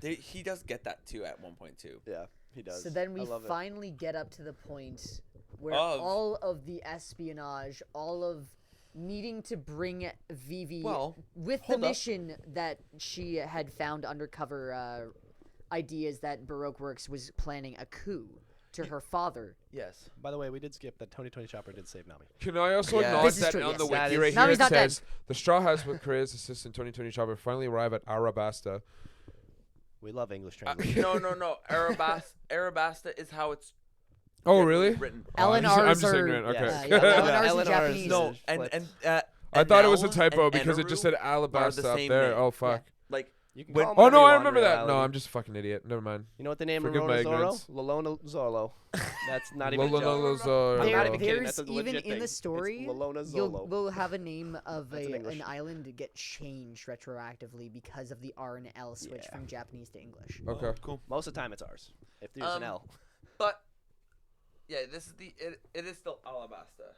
Speaker 2: he does get that too at one point too.
Speaker 4: Yeah, he does.
Speaker 5: So then we
Speaker 4: I love it.
Speaker 5: finally get up to the point where
Speaker 2: Of-
Speaker 5: all of the espionage, all of needing to bring Vivi
Speaker 2: Well,
Speaker 5: with the
Speaker 2: hold up.
Speaker 5: mission that she had found undercover ideas that Baroque Works was planning a coup to her father.
Speaker 2: Yes.
Speaker 4: By the way, we did skip that Tony Chopper did save Nami.
Speaker 3: Can I also
Speaker 2: Yeah.
Speaker 3: acknowledge
Speaker 5: This is
Speaker 3: that
Speaker 5: true,
Speaker 3: on
Speaker 5: yes.
Speaker 3: the
Speaker 4: That
Speaker 3: wiki
Speaker 4: is-
Speaker 3: right here
Speaker 5: Nami's
Speaker 3: it
Speaker 5: not dead.
Speaker 3: says the Straw Hats with Korea's assistant Tony Chopper finally arrive at Arabasta.
Speaker 4: We love English translation.
Speaker 2: No. Arabasta is how it's
Speaker 3: Oh
Speaker 2: generally
Speaker 3: really?
Speaker 2: written.
Speaker 5: Ellen
Speaker 3: I'm
Speaker 5: R's
Speaker 3: just
Speaker 5: are-
Speaker 3: ignorant. Okay.
Speaker 4: Yes.
Speaker 5: Yeah, Ellen
Speaker 4: Yeah,
Speaker 5: R's in
Speaker 4: Ellen R's
Speaker 5: Japanese.
Speaker 4: is-
Speaker 2: No,
Speaker 4: flipped.
Speaker 3: I thought it was a
Speaker 2: Enel
Speaker 3: typo
Speaker 2: and
Speaker 3: because it just
Speaker 2: Eneru
Speaker 3: said
Speaker 2: are the
Speaker 3: Alabasta up
Speaker 2: same
Speaker 3: there.
Speaker 2: name.
Speaker 3: Oh fuck.
Speaker 2: Like
Speaker 4: You can
Speaker 2: When-
Speaker 4: call him
Speaker 3: Oh
Speaker 4: whatever
Speaker 3: no,
Speaker 4: you
Speaker 3: I
Speaker 4: want in
Speaker 3: remember that.
Speaker 4: reality.
Speaker 3: No, I'm just a fucking idiot. Never mind.
Speaker 4: You know what the name
Speaker 3: Forgive
Speaker 4: of
Speaker 3: my
Speaker 4: Rona Zoro?
Speaker 3: ignorance.
Speaker 4: Lolona Zolo. That's not even a joke.
Speaker 3: Lolololozoro.
Speaker 4: I'm not even kidding.
Speaker 5: There's
Speaker 4: That's a
Speaker 5: even
Speaker 4: legit
Speaker 5: in
Speaker 4: thing.
Speaker 5: the
Speaker 4: It's
Speaker 5: story,
Speaker 4: Lolona
Speaker 5: you'll
Speaker 4: Zolo.
Speaker 5: will have a name of
Speaker 4: That's in English.
Speaker 5: an island get changed retroactively because of the R and L switch
Speaker 4: Yeah.
Speaker 5: from Japanese to English.
Speaker 3: Okay.
Speaker 2: cool.
Speaker 4: Most of the time it's ours. If there's an L.
Speaker 2: But yeah, this is it is still Alabasta.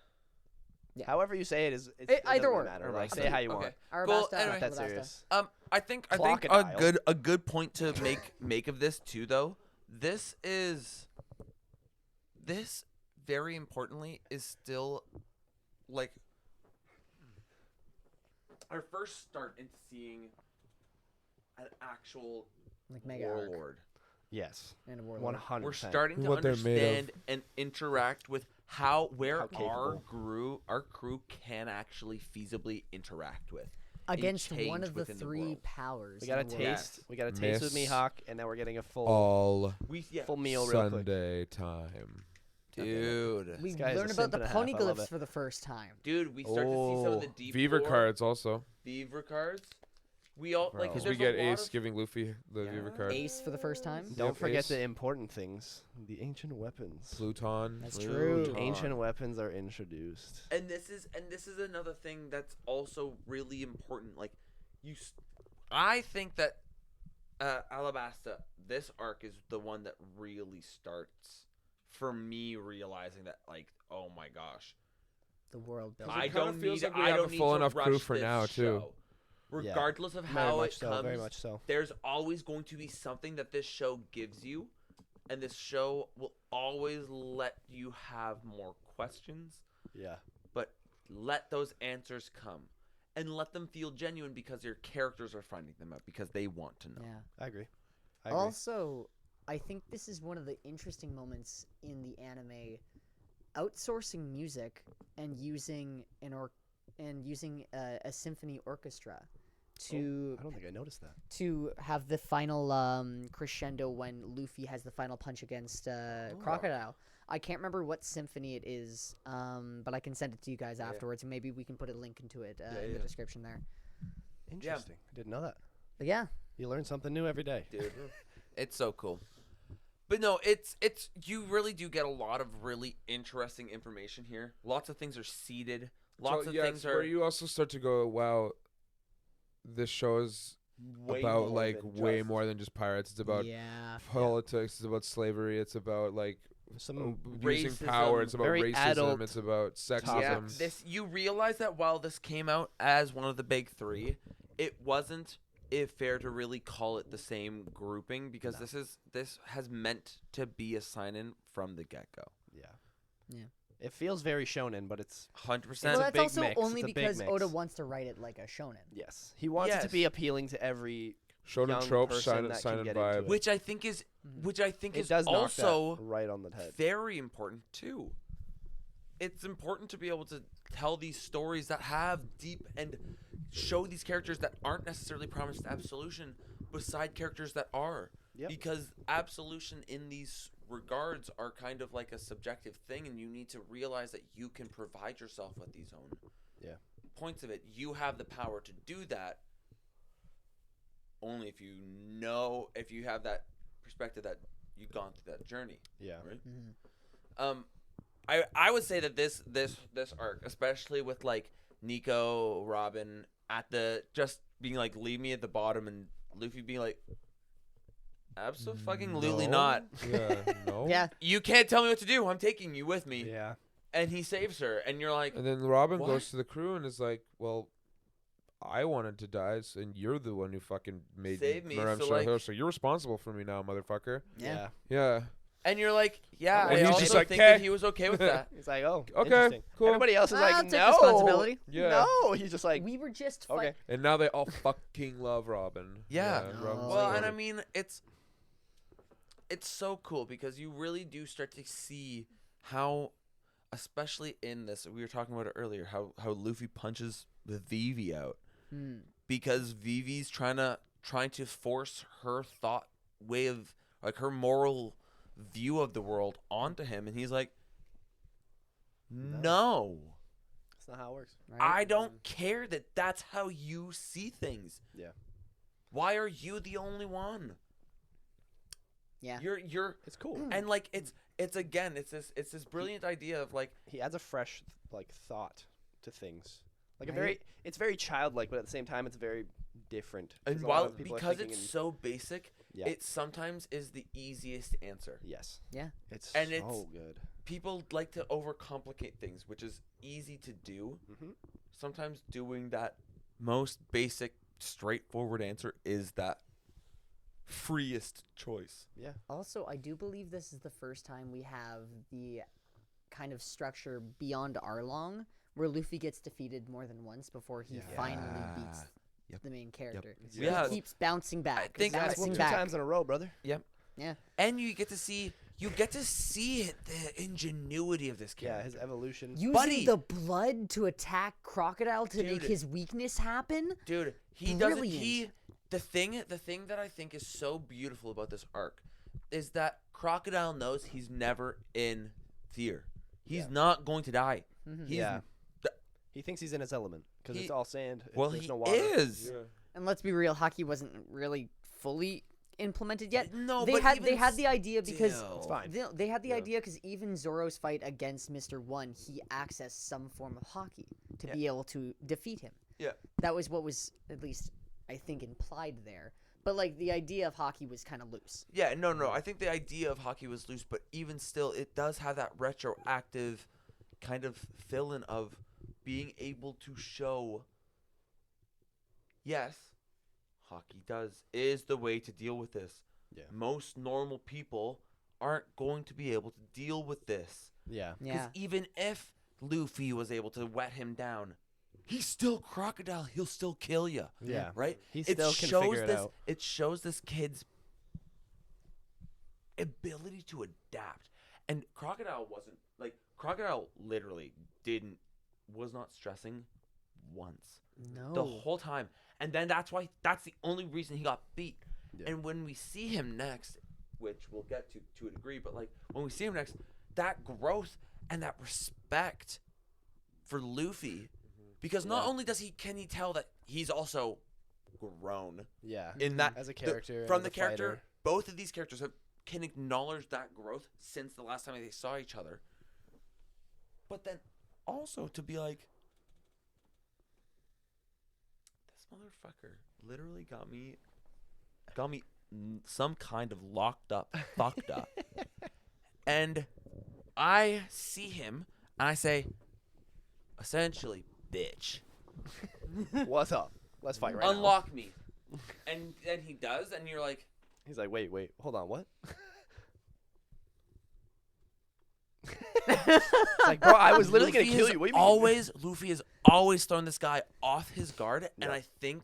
Speaker 5: Yeah.
Speaker 4: However you say it is, it
Speaker 5: Either
Speaker 4: doesn't
Speaker 5: or.
Speaker 4: matter. Like,
Speaker 2: Arabasta.
Speaker 4: say it how you
Speaker 2: Okay.
Speaker 4: want.
Speaker 5: Arabasta,
Speaker 2: Well, anyway.
Speaker 4: Not that
Speaker 5: Alabasta.
Speaker 4: serious.
Speaker 2: I think
Speaker 4: Crocodile.
Speaker 2: a good point to make of this too though. This very importantly is still like our first start into seeing an actual
Speaker 5: Like Mega Arc
Speaker 2: warlord.
Speaker 4: Yes.
Speaker 5: and a warlord.
Speaker 4: 100%.
Speaker 2: We're starting to
Speaker 3: What they're made of.
Speaker 2: understand and interact with where
Speaker 4: How capable.
Speaker 2: our crew can actually feasibly interact with.
Speaker 5: Against
Speaker 2: change
Speaker 5: one of the
Speaker 2: within the
Speaker 5: three
Speaker 2: world.
Speaker 5: powers.
Speaker 4: We got a
Speaker 5: in the world.
Speaker 4: taste. We got a taste with
Speaker 3: Miss
Speaker 4: Mihawk, and now we're getting a full
Speaker 3: All
Speaker 4: full meal real quick.
Speaker 3: Sunday time.
Speaker 2: Dude.
Speaker 5: We
Speaker 4: This guy is a
Speaker 5: learn about
Speaker 4: simp
Speaker 5: the
Speaker 4: and a half. I love
Speaker 5: poneglyphs
Speaker 4: it.
Speaker 5: for the first time.
Speaker 2: Dude, we start to see some of the deep
Speaker 3: Beaver
Speaker 2: lore.
Speaker 3: cards also.
Speaker 2: Beaver cards. We all
Speaker 4: Bro.
Speaker 2: like
Speaker 3: Because
Speaker 2: there's
Speaker 3: we get
Speaker 2: a lot
Speaker 3: Ace
Speaker 2: of,
Speaker 3: giving Luffy the Viva card.
Speaker 5: Ace for the first time.
Speaker 4: Don't
Speaker 3: Yep,
Speaker 4: forget
Speaker 3: Ace.
Speaker 4: the important things. The ancient weapons.
Speaker 3: Pluton.
Speaker 5: That's true.
Speaker 2: Pluton.
Speaker 4: Ancient weapons are introduced.
Speaker 2: And this is another thing that's also really important. Like, I think that Alabasta, this arc is the one that really starts for me realizing that, like, oh my gosh,
Speaker 5: The world building.
Speaker 2: I
Speaker 3: it kinda
Speaker 2: don't
Speaker 3: feels
Speaker 2: need
Speaker 3: like we
Speaker 2: I
Speaker 3: have
Speaker 2: don't
Speaker 3: a
Speaker 2: need
Speaker 3: full
Speaker 2: to
Speaker 3: enough crew
Speaker 2: rush
Speaker 3: for
Speaker 2: this
Speaker 3: now, too.
Speaker 2: show. Regardless of
Speaker 4: Very
Speaker 2: how
Speaker 4: much
Speaker 2: it
Speaker 4: so.
Speaker 2: comes,
Speaker 4: Very much so.
Speaker 2: there's always going to be something that this show gives you, and this show will always let you have more questions,
Speaker 4: Yeah.
Speaker 2: but let those answers come and let them feel genuine because your characters are finding them out because they want to know.
Speaker 5: Yeah.
Speaker 4: I agree. I agree.
Speaker 5: Also, I think this is one of the interesting moments in the anime, outsourcing music and using a symphony orchestra to
Speaker 4: I don't think I noticed that.
Speaker 5: to have the final crescendo when Luffy has the final punch against Crocodile. I can't remember what symphony it is, but I can send it to you guys afterwards, and maybe we can put a link into it in the description there.
Speaker 4: Interesting. I didn't know that.
Speaker 5: But yeah,
Speaker 4: You learn something new every day.
Speaker 2: Dude, it's so cool. But no, it's you really do get a lot of really interesting information here. Lots of things are seeded. Lots
Speaker 3: So,
Speaker 2: of
Speaker 3: yeah,
Speaker 2: things
Speaker 3: it's
Speaker 2: are
Speaker 3: where you also start to go, wow, this show is
Speaker 4: Way
Speaker 3: about,
Speaker 4: more
Speaker 3: like,
Speaker 4: than
Speaker 3: way
Speaker 4: just-
Speaker 3: more than just pirates. It's about
Speaker 5: yeah,
Speaker 3: politics. It's about slavery. It's about, like,
Speaker 4: Some
Speaker 3: using
Speaker 2: racism.
Speaker 3: power. It's about
Speaker 4: Very
Speaker 3: racism.
Speaker 4: adult
Speaker 3: It's about sexism.
Speaker 2: Yeah, this you realize that while this came out as one of the big three, it wasn't fair to really call it the same grouping because this has meant to be a sign-in from the get-go.
Speaker 4: Yeah.
Speaker 5: Yeah.
Speaker 4: It feels very shonen, but it's
Speaker 2: 100%.
Speaker 5: well,
Speaker 4: a
Speaker 5: that's
Speaker 4: big
Speaker 5: also
Speaker 4: mix.
Speaker 5: only
Speaker 4: It's a big
Speaker 5: because
Speaker 4: mix.
Speaker 5: Oda wants to write it like a shonen.
Speaker 4: yes. He wants it to be
Speaker 2: Yes.
Speaker 4: appealing to every
Speaker 3: Shonen
Speaker 4: young
Speaker 3: tropes,
Speaker 4: person that
Speaker 3: sign
Speaker 4: can
Speaker 3: and
Speaker 4: get into
Speaker 3: vibe.
Speaker 4: it.
Speaker 2: which I think is
Speaker 4: It
Speaker 2: is
Speaker 4: does knock
Speaker 2: also
Speaker 4: that right on the head.
Speaker 2: very important too. It's important to be able to tell these stories that have deep and show these characters that aren't necessarily promised absolution, but side characters that are.
Speaker 4: Yep.
Speaker 2: Because absolution in these regards are kind of like a subjective thing, and you need to realize that you can provide yourself with these own points of it. You have the power to do that only if you have that perspective that you've gone through that journey.
Speaker 4: Yeah.
Speaker 2: Right.
Speaker 5: Mm-hmm.
Speaker 2: I would say that this arc, especially with like Nico, Robin at the just being like leave me at the bottom and Luffy being like absolutely not.
Speaker 3: Yeah, no.
Speaker 5: Yeah,
Speaker 2: You can't tell me what to do. I'm taking you with me.
Speaker 4: Yeah.
Speaker 2: And he saves her and you're like
Speaker 3: And then Robin
Speaker 2: What?
Speaker 3: goes to the crew and is like, well, I wanted to die, and you're the one who fucking made
Speaker 2: Saved me,
Speaker 3: Maram
Speaker 2: so,
Speaker 3: show
Speaker 2: like-
Speaker 3: her, so you're responsible for me now, motherfucker.
Speaker 5: yeah.
Speaker 3: Yeah.
Speaker 2: and you're like, yeah,
Speaker 3: And
Speaker 2: I
Speaker 3: he's
Speaker 2: also
Speaker 3: just like,
Speaker 2: think that
Speaker 3: "Hey."
Speaker 2: he was okay with that.
Speaker 4: He's like, oh,
Speaker 3: Okay,
Speaker 4: interesting.
Speaker 3: cool.
Speaker 4: Everybody else is
Speaker 5: I'll
Speaker 4: like,
Speaker 5: take
Speaker 4: no.
Speaker 5: responsibility.
Speaker 3: Yeah.
Speaker 4: No. He's just like,
Speaker 5: We were just
Speaker 4: okay.
Speaker 3: And now they all fucking love Robin.
Speaker 2: Yeah.
Speaker 3: Robin's
Speaker 2: Well,
Speaker 3: like,
Speaker 2: and I mean, it's so cool because you really do start to see how, especially in this, we were talking about it earlier, how Luffy punches the Vivi out
Speaker 5: Hmm.
Speaker 2: because Vivi's trying to force her thought way of like her moral view of the world onto him, and he's like, no.
Speaker 4: That's not how it works.
Speaker 5: Right?
Speaker 2: I don't care that that's how you see things.
Speaker 4: Yeah.
Speaker 2: Why are you the only one?
Speaker 5: Yeah.
Speaker 2: You're
Speaker 4: It's cool.
Speaker 2: and like it's this brilliant idea of like
Speaker 4: He adds a fresh like thought to things. Like
Speaker 5: Right.
Speaker 4: it's very childlike, but at the same time, it's very different. 'cause
Speaker 2: and
Speaker 4: a lot
Speaker 2: while
Speaker 4: of people are
Speaker 2: because
Speaker 4: thinking
Speaker 2: it's
Speaker 4: in-
Speaker 2: so basic,
Speaker 4: Yeah.
Speaker 2: it sometimes is the easiest answer.
Speaker 4: yes,
Speaker 5: Yeah.
Speaker 4: it's
Speaker 2: And
Speaker 4: so
Speaker 2: it's-
Speaker 4: good.
Speaker 2: People like to overcomplicate things, which is easy to do.
Speaker 4: Mm-hmm.
Speaker 2: Sometimes doing that most basic, straightforward answer is that freest choice.
Speaker 4: Yeah,
Speaker 5: Also, I do believe this is the first time we have the kind of structure beyond Arlong, where Luffy gets defeated more than once before he finally beats
Speaker 2: Yep.
Speaker 5: the main character.
Speaker 2: Yeah.
Speaker 5: He keeps bouncing back.
Speaker 2: think
Speaker 4: yeah,
Speaker 2: that's
Speaker 5: bouncing
Speaker 4: two
Speaker 5: back.
Speaker 4: times in a row, brother.
Speaker 5: Yeah.
Speaker 2: And you get to see the ingenuity of this
Speaker 4: Yeah,
Speaker 2: character.
Speaker 4: his evolution.
Speaker 5: Using
Speaker 2: Buddy.
Speaker 5: the blood to attack Crocodile to make
Speaker 2: Dude.
Speaker 5: his weakness happen.
Speaker 2: Dude, he doesn't.
Speaker 5: Brilliant.
Speaker 2: The thing that I think is so beautiful about this arc is that Crocodile knows he's never in fear. He's not going to die.
Speaker 5: Mhm.
Speaker 2: He's
Speaker 4: Yeah. He thinks he's in his element because
Speaker 2: He-
Speaker 4: it's all sand.
Speaker 2: well,
Speaker 4: there's
Speaker 2: he
Speaker 4: no water.
Speaker 2: is.
Speaker 3: Yeah.
Speaker 5: And let's be real, hockey wasn't really fully implemented yet.
Speaker 2: No,
Speaker 5: they
Speaker 2: but
Speaker 5: had
Speaker 2: even
Speaker 5: they had the idea because
Speaker 2: still.
Speaker 4: It's fine.
Speaker 5: they had the
Speaker 3: Yeah.
Speaker 5: idea because even Zoro's fight against Mr. One, he accessed some form of hockey to be able to defeat him.
Speaker 2: Yeah.
Speaker 5: That was what was at least I think implied there. But like the idea of hockey was kind of loose.
Speaker 2: Yeah, no. I think the idea of hockey was loose, but even still, it does have that retroactive kind of fill-in of being able to show, yes, hockey is the way to deal with this.
Speaker 4: Yeah.
Speaker 2: Most normal people aren't going to be able to deal with this.
Speaker 4: Yeah.
Speaker 2: Because
Speaker 5: Yeah.
Speaker 2: even if Luffy was able to wet him down, he's still crocodile. He'll still kill you.
Speaker 4: Yeah.
Speaker 2: Right?
Speaker 4: He still can figure it out.
Speaker 2: It shows this kid's ability to adapt. And Crocodile wasn't like Crocodile literally was not stressing once
Speaker 5: No.
Speaker 2: the whole time. And then that's the only reason he got beat.
Speaker 4: Yeah.
Speaker 2: And when we see him next, which we'll get to a degree, but like when we see him next, that growth and that respect for Luffy, because not only can he tell that he's also grown
Speaker 4: Yeah.
Speaker 2: in that
Speaker 4: As a character,
Speaker 2: from
Speaker 4: as
Speaker 2: the
Speaker 4: a
Speaker 2: character,
Speaker 4: fighter.
Speaker 2: both of these characters can acknowledge that growth since the last time they saw each other. But then also to be like, this motherfucker literally got me some kind of locked up, fucked up. And I see him and I say, essentially, bitch,
Speaker 4: What's up? Let's fight right now.
Speaker 2: unlock me. And then he does, and you're like,
Speaker 4: He's like, wait, hold on, what? Like, bro, I was literally gonna
Speaker 2: Luffy
Speaker 4: kill
Speaker 2: is
Speaker 4: you. What do you mean?
Speaker 2: Luffy has always thrown this guy off his guard, and
Speaker 4: Yeah.
Speaker 2: I think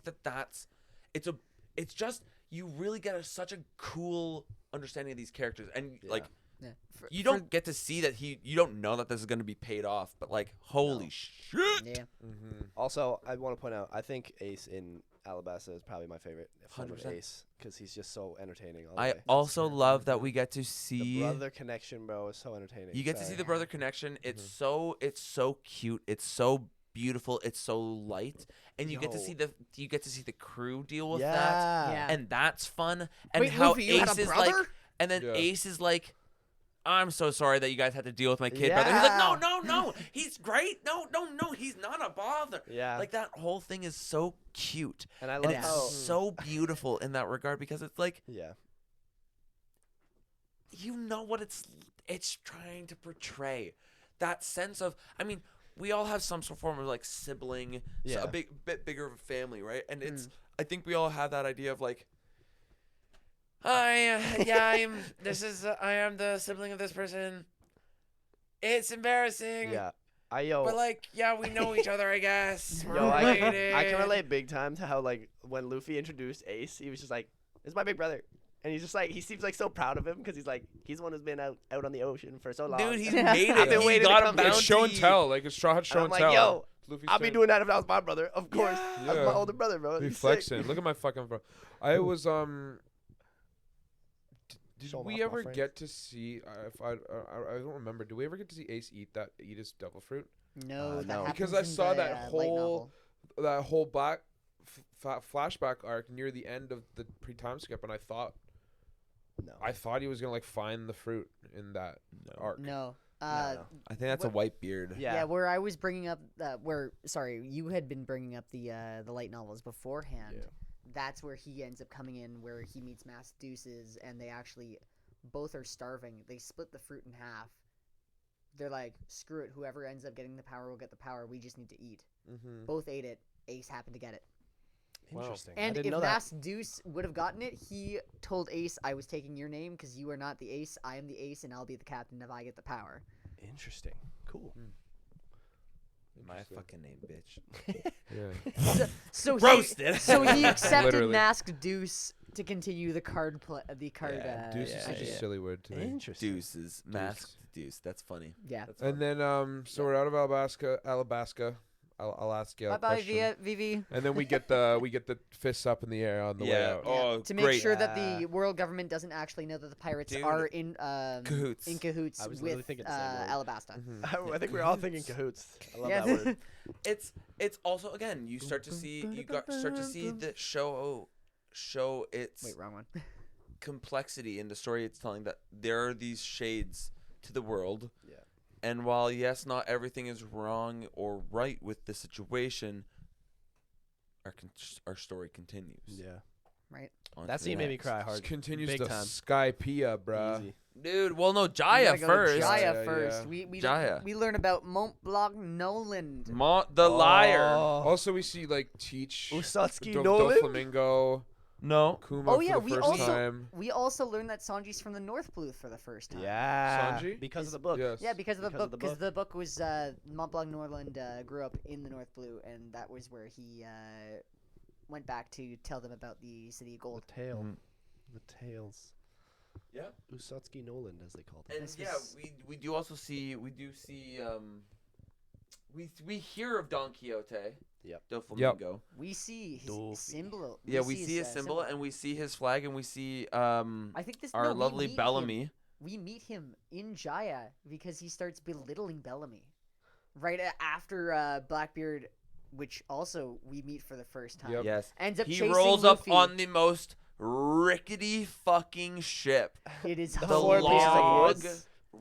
Speaker 2: it's just you really get such a cool understanding of these characters, and like
Speaker 5: Yeah.
Speaker 2: you don't get to see that you don't know that this is going to be paid off, but like holy shit,
Speaker 5: Yeah.
Speaker 4: Also, I want to point out, I think Ace in Alabasta is probably my favorite form of
Speaker 2: 100%.
Speaker 4: Ace because he's just so entertaining. All the
Speaker 2: I
Speaker 4: way.
Speaker 2: also love that we get to
Speaker 4: the
Speaker 2: see
Speaker 4: brother connection, bro, is so entertaining.
Speaker 2: you get to see
Speaker 4: Sorry.
Speaker 2: the brother connection. It's so cute. It's so beautiful. It's so light, and you get to see the crew deal with that.
Speaker 5: Yeah.
Speaker 2: And that's fun. And
Speaker 5: Wait,
Speaker 2: how
Speaker 5: Luffy, you had
Speaker 2: Ace
Speaker 5: a
Speaker 2: is like,
Speaker 5: brother?
Speaker 2: and then
Speaker 3: Yeah.
Speaker 2: Ace is like, I'm so sorry that you guys had to deal with my kid brother. He's like, no, he's great. No, he's not a bother.
Speaker 4: Yeah.
Speaker 2: Like that whole thing is so cute.
Speaker 4: And I
Speaker 2: And
Speaker 4: love
Speaker 2: it's
Speaker 4: how.
Speaker 2: so beautiful in that regard because it's like,
Speaker 4: Yeah.
Speaker 2: you know what it's trying to portray. That sense of, I mean, we all have some sort of form of like sibling, so
Speaker 4: Yeah.
Speaker 2: a bit bigger of a family, right? And I think we all have that idea of like, I am the sibling of this person. It's embarrassing.
Speaker 4: Yeah.
Speaker 2: But like, yeah, we know each other, I guess. We're
Speaker 4: Yo, I
Speaker 2: related.
Speaker 4: can relate big time to how, like, when Luffy introduced Ace, he was just like, "This is my big brother," and he's just like, he seems like so proud of him because he's like, he's the one who's been out on the ocean for so long.
Speaker 2: Dude, he's
Speaker 5: Yeah.
Speaker 2: made it.
Speaker 4: I've been
Speaker 2: He
Speaker 4: waiting to
Speaker 2: got a
Speaker 4: come back.
Speaker 2: bounty.
Speaker 3: It's show and tell. Like it's show
Speaker 4: And
Speaker 3: and
Speaker 4: I'm like,
Speaker 3: tell.
Speaker 4: yo,
Speaker 3: Luffy's
Speaker 4: I'll be
Speaker 3: saying-
Speaker 4: doing that if that was my brother, of course. That's
Speaker 3: Yeah.
Speaker 4: my older brother, bro.
Speaker 3: Be
Speaker 4: He's sick.
Speaker 3: flexing. Look at my fucking bro. I was Did
Speaker 4: Showing
Speaker 3: we
Speaker 4: off my
Speaker 3: ever
Speaker 4: friends.
Speaker 3: get to see? If I don't remember. Did we ever get to see Ace eat his devil fruit?
Speaker 5: No, that
Speaker 4: no.
Speaker 5: happens
Speaker 3: Because I
Speaker 5: in
Speaker 3: saw
Speaker 5: the,
Speaker 3: that
Speaker 5: light
Speaker 3: whole
Speaker 5: novel.
Speaker 3: black flashback arc near the end of the pre-time skip, and I thought
Speaker 4: No.
Speaker 3: he was gonna like find the fruit in that arc.
Speaker 5: No.
Speaker 4: No.
Speaker 2: I think that's a
Speaker 5: What-
Speaker 2: white beard.
Speaker 4: Yeah.
Speaker 5: Yeah, where I was bringing up you had been bringing up the light novels beforehand.
Speaker 4: Yeah.
Speaker 5: That's where he ends up coming in, where he meets Mass Deuces, and they actually both are starving. They split the fruit in half. They're like, screw it, whoever ends up getting the power will get the power. We just need to eat.
Speaker 3: Mm-hmm.
Speaker 5: Both ate it. Ace happened to get it.
Speaker 3: Wow.
Speaker 4: Interesting. I
Speaker 5: And
Speaker 4: didn't
Speaker 5: if
Speaker 4: know that.
Speaker 5: Mass Deuce would have gotten it, he told Ace, I was taking your name because you are not the ace. I am the ace, and I'll be the captain if I get the power.
Speaker 4: Interesting. Cool.
Speaker 2: My
Speaker 3: Interesting.
Speaker 2: fucking name, bitch.
Speaker 3: Yeah.
Speaker 5: So
Speaker 2: Roasted.
Speaker 5: So he accepted
Speaker 3: Literally.
Speaker 5: Masked Deuce to continue the card
Speaker 2: Yeah,
Speaker 3: Deuce
Speaker 2: yeah,
Speaker 3: is such a
Speaker 2: yeah.
Speaker 3: silly word to me.
Speaker 4: Interesting.
Speaker 2: Deuces, masked deuce. That's funny.
Speaker 5: Yeah.
Speaker 2: That's
Speaker 3: And
Speaker 2: funny.
Speaker 3: then so we're out of Alabasta. I'll ask you a
Speaker 5: Bye-bye,
Speaker 3: question.
Speaker 5: Vivi.
Speaker 3: And then we get the fists up in the air on the way out.
Speaker 2: Oh,
Speaker 5: To make
Speaker 2: great.
Speaker 5: sure that the world government doesn't actually know that the pirates
Speaker 2: Dude.
Speaker 5: are in
Speaker 2: Cahoots.
Speaker 5: cahoots
Speaker 4: I was literally
Speaker 5: with
Speaker 4: thinking the same word.
Speaker 5: Alabasta.
Speaker 3: Mhm.
Speaker 4: I think we're all thinking cahoots. I love
Speaker 5: Yeah.
Speaker 4: that word.
Speaker 2: It's also again you start to see the show its
Speaker 5: Wait, wrong one.
Speaker 2: complexity in the story it's telling, that there are these shades to the world.
Speaker 4: Yeah.
Speaker 2: And while yes, not everything is wrong or right with the situation, our story continues.
Speaker 4: Yeah.
Speaker 5: Right.
Speaker 2: On to
Speaker 4: That
Speaker 2: the
Speaker 4: scene made me
Speaker 2: next.
Speaker 4: cry
Speaker 3: Just
Speaker 4: hard.
Speaker 3: continues
Speaker 4: Big
Speaker 3: to
Speaker 4: time.
Speaker 3: Skypea, bruh.
Speaker 4: Easy.
Speaker 2: Dude, well no,
Speaker 5: We
Speaker 2: Jaya
Speaker 5: gotta go to
Speaker 2: first.
Speaker 5: Jaya
Speaker 3: Yeah,
Speaker 5: first.
Speaker 3: yeah.
Speaker 5: We
Speaker 2: Jaya.
Speaker 5: we learn about Mont Blanc Noland.
Speaker 2: The liar.
Speaker 4: Oh.
Speaker 3: Also, we see like Teach,
Speaker 4: Usatsuki
Speaker 3: Doflamingo,
Speaker 2: No.
Speaker 3: Kuma
Speaker 5: Oh yeah,
Speaker 3: for the
Speaker 5: we
Speaker 3: first
Speaker 5: also
Speaker 3: time.
Speaker 5: learned that Sanji's from the North Blue for the first time.
Speaker 4: Yeah.
Speaker 3: Sanji?
Speaker 4: Because of the book.
Speaker 3: Yes.
Speaker 5: Yeah, because of the
Speaker 4: Because of
Speaker 5: book.
Speaker 4: the
Speaker 5: Because the book was Mont Blanc Norland grew up in the North Blue, and that was where he went back to tell them about the City of Gold.
Speaker 4: The tail.
Speaker 2: Mhm.
Speaker 4: The tails.
Speaker 2: Yeah.
Speaker 4: Usatsuki Noland, as they called it.
Speaker 2: And
Speaker 5: This
Speaker 2: yeah,
Speaker 5: was-
Speaker 2: we do also see we hear of Don Quixote.
Speaker 4: Yep.
Speaker 2: Doflamingo.
Speaker 5: We see his
Speaker 4: Dolphy.
Speaker 5: symbol.
Speaker 2: Yeah, we see
Speaker 5: his,
Speaker 2: his symbol and we see his flag and we see
Speaker 5: I think this.
Speaker 2: our
Speaker 5: no, we
Speaker 2: lovely
Speaker 5: meet
Speaker 2: Bellamy.
Speaker 5: him. We meet him in Jaya because he starts belittling Bellamy, right after Blackbeard, which also we meet for the first time.
Speaker 3: Yep.
Speaker 2: Yes.
Speaker 5: Ends up
Speaker 2: He
Speaker 5: chasing
Speaker 2: rolls
Speaker 5: Luffy.
Speaker 2: up on the most rickety fucking ship.
Speaker 5: It is
Speaker 4: The
Speaker 2: four pieces of
Speaker 5: hilarious.
Speaker 2: wood.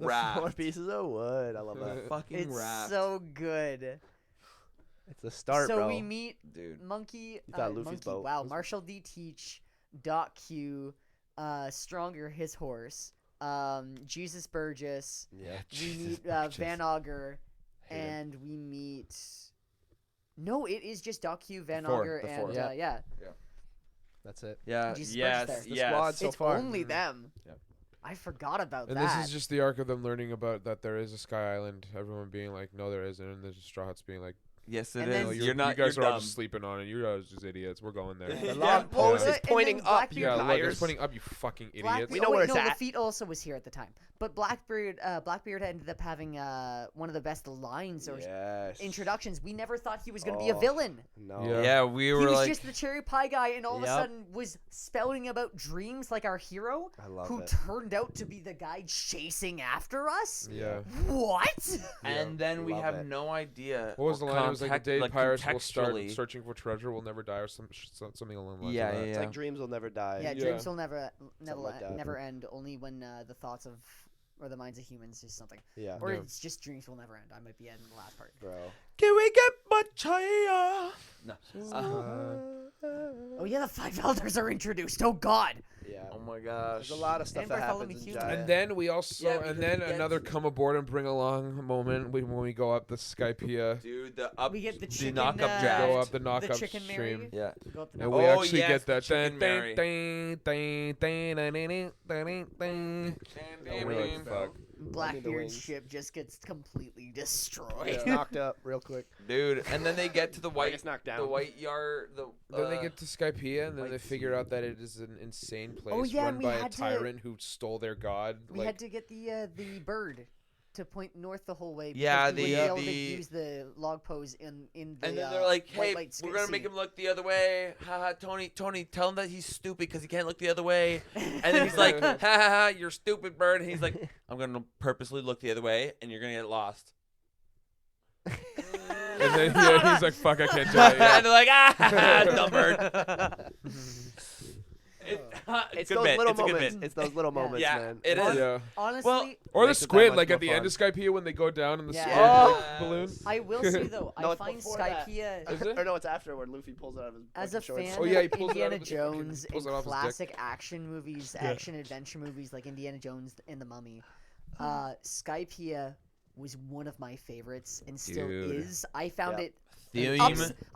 Speaker 4: The
Speaker 2: Raft.
Speaker 4: 4 pieces of wood. I love that.
Speaker 2: Fucking
Speaker 5: It's
Speaker 2: raft.
Speaker 5: so good.
Speaker 4: It's the start,
Speaker 5: so
Speaker 4: bro.
Speaker 5: we meet
Speaker 2: Dude.
Speaker 5: Monkey.
Speaker 4: You thought Luffy's
Speaker 5: Monkey.
Speaker 4: boat
Speaker 5: Wow,
Speaker 4: was-
Speaker 5: Marshall D. Teach, Doc Q, Stronger his horse, Jesus Burgess.
Speaker 4: Yeah.
Speaker 5: We meet
Speaker 2: Burgess.
Speaker 5: Van Auger,
Speaker 3: Hate him.
Speaker 5: and we meet. No, it is just Doc Q, Van
Speaker 3: Four,
Speaker 5: Auger,
Speaker 3: the
Speaker 5: and
Speaker 3: four.
Speaker 5: yeah,
Speaker 4: That's it.
Speaker 2: Yeah.
Speaker 5: Jesus
Speaker 2: Yes.
Speaker 5: Burgess there.
Speaker 4: The
Speaker 2: Yes.
Speaker 4: squad so
Speaker 5: it's
Speaker 4: far.
Speaker 5: only them.
Speaker 2: Yep.
Speaker 5: I forgot about
Speaker 3: And
Speaker 5: that.
Speaker 3: this is just the arc of them learning about that there is a Sky Island. Everyone being like, no, there isn't. And the Straw Hats being like,
Speaker 2: Yes, it
Speaker 5: And
Speaker 2: is.
Speaker 5: then-
Speaker 3: no,
Speaker 2: You're not.
Speaker 3: you guys
Speaker 2: you're
Speaker 3: are all
Speaker 2: dumb.
Speaker 3: just sleeping on it. You guys are just idiots. We're going there.
Speaker 4: The
Speaker 2: Yeah.
Speaker 4: log pose
Speaker 3: Yeah.
Speaker 4: is pointing
Speaker 5: then
Speaker 4: up,
Speaker 5: Blackbeard-
Speaker 4: you
Speaker 3: Yeah, look,
Speaker 4: liars.
Speaker 3: it's pointing up, you fucking idiots.
Speaker 5: Blackbeard,
Speaker 4: We know
Speaker 5: oh,
Speaker 4: where
Speaker 5: wait,
Speaker 4: it's
Speaker 5: no,
Speaker 4: at.
Speaker 5: Lafitte also was here at the time. But Blackbeard ended up having one of the best lines or
Speaker 4: Yes.
Speaker 5: introductions. We never thought he was going to be a
Speaker 4: Oh.
Speaker 5: villain.
Speaker 4: No.
Speaker 3: Yeah.
Speaker 2: Yeah, we
Speaker 5: He
Speaker 2: were
Speaker 5: was
Speaker 2: like.
Speaker 5: just the cherry pie guy, and all of a
Speaker 4: Yep.
Speaker 5: sudden was spouting about dreams like our hero,
Speaker 4: I love
Speaker 5: who
Speaker 4: it.
Speaker 5: turned out to be the guy chasing after us.
Speaker 3: Yeah.
Speaker 5: What?
Speaker 2: And then we
Speaker 4: Love
Speaker 2: have
Speaker 4: it.
Speaker 2: no idea.
Speaker 3: What was the
Speaker 2: or
Speaker 3: line? It was like, the
Speaker 2: context-
Speaker 3: day pirates will start
Speaker 2: contextually-
Speaker 3: searching for treasure will never die, or something along the lines
Speaker 2: Yeah,
Speaker 3: of that.
Speaker 4: It's like dreams will never die.
Speaker 5: Yeah,
Speaker 3: Yeah.
Speaker 5: dreams will never
Speaker 4: like that.
Speaker 5: never end. Only when the thoughts of or the minds of humans is something.
Speaker 4: Yeah.
Speaker 5: Or
Speaker 3: Yeah.
Speaker 5: it's just dreams will never end. I might be adding the last part.
Speaker 4: Bro.
Speaker 2: Can we get much higher? No.
Speaker 5: Oh yeah, the five elders are introduced. Oh God.
Speaker 4: Yeah.
Speaker 2: Oh my gosh.
Speaker 4: There's a lot of stuff
Speaker 5: And
Speaker 4: that
Speaker 5: Bartholomew
Speaker 4: happens in
Speaker 5: Hume.
Speaker 4: Jaya.
Speaker 3: And then we also,
Speaker 2: Yeah, because
Speaker 3: and then
Speaker 2: we get-
Speaker 3: another come aboard and bring along moment when we go up the Skypea,
Speaker 2: Dude, the up.
Speaker 5: We get the
Speaker 2: the
Speaker 5: chicken,
Speaker 2: knock up
Speaker 5: uh,
Speaker 2: draft.
Speaker 3: go up the knock up
Speaker 5: chicken Mary.
Speaker 3: stream.
Speaker 2: Yeah.
Speaker 5: Go up the
Speaker 3: And
Speaker 5: mountain.
Speaker 3: we
Speaker 2: Oh,
Speaker 3: actually
Speaker 2: yes,
Speaker 3: get
Speaker 2: the
Speaker 3: that
Speaker 2: Chicken Mary.
Speaker 3: And we're like, fuck.
Speaker 5: Blackbeard's
Speaker 4: wings.
Speaker 5: ship just gets completely destroyed.
Speaker 4: Gets knocked up real quick.
Speaker 2: Dude, and then they get to the white,
Speaker 4: gets knocked down.
Speaker 2: the white yard.
Speaker 3: Then they get to Skypea, and then they
Speaker 2: White
Speaker 3: figure out that it is an insane place
Speaker 5: Oh, yeah,
Speaker 3: run
Speaker 5: and we
Speaker 3: by a
Speaker 5: had to-
Speaker 3: tyrant who stole their god.
Speaker 5: We had to get the bird to point north the whole way. because
Speaker 2: Yeah,
Speaker 5: we
Speaker 2: the-
Speaker 5: wouldn't be able to
Speaker 2: the-
Speaker 5: use the log pose in the.
Speaker 2: And then they're like,
Speaker 5: white
Speaker 2: "Hey,
Speaker 5: light
Speaker 2: we're gonna make
Speaker 5: scene."
Speaker 2: him look the other way." Haha, Tony, tell him that he's stupid because he can't look the other way. And then he's like, "Ha ha ha, you're stupid, bird." And he's like, "I'm gonna purposely look the other way, and you're gonna get lost."
Speaker 3: And then yeah, he's like, "Fuck, I can't do it."
Speaker 2: And
Speaker 3: Yeah.
Speaker 2: they're like, "Ah, dumb bird."
Speaker 4: It's
Speaker 2: good
Speaker 4: those
Speaker 2: bit.
Speaker 4: little
Speaker 2: It's a good
Speaker 4: moments.
Speaker 2: bit.
Speaker 4: It's those little moments,
Speaker 2: Yeah,
Speaker 4: man.
Speaker 2: it is.
Speaker 3: Yeah.
Speaker 5: Honestly,
Speaker 3: Or the
Speaker 4: Makes it that
Speaker 3: squid,
Speaker 4: much
Speaker 3: like
Speaker 4: more
Speaker 3: at the end of
Speaker 4: fun.
Speaker 3: Skypea when they go down in the
Speaker 5: Yeah.
Speaker 3: squid
Speaker 4: Oh.
Speaker 3: balloon.
Speaker 5: I will say though,
Speaker 4: No,
Speaker 5: I
Speaker 4: it's
Speaker 5: find
Speaker 4: before that.
Speaker 5: Skypea
Speaker 3: Is it?
Speaker 4: Or no, it's after where Luffy pulls it out of his
Speaker 5: as a
Speaker 4: fucking shorts.
Speaker 5: fan
Speaker 3: Oh, yeah, he
Speaker 5: of
Speaker 3: pulls it out
Speaker 5: Indiana
Speaker 3: of his fucking-
Speaker 5: Jones
Speaker 3: pulls
Speaker 5: and
Speaker 3: it off his dick.
Speaker 5: classic action movies, action adventure movies like Indiana Jones and the Mummy. Skypea was one of my favorites and still
Speaker 2: Dude.
Speaker 5: is. I found
Speaker 4: Yeah.
Speaker 5: it.
Speaker 2: Theme.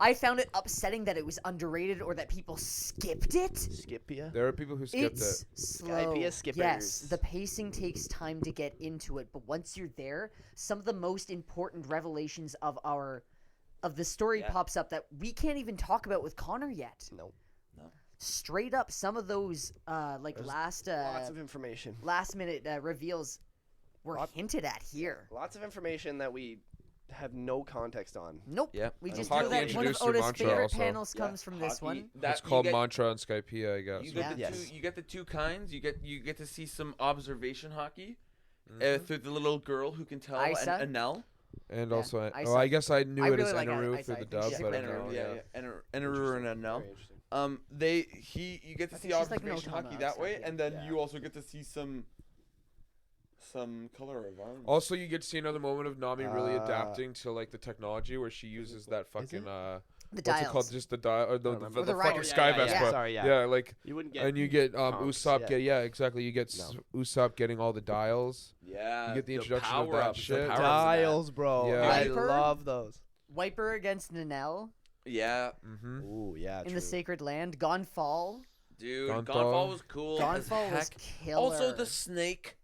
Speaker 5: I found it upsetting that it was underrated or that people skipped it.
Speaker 4: Skipia.
Speaker 3: There are people who skipped
Speaker 5: It's
Speaker 3: it.
Speaker 5: slow.
Speaker 4: Skypea skippers.
Speaker 5: Yes, the pacing takes time to get into it, but once you're there, some of the most important revelations of the story
Speaker 2: Yeah.
Speaker 5: pops up that we can't even talk about with Connor yet.
Speaker 4: No.
Speaker 5: Straight up, some of those
Speaker 4: There's
Speaker 5: last
Speaker 4: Lots of information.
Speaker 5: last minute reveals were
Speaker 4: Lot-
Speaker 5: hinted at here.
Speaker 4: Lots of information that we have no context on.
Speaker 5: Nope.
Speaker 2: Yep.
Speaker 5: We
Speaker 2: And
Speaker 5: just
Speaker 3: Hockey
Speaker 5: know that one of
Speaker 3: introduced through
Speaker 5: Oda's
Speaker 3: Mantra
Speaker 5: favorite
Speaker 3: also.
Speaker 5: panels
Speaker 2: Yeah,
Speaker 5: comes from this
Speaker 2: hockey,
Speaker 5: one.
Speaker 2: that
Speaker 3: It's
Speaker 2: you
Speaker 3: called
Speaker 2: get-
Speaker 3: Mantra and Skypea, I guess.
Speaker 2: You get the
Speaker 4: Yes.
Speaker 2: two. You get the two kinds. You get to see some observation hockey
Speaker 3: Mhm.
Speaker 2: through the little girl who can tell
Speaker 5: Isa?
Speaker 2: and Nell.
Speaker 3: And
Speaker 5: Yeah,
Speaker 3: also,
Speaker 5: I
Speaker 3: oh,
Speaker 5: saw-
Speaker 3: I guess I knew
Speaker 5: I
Speaker 3: it
Speaker 5: really
Speaker 3: as
Speaker 5: like
Speaker 3: Enaru
Speaker 5: Isa.
Speaker 3: through
Speaker 5: I
Speaker 3: the
Speaker 5: think
Speaker 3: dub,
Speaker 5: she's
Speaker 3: but I
Speaker 5: like
Speaker 3: don't know.
Speaker 2: yeah. Enaru and Nell.
Speaker 4: Very interesting.
Speaker 2: You get to
Speaker 5: I
Speaker 2: see
Speaker 5: think she's like an
Speaker 2: observation hockey
Speaker 5: Otama
Speaker 2: that way,
Speaker 5: stuff,
Speaker 2: and then
Speaker 4: yeah.
Speaker 2: you also get to see some color of arms.
Speaker 3: Also, you get to see another moment of Nami really
Speaker 4: Uh,
Speaker 3: adapting to like the technology where she uses that fucking
Speaker 5: The
Speaker 3: what's
Speaker 5: dials.
Speaker 3: it called? Just the dial or
Speaker 4: I don't remember.
Speaker 5: Or the
Speaker 3: fucking
Speaker 5: riders.
Speaker 3: Sky
Speaker 4: yeah,
Speaker 3: Vespa.
Speaker 4: Sorry, yeah.
Speaker 3: Yeah, like
Speaker 4: You wouldn't get.
Speaker 3: and you get
Speaker 4: conks,
Speaker 3: Usopp
Speaker 4: yeah.
Speaker 3: exactly. You get
Speaker 4: No.
Speaker 3: Usopp getting all the dials.
Speaker 2: Yeah,
Speaker 3: You get the introduction of that
Speaker 2: power-ups,
Speaker 3: shit.
Speaker 2: the power-ups of that.
Speaker 4: Dials, bro.
Speaker 3: Yeah.
Speaker 4: I
Speaker 5: Viper?
Speaker 4: love those.
Speaker 5: Wiper against Nanelle
Speaker 2: Yeah,
Speaker 3: Mm-hmm.
Speaker 4: Ooh, yeah.
Speaker 5: in
Speaker 4: true.
Speaker 5: the Sacred Land. Gonfall.
Speaker 2: dude,
Speaker 3: Gonfall.
Speaker 2: Gonfall was cool. as
Speaker 5: Gonfall was
Speaker 2: heck.
Speaker 5: killer.
Speaker 2: Also, the snake,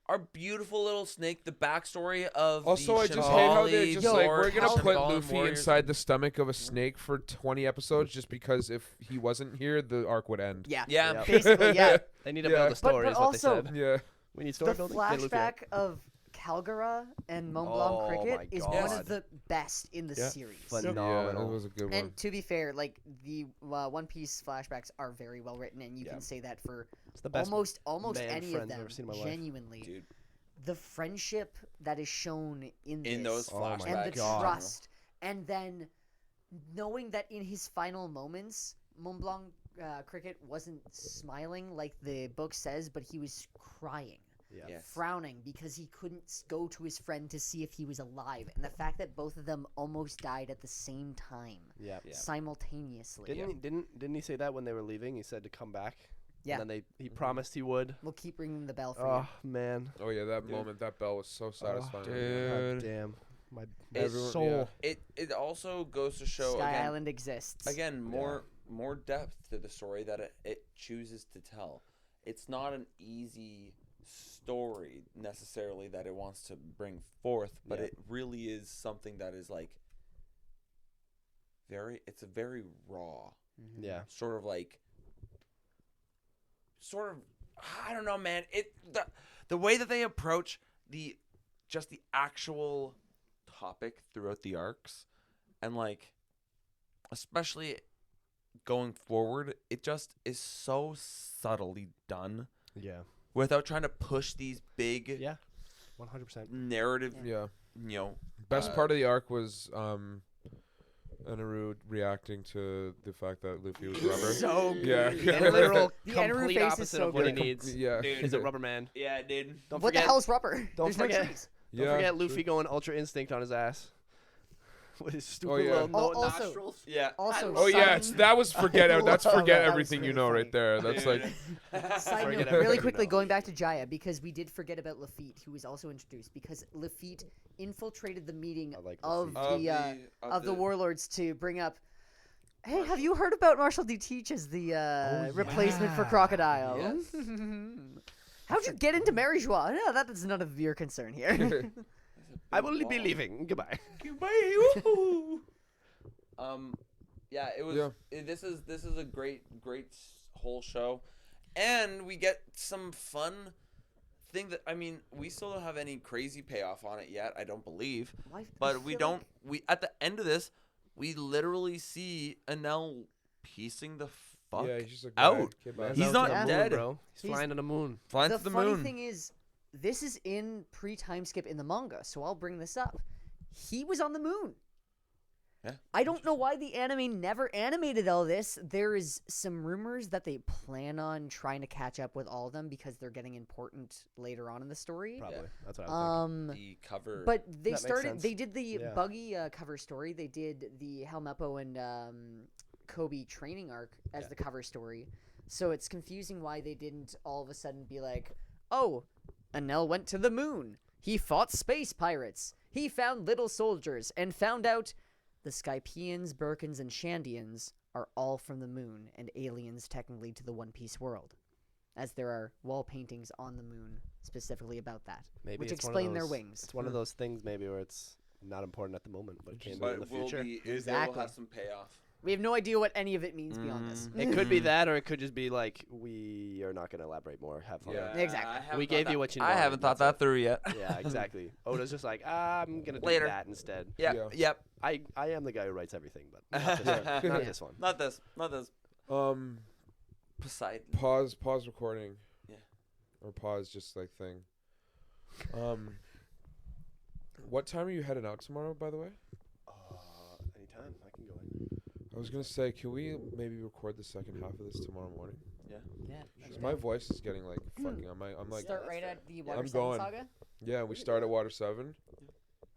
Speaker 2: our beautiful little snake. The backstory of
Speaker 3: Also,
Speaker 2: the
Speaker 3: I just hate how they're
Speaker 2: Shambali
Speaker 3: just
Speaker 5: Yo,
Speaker 3: like,
Speaker 2: War-
Speaker 3: we're gonna put
Speaker 2: Shambali
Speaker 3: Luffy
Speaker 2: warriors.
Speaker 3: inside the stomach of a snake for 20 episodes just because if he wasn't here, the arc would end.
Speaker 5: Yeah.
Speaker 2: Yeah,
Speaker 4: Yep.
Speaker 5: Basically, yeah.
Speaker 4: They need to
Speaker 3: Yeah.
Speaker 4: build a story,
Speaker 5: but
Speaker 4: is what
Speaker 5: also-
Speaker 4: they said.
Speaker 3: Yeah.
Speaker 4: We need
Speaker 5: The
Speaker 4: story building. Get Luffy out.
Speaker 5: flashback of Calgara and Mont
Speaker 4: Oh
Speaker 5: Blanc
Speaker 4: my
Speaker 5: Cricket is one
Speaker 4: God.
Speaker 5: of the best in the
Speaker 3: Yeah.
Speaker 5: series.
Speaker 4: Phenomenal.
Speaker 3: Yeah, it was a good one.
Speaker 5: And to be fair, like the One Piece flashbacks are very well written, and you
Speaker 4: Yeah.
Speaker 5: can say that for
Speaker 4: It's the best.
Speaker 5: almost
Speaker 4: man
Speaker 5: any
Speaker 4: friends
Speaker 5: of
Speaker 4: I've
Speaker 5: them.
Speaker 4: ever seen in my life.
Speaker 5: Genuinely,
Speaker 2: dude.
Speaker 5: the friendship that is shown in
Speaker 2: In
Speaker 5: this,
Speaker 2: those
Speaker 4: Oh my
Speaker 2: flashbacks,
Speaker 5: and the
Speaker 4: God.
Speaker 5: trust, and then knowing that in his final moments, Mont Blanc Cricket wasn't smiling like the book says, but he was crying.
Speaker 4: Yeah.
Speaker 2: Yes.
Speaker 5: Frowning because he couldn't go to his friend to see if he was alive, and the fact that both of them almost died at the same time,
Speaker 4: Yeah.
Speaker 2: Yeah.
Speaker 5: simultaneously.
Speaker 4: Didn't he say that when they were leaving? He said to come back.
Speaker 5: Yeah.
Speaker 4: And then he promised he would.
Speaker 5: We'll keep ringing the bell for
Speaker 4: Oh man.
Speaker 3: Oh yeah, that
Speaker 2: Dude.
Speaker 3: moment, that bell was so satisfying.
Speaker 4: God damn. My
Speaker 2: Everyone-
Speaker 4: soul.
Speaker 2: It also goes to
Speaker 5: you.
Speaker 2: show
Speaker 5: Sky
Speaker 2: again,
Speaker 5: Island exists.
Speaker 2: more depth to the story that it chooses to tell. It's not an easy story necessarily that it wants to bring forth, but
Speaker 4: Yeah.
Speaker 2: it really is something that is like it's a very raw
Speaker 5: Mhm.
Speaker 4: Yeah.
Speaker 2: sort of I don't know, man. The way that they approach the actual topic throughout the arcs, and like especially going forward, it just is so subtly done
Speaker 4: Yeah.
Speaker 2: without trying to push these big
Speaker 4: Yeah. 100%.
Speaker 2: narrative.
Speaker 3: Yeah.
Speaker 2: You know,
Speaker 3: Best part of the arc was Enaru reacting to the fact that Luffy was rubber.
Speaker 5: So
Speaker 3: Yeah.
Speaker 5: good.
Speaker 3: Yeah.
Speaker 4: The literal
Speaker 5: The Enaru
Speaker 4: complete
Speaker 5: face is
Speaker 4: opposite
Speaker 5: so
Speaker 4: of what he
Speaker 5: good.
Speaker 4: needs.
Speaker 3: Yeah.
Speaker 2: Dude.
Speaker 4: Is it Rubber Man?
Speaker 2: yeah, dude.
Speaker 4: Don't
Speaker 5: What
Speaker 4: forget.
Speaker 5: the hell's rubber?
Speaker 4: Don't
Speaker 5: There's
Speaker 4: forget-
Speaker 5: no trees.
Speaker 4: Don't
Speaker 3: Yeah,
Speaker 4: forget
Speaker 3: true.
Speaker 4: Luffy going Ultra Instinct on his ass. With his stupid
Speaker 3: yeah.
Speaker 4: little
Speaker 5: Also-
Speaker 4: nostrils.
Speaker 2: Yeah.
Speaker 5: Also,
Speaker 3: Oh yeah, it's, that was forget. That's
Speaker 5: love
Speaker 3: forget
Speaker 5: that. That was
Speaker 3: everything you
Speaker 5: really
Speaker 3: know
Speaker 5: funny.
Speaker 3: right there. That's like
Speaker 5: Side
Speaker 4: Forget
Speaker 5: note,
Speaker 4: everything
Speaker 5: really
Speaker 4: you
Speaker 5: quickly,
Speaker 4: know.
Speaker 5: going back to Jaya, because we did forget about Lafitte, who was also introduced, because Lafitte infiltrated the meeting
Speaker 4: I like
Speaker 5: of
Speaker 4: Lafitte.
Speaker 5: the warlords to bring up. Hey, have you heard about Marshall D. Teach as the replacement for
Speaker 4: yeah.
Speaker 5: Crocodile?
Speaker 2: Yes.
Speaker 5: How'd you get into Mary Joie? No, that is none of your concern here.
Speaker 4: I will be leaving. Goodbye.
Speaker 2: Yeah, it was.
Speaker 3: Yeah.
Speaker 2: This is a great whole show, and we get some fun thing that we still don't have any crazy payoff on it yet. I don't believe, but we don't. We at the end of this, we literally see Enel piecing the fuck
Speaker 3: yeah, he's just a
Speaker 2: out.
Speaker 3: guy. Okay, bye.
Speaker 2: He's not
Speaker 5: Yeah.
Speaker 2: dead.
Speaker 4: bro. He's
Speaker 5: He's-
Speaker 4: flying on the moon.
Speaker 2: Flying
Speaker 5: The
Speaker 2: to the
Speaker 5: funny
Speaker 2: moon.
Speaker 5: thing is, this is in pre-Timeskip in the manga, so I'll bring this up. He was on the moon.
Speaker 2: Yeah.
Speaker 5: I don't know why the anime never animated all this. There is some rumors that they plan on trying to catch up with all of them because they're getting important later on in the story.
Speaker 4: Probably. That's what I was
Speaker 2: The cover.
Speaker 5: But they
Speaker 4: That makes
Speaker 5: started.
Speaker 4: sense.
Speaker 5: They did the
Speaker 4: Yeah.
Speaker 5: Buggy cover story. They did the Helmeppo and Kobe training arc as
Speaker 4: Yeah.
Speaker 5: the cover story. So it's confusing why they didn't all of a sudden be like, "Oh, Enel went to the moon. He fought space pirates. He found little soldiers and found out the Skypeans, Birkins, and Shandians are all from the moon and aliens technically to the One Piece world." As there are wall paintings on the moon specifically about that,
Speaker 4: Maybe
Speaker 5: which
Speaker 4: it's one of
Speaker 5: explain their
Speaker 4: those-
Speaker 5: wings.
Speaker 4: It's one of those things maybe where it's not important at the moment, but it can be
Speaker 2: but
Speaker 4: in the
Speaker 2: it will
Speaker 4: future.
Speaker 2: be. It will
Speaker 5: Exactly.
Speaker 2: have some payoff.
Speaker 5: We have no idea what any of it means beyond this.
Speaker 4: It could be that, or it could just be like, we are not going to elaborate more. Have fun.
Speaker 3: Yeah.
Speaker 5: Exactly.
Speaker 4: We gave you what you
Speaker 2: I
Speaker 4: wanted.
Speaker 2: haven't thought that through yet.
Speaker 4: Yeah, exactly. Oda's just like, I'm going to do
Speaker 2: Later.
Speaker 4: that instead.
Speaker 2: Yeah.
Speaker 3: Yeah.
Speaker 2: Yep.
Speaker 4: I am the guy who writes everything, but not this one. Not
Speaker 5: Yeah.
Speaker 4: this one.
Speaker 2: Not this. Not this. Poseidon.
Speaker 3: Pause recording.
Speaker 2: Yeah.
Speaker 3: Or pause just like thing. What time are you heading out tomorrow, by the way?
Speaker 4: Anytime. I can go in.
Speaker 3: I was gonna say, can we maybe record the second half of this tomorrow morning?
Speaker 5: Yeah.
Speaker 3: 'Cause my voice is getting like fucking. I'm like,
Speaker 5: Start right at the Water
Speaker 3: I'm
Speaker 5: 7
Speaker 3: going.
Speaker 5: Saga.
Speaker 3: yeah. We start at Water 7.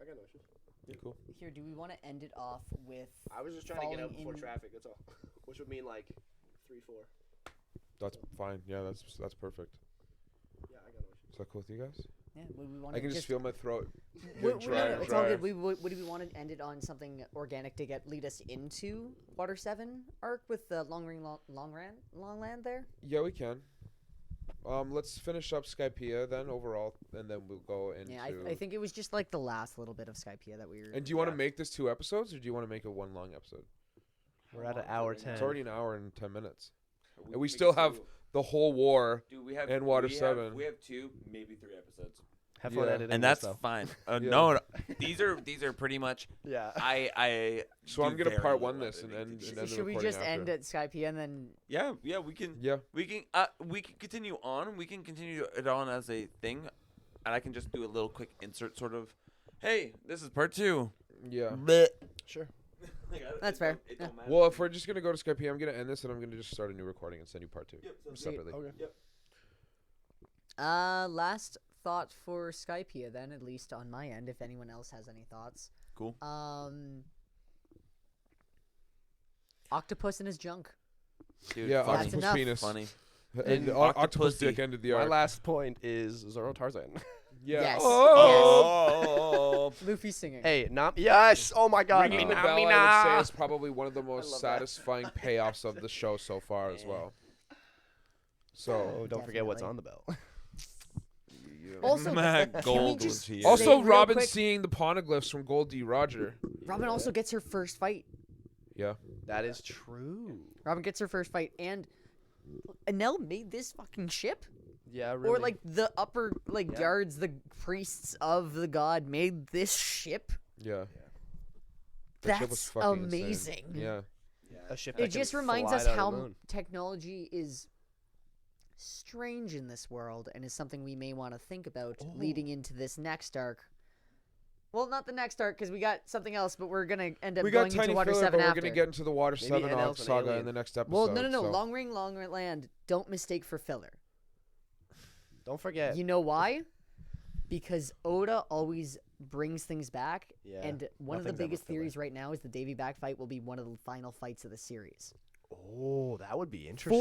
Speaker 4: I got no issues.
Speaker 3: Yeah, cool.
Speaker 5: Here, do we want to end it off with?
Speaker 4: I was just trying to get out
Speaker 5: Falling
Speaker 4: before
Speaker 5: in-
Speaker 4: traffic, that's all. Which would mean like 3-4.
Speaker 3: That's fine. Yeah, that's perfect.
Speaker 4: Yeah, I got no issues.
Speaker 3: Is that cool with you guys?
Speaker 5: Yeah, would we want
Speaker 3: I
Speaker 5: to
Speaker 3: can just feel my throat.
Speaker 5: No,
Speaker 3: getting drier and
Speaker 5: it's all
Speaker 3: drier.
Speaker 5: good. Would we want to end it on something organic to lead us into Water 7 arc with the long land there?
Speaker 3: Yeah, we can. Let's finish up Skypea then overall, and then we'll go into.
Speaker 5: Yeah, I think it was just like the last little bit of Skypea that we were.
Speaker 3: And do you want to make this 2 episodes, or do you want to make it one long episode?
Speaker 4: We're at an hour 10.
Speaker 3: It's already an hour and 10 minutes. And we still have the whole war.
Speaker 2: Dude, we have
Speaker 3: and Water 7.
Speaker 2: We have 2, maybe 3 episodes.
Speaker 4: Have fun
Speaker 3: Yeah.
Speaker 4: editing
Speaker 2: And
Speaker 4: this,
Speaker 2: that's
Speaker 4: though.
Speaker 2: fine.
Speaker 3: Yeah.
Speaker 2: No, these are pretty much.
Speaker 4: Yeah.
Speaker 2: I.
Speaker 3: So
Speaker 2: do
Speaker 3: I'm gonna
Speaker 2: very
Speaker 3: part
Speaker 2: little
Speaker 3: 1 this and
Speaker 2: editing.
Speaker 3: end the
Speaker 5: Should we
Speaker 3: recording
Speaker 5: just
Speaker 3: after.
Speaker 5: end at Skypea and then?
Speaker 2: Yeah, we can.
Speaker 3: Yeah.
Speaker 2: We can continue on. We can continue it on as a thing, and I can just do a little quick insert, sort of. Hey, this is part 2.
Speaker 3: Yeah.
Speaker 2: Bleh.
Speaker 4: Sure.
Speaker 5: That's fair.
Speaker 2: It don't matter.
Speaker 3: Well, if we're just gonna go to Skypea, I'm gonna end this and I'm gonna just start a new recording and send you part 2 separately.
Speaker 4: Okay.
Speaker 5: Last thought for Skypea then, at least on my end, if anyone else has any thoughts.
Speaker 2: Cool.
Speaker 5: Octopus in his junk.
Speaker 2: Dude,
Speaker 3: Yeah,
Speaker 2: funny.
Speaker 3: octopus
Speaker 5: enough.
Speaker 3: penis.
Speaker 2: Funny.
Speaker 3: And
Speaker 2: Octopus
Speaker 3: octopus dick
Speaker 2: dick.
Speaker 3: ended the
Speaker 4: My
Speaker 3: arc.
Speaker 4: last point is Zoro Tarzan.
Speaker 3: Yeah.
Speaker 5: Yes.
Speaker 2: Oh.
Speaker 5: Luffy singing.
Speaker 4: Hey, yes. Oh my God.
Speaker 3: Ringing the
Speaker 4: Mina,
Speaker 3: bell, I would
Speaker 4: Mina.
Speaker 3: say, is probably one of the most
Speaker 4: love that.
Speaker 3: satisfying payoffs of the show so far as well. So,
Speaker 4: Oh, don't forget what's
Speaker 5: Definitely.
Speaker 4: on the bell.
Speaker 5: Also,
Speaker 2: Mad
Speaker 5: can we
Speaker 2: gold
Speaker 5: just
Speaker 2: was here.
Speaker 5: say
Speaker 3: also
Speaker 5: real
Speaker 3: Robin
Speaker 5: quick,
Speaker 3: seeing the poneglyphs from Gold D. Roger.
Speaker 5: Robin also gets her first fight.
Speaker 3: Yeah.
Speaker 4: That is true.
Speaker 5: Robin gets her first fight, and Enel made this fucking ship.
Speaker 4: Yeah, really.
Speaker 5: Or like the upper
Speaker 4: Yeah.
Speaker 5: guards, the priests of the god made this ship.
Speaker 3: Yeah. That ship was
Speaker 5: That's
Speaker 3: fucking insane.
Speaker 5: amazing.
Speaker 3: Yeah.
Speaker 4: a ship
Speaker 5: It
Speaker 4: that can
Speaker 5: just reminds
Speaker 4: fly
Speaker 5: us
Speaker 4: down the
Speaker 5: how
Speaker 4: moon.
Speaker 5: technology is strange in this world and is something we may want to think about leading into this next arc. Well, not the next arc because we got something else, but we're gonna end up
Speaker 3: We
Speaker 5: going
Speaker 3: got Tiny
Speaker 5: into Water
Speaker 3: Filler,
Speaker 5: 7
Speaker 3: but we're
Speaker 5: after.
Speaker 3: going to get into the Water
Speaker 4: Maybe
Speaker 3: 7
Speaker 4: Enel's an
Speaker 3: saga
Speaker 4: alien.
Speaker 3: in the next episode.
Speaker 5: Well, no.
Speaker 3: so-
Speaker 5: Long Ring, Land. Don't mistake for filler.
Speaker 4: Don't forget.
Speaker 5: You know why? Because Oda always brings things back,
Speaker 4: Yeah,
Speaker 5: and one of the
Speaker 4: nothing's ever
Speaker 5: biggest
Speaker 4: filler.
Speaker 5: theories right now is the Davy back fight will be one of the final fights of the series.
Speaker 4: Oh, that would be interesting.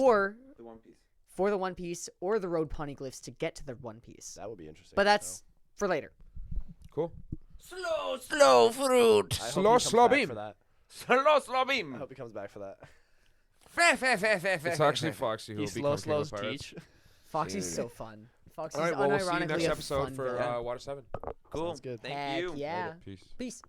Speaker 2: The One Piece.
Speaker 5: For the One Piece or the Road Poneglyphs to get to the One Piece.
Speaker 4: That would be interesting.
Speaker 5: But that's for later.
Speaker 3: Cool.
Speaker 2: Slow fruit.
Speaker 4: I hope
Speaker 3: Slow,
Speaker 4: he comes
Speaker 3: slow
Speaker 4: back
Speaker 3: beam.
Speaker 4: for that.
Speaker 2: Slow
Speaker 4: I
Speaker 2: beam.
Speaker 4: hope he comes back for that.
Speaker 3: It's actually Foxy who
Speaker 4: He
Speaker 3: will
Speaker 4: slow
Speaker 3: become
Speaker 4: slows
Speaker 3: King of Pirates.
Speaker 4: Teach.
Speaker 5: Foxy's so fun. Foxy's
Speaker 3: All right, well, we'll see you
Speaker 5: unironically
Speaker 3: next
Speaker 5: a
Speaker 3: episode
Speaker 5: fun
Speaker 3: for
Speaker 5: villain.
Speaker 3: Water 7.
Speaker 2: Cool.
Speaker 4: Sounds good.
Speaker 2: Thank
Speaker 5: Heck
Speaker 2: you.
Speaker 5: yeah.
Speaker 3: Peace.
Speaker 5: Peace.